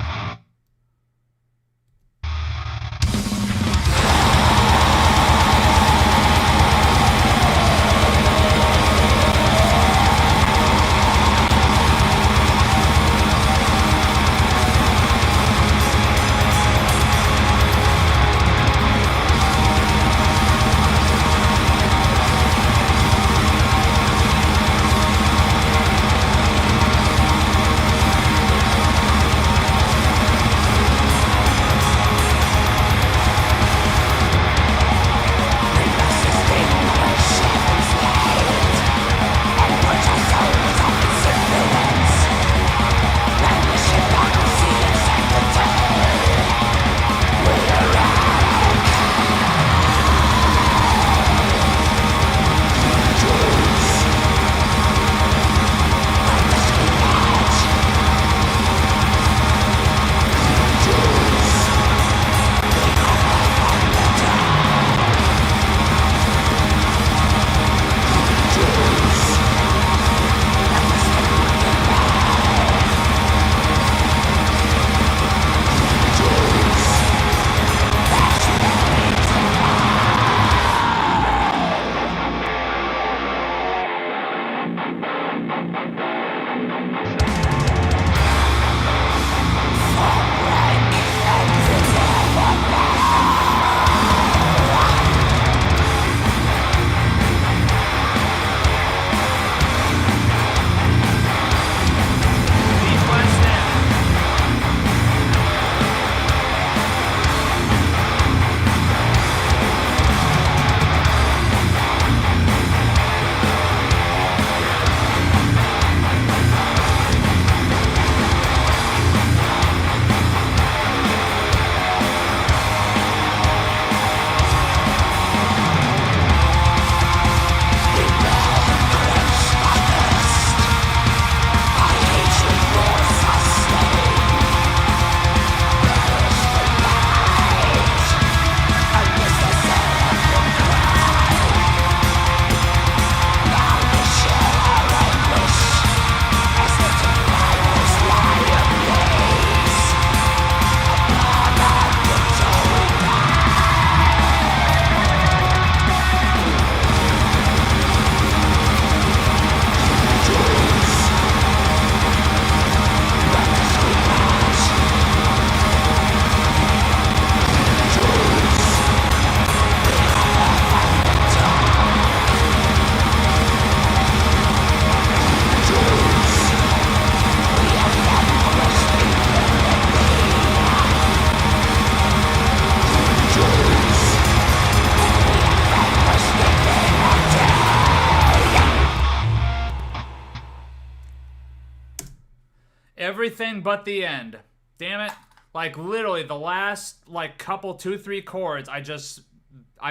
everything but the end. Damn it. Like, literally, the last, like, couple, 2-3 chords, I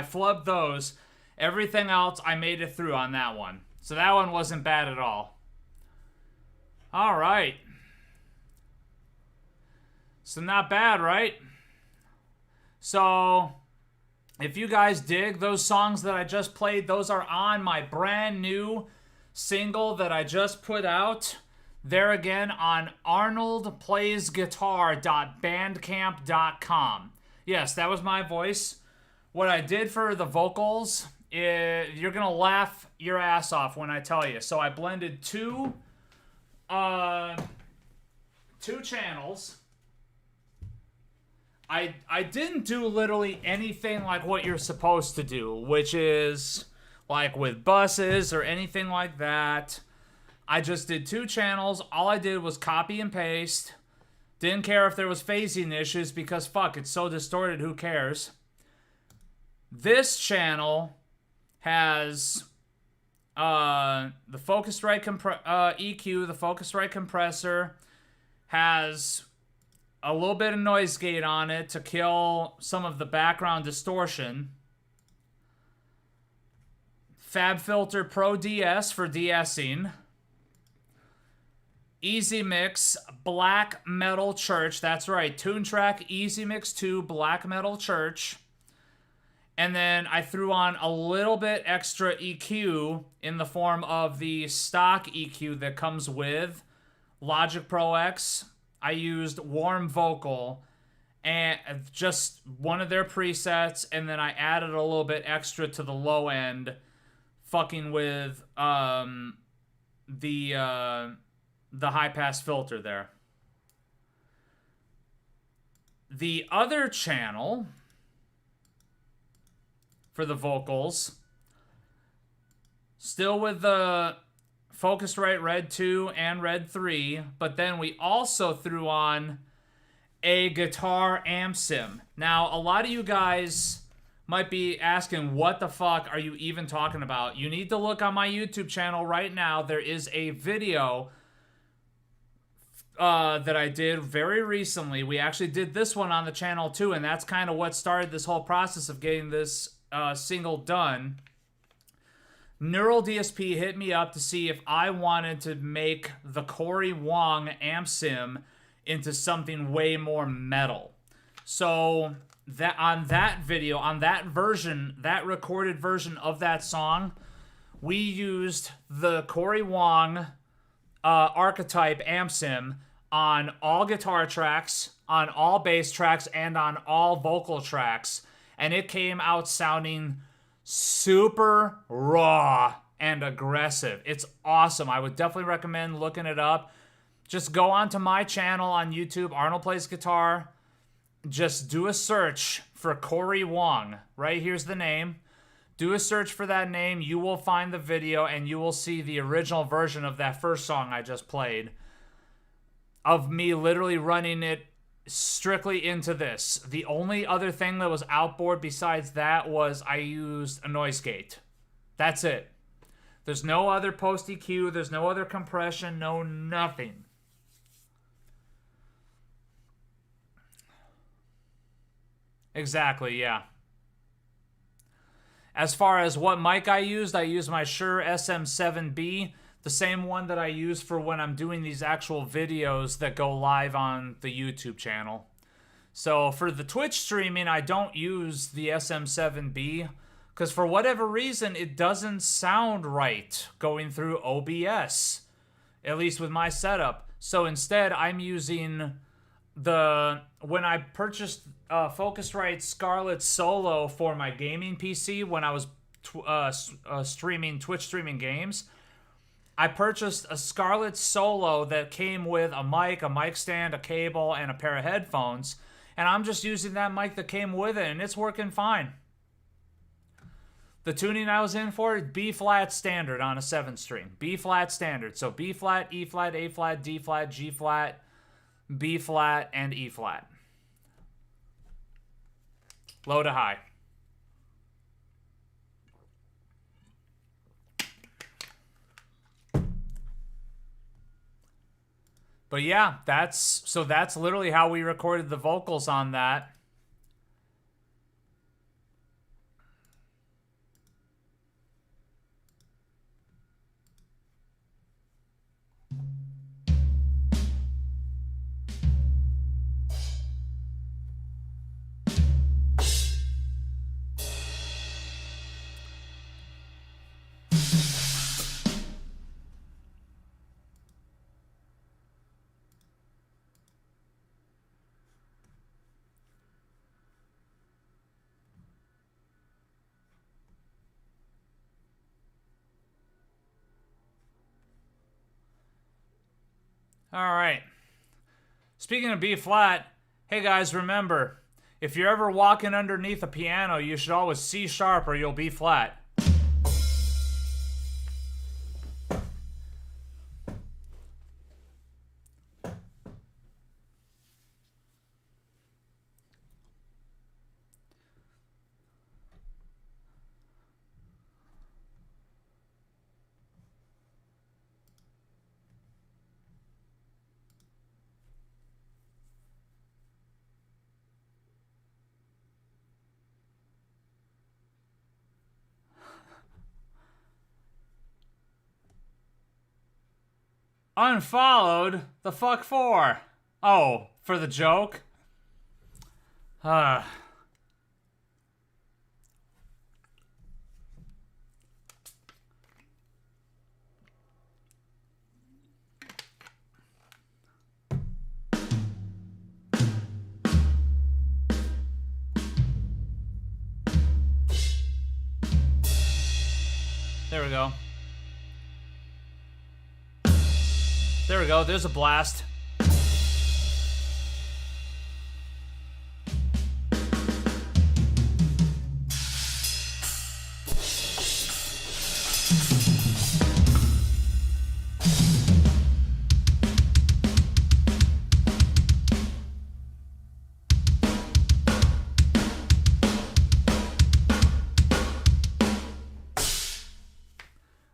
flubbed those. Everything else, I made it through on that one. So that one wasn't bad at all. All right. So not bad, right? So if you guys dig those songs that I just played, those are on my brand new single that I just put out. There again on arnoldplaysguitar.bandcamp.com. Yes, that was my voice. What I did for the vocals, you're going to laugh your ass off when I tell you. So I blended two channels. I didn't do literally anything like what you're supposed to do, which is like with buses or anything like that. I just did 2 channels. All I did was copy and paste. Didn't care if there was phasing issues because fuck, it's so distorted, who cares? This channel has the Focusrite EQ, the Focusrite compressor, has a little bit of noise gate on it to kill some of the background distortion. FabFilter Pro DS for de-essing. Easy Mix Black Metal Church. That's right. Tune Track Easy Mix 2 Black Metal Church. And then I threw on a little bit extra EQ in the form of the stock EQ that comes with Logic Pro X. I used Warm Vocal and just one of their presets, and then I added a little bit extra to the low end, fucking with the high pass filter there. The other channel for the vocals, still with the Focusrite Red 2 and Red 3, but then we also threw on a guitar amp sim. Now, a lot of you guys might be asking, what the fuck are you even talking about? You need to look on my YouTube channel right now. There is a video that I did very recently. We actually did this one on the channel too, and that's kind of what started this whole process of getting this single done. Neural DSP hit me up to see if I wanted to make the Corey Wong amp sim into something way more metal. So that on that video, on that version, that recorded version of that song, we used the Corey Wong archetype amp sim on all guitar tracks, on all bass tracks, and on all vocal tracks. And it came out sounding super raw and aggressive. It's awesome. I would definitely recommend looking it up. Just go onto my channel on YouTube, Arnold Plays Guitar. Just do a search for Corey Wong. Right here's the name. Do a search for that name. You will find the video and you will see the original version of that first song I just played, of me literally running it strictly into this. The only other thing that was outboard besides that was I used a noise gate. That's it. There's no other post EQ. There's no other compression. No nothing. Exactly, yeah. As far as what mic I used my Shure SM7B, the same one that I use for when I'm doing these actual videos that go live on the YouTube channel. So for the Twitch streaming, I don't use the SM7B because for whatever reason, it doesn't sound right going through OBS, at least with my setup. So instead, I'm using when I purchased Focusrite Scarlett Solo for my gaming PC when I was Twitch streaming games, I purchased a Scarlett Solo that came with a mic stand, a cable, and a pair of headphones. And I'm just using that mic that came with it, and it's working fine. The tuning I was in for is B flat standard on a 7-string. B flat standard. So B flat, E flat, A flat, D flat, G flat, B flat, and E flat. Low to high. But yeah, that's literally how we recorded the vocals on that. All right. Speaking of B flat, hey guys, remember, if you're ever walking underneath a piano, you should always C sharp or you'll B flat. Unfollowed? The fuck for? Oh, for the joke? There we go. There we go. There's a blast.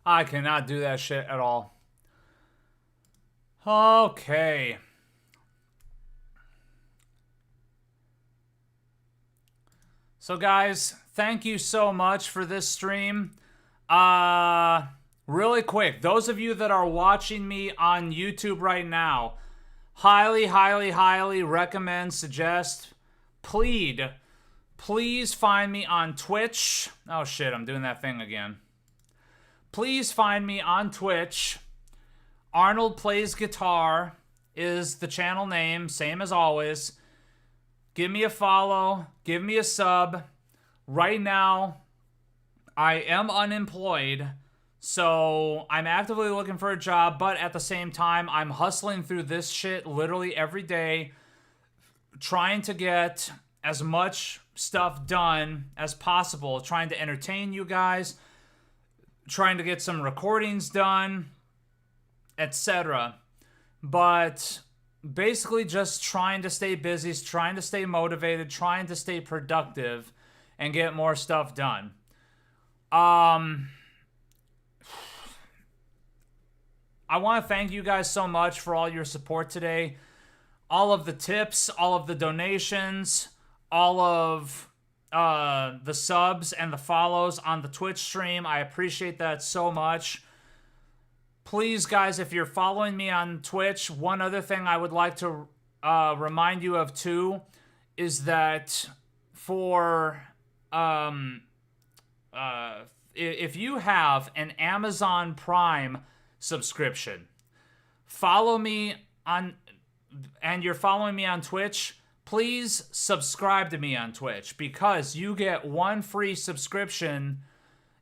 I cannot do that shit at all. Okay. So guys, thank you so much for this stream. Really quick, those of you that are watching me on YouTube right now, highly recommend, suggest, please find me on Twitch. Oh shit, I'm doing that thing again. Please find me on Twitch. Arnold Plays Guitar is the channel name, same as always. Give me a follow, give me a sub. Right now, I am unemployed, so I'm actively looking for a job, but at the same time, I'm hustling through this shit literally every day, trying to get as much stuff done as possible, trying to entertain you guys, trying to get some recordings done, etc. But basically just trying to stay busy, trying to stay motivated, trying to stay productive and get more stuff done. I want to thank you guys so much for all your support today. All of the tips, all of the donations, all of the subs and the follows on the Twitch stream. I appreciate that so much. Please, guys, if you're following me on Twitch, one other thing I would like to remind you of, too, is that for if you have an Amazon Prime subscription, follow me on, and you're following me on Twitch, please subscribe to me on Twitch, because you get one free subscription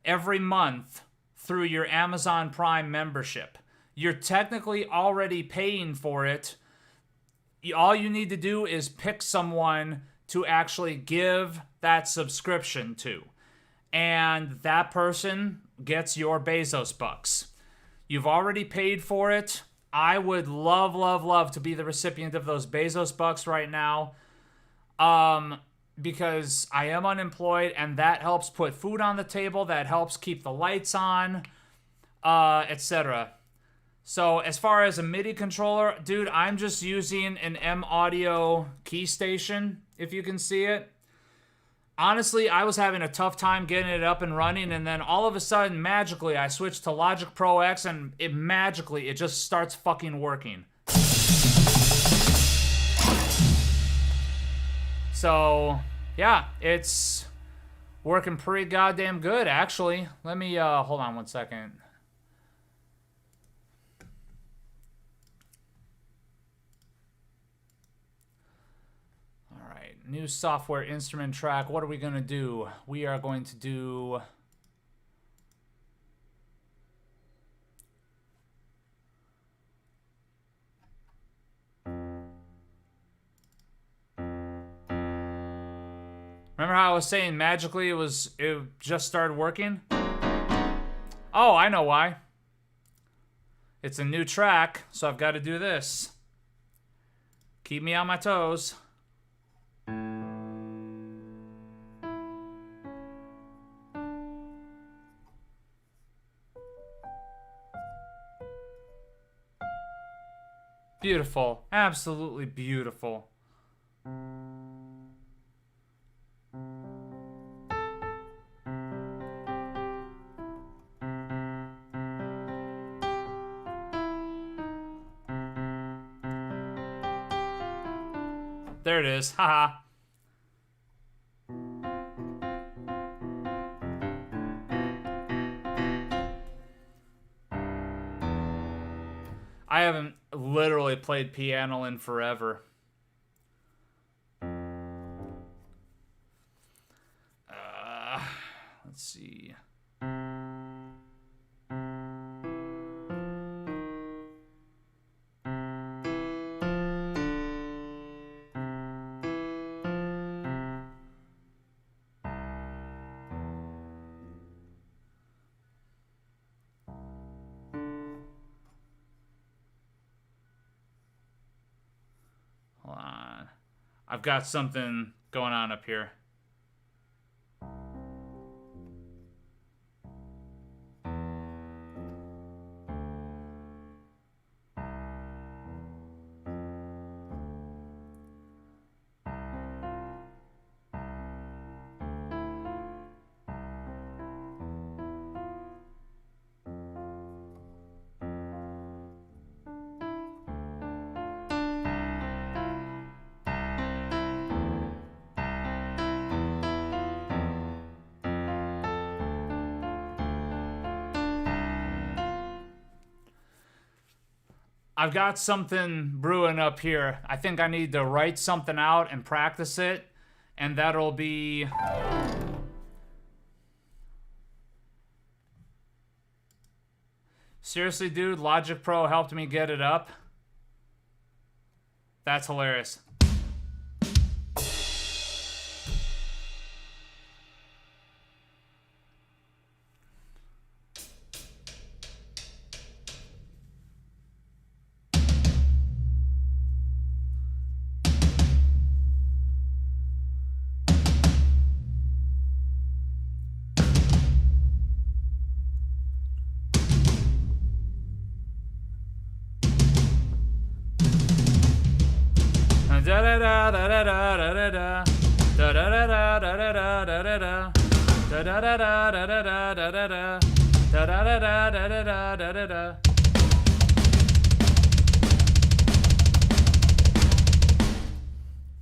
every month through your Amazon Prime membership. You're technically already paying for it. All you need to do is pick someone to actually give that subscription to. And that person gets your Bezos bucks. You've already paid for it. I would love to be the recipient of those Bezos bucks right now. Because I am unemployed, and that helps put food on the table, that helps keep the lights on, etc. So as far as a MIDI controller, dude, I'm just using an M Audio key station, if you can see it. Honestly, I was having a tough time getting it up and running, and then all of a sudden, magically, I switched to Logic Pro X, and it just starts fucking working. So, yeah, it's working pretty goddamn good, actually. Let me, hold on one second. New software instrument track. What are we going to do? We are going to do... Remember how I was saying magically it just started working? Oh, I know why. It's a new track, so I've got to do this. Keep me on my toes. Beautiful. Absolutely beautiful. There it is. Haha. I haven't literally played piano in forever. Let's see. Hold on. I've got something going on up here. I've got something brewing up here. I think I need to write something out and practice it, and that'll be... Seriously, dude, Logic Pro helped me get it up? That's hilarious.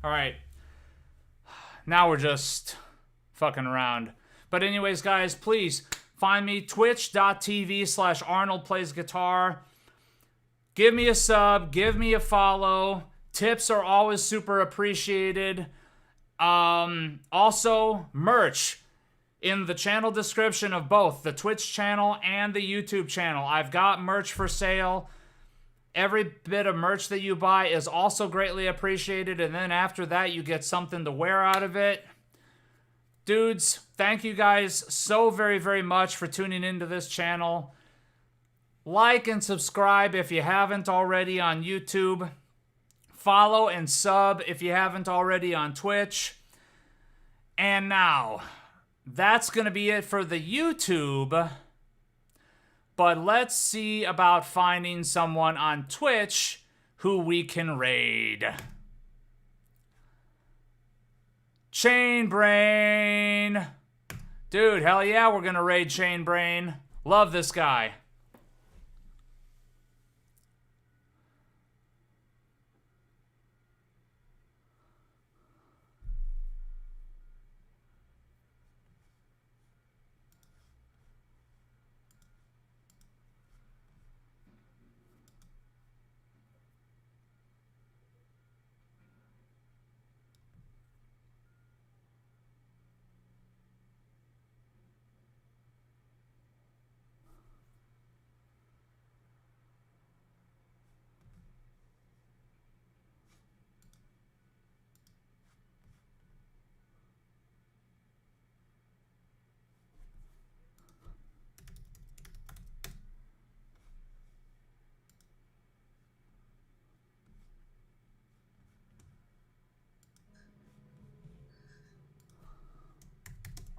All right. Now we're just fucking around. But anyways, guys, please find me twitch.tv/ArnoldPlaysGuitar. Give me a sub, give me a follow. Tips are always super appreciated. Also, merch in the channel description of both the Twitch channel and the YouTube channel. I've got merch for sale. Every bit of merch that you buy is also greatly appreciated, and then after that, you get something to wear out of it. Dudes, thank you guys so very, very much for tuning into this channel. Like and subscribe if you haven't already on YouTube. Follow and sub if you haven't already on Twitch. And now, that's going to be it for the YouTube. but let's see about finding someone on Twitch who we can raid. Chainbrain. Dude, hell yeah, we're gonna raid Chainbrain. Love this guy.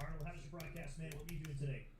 Arnold, how does your broadcast, man? What are you doing today?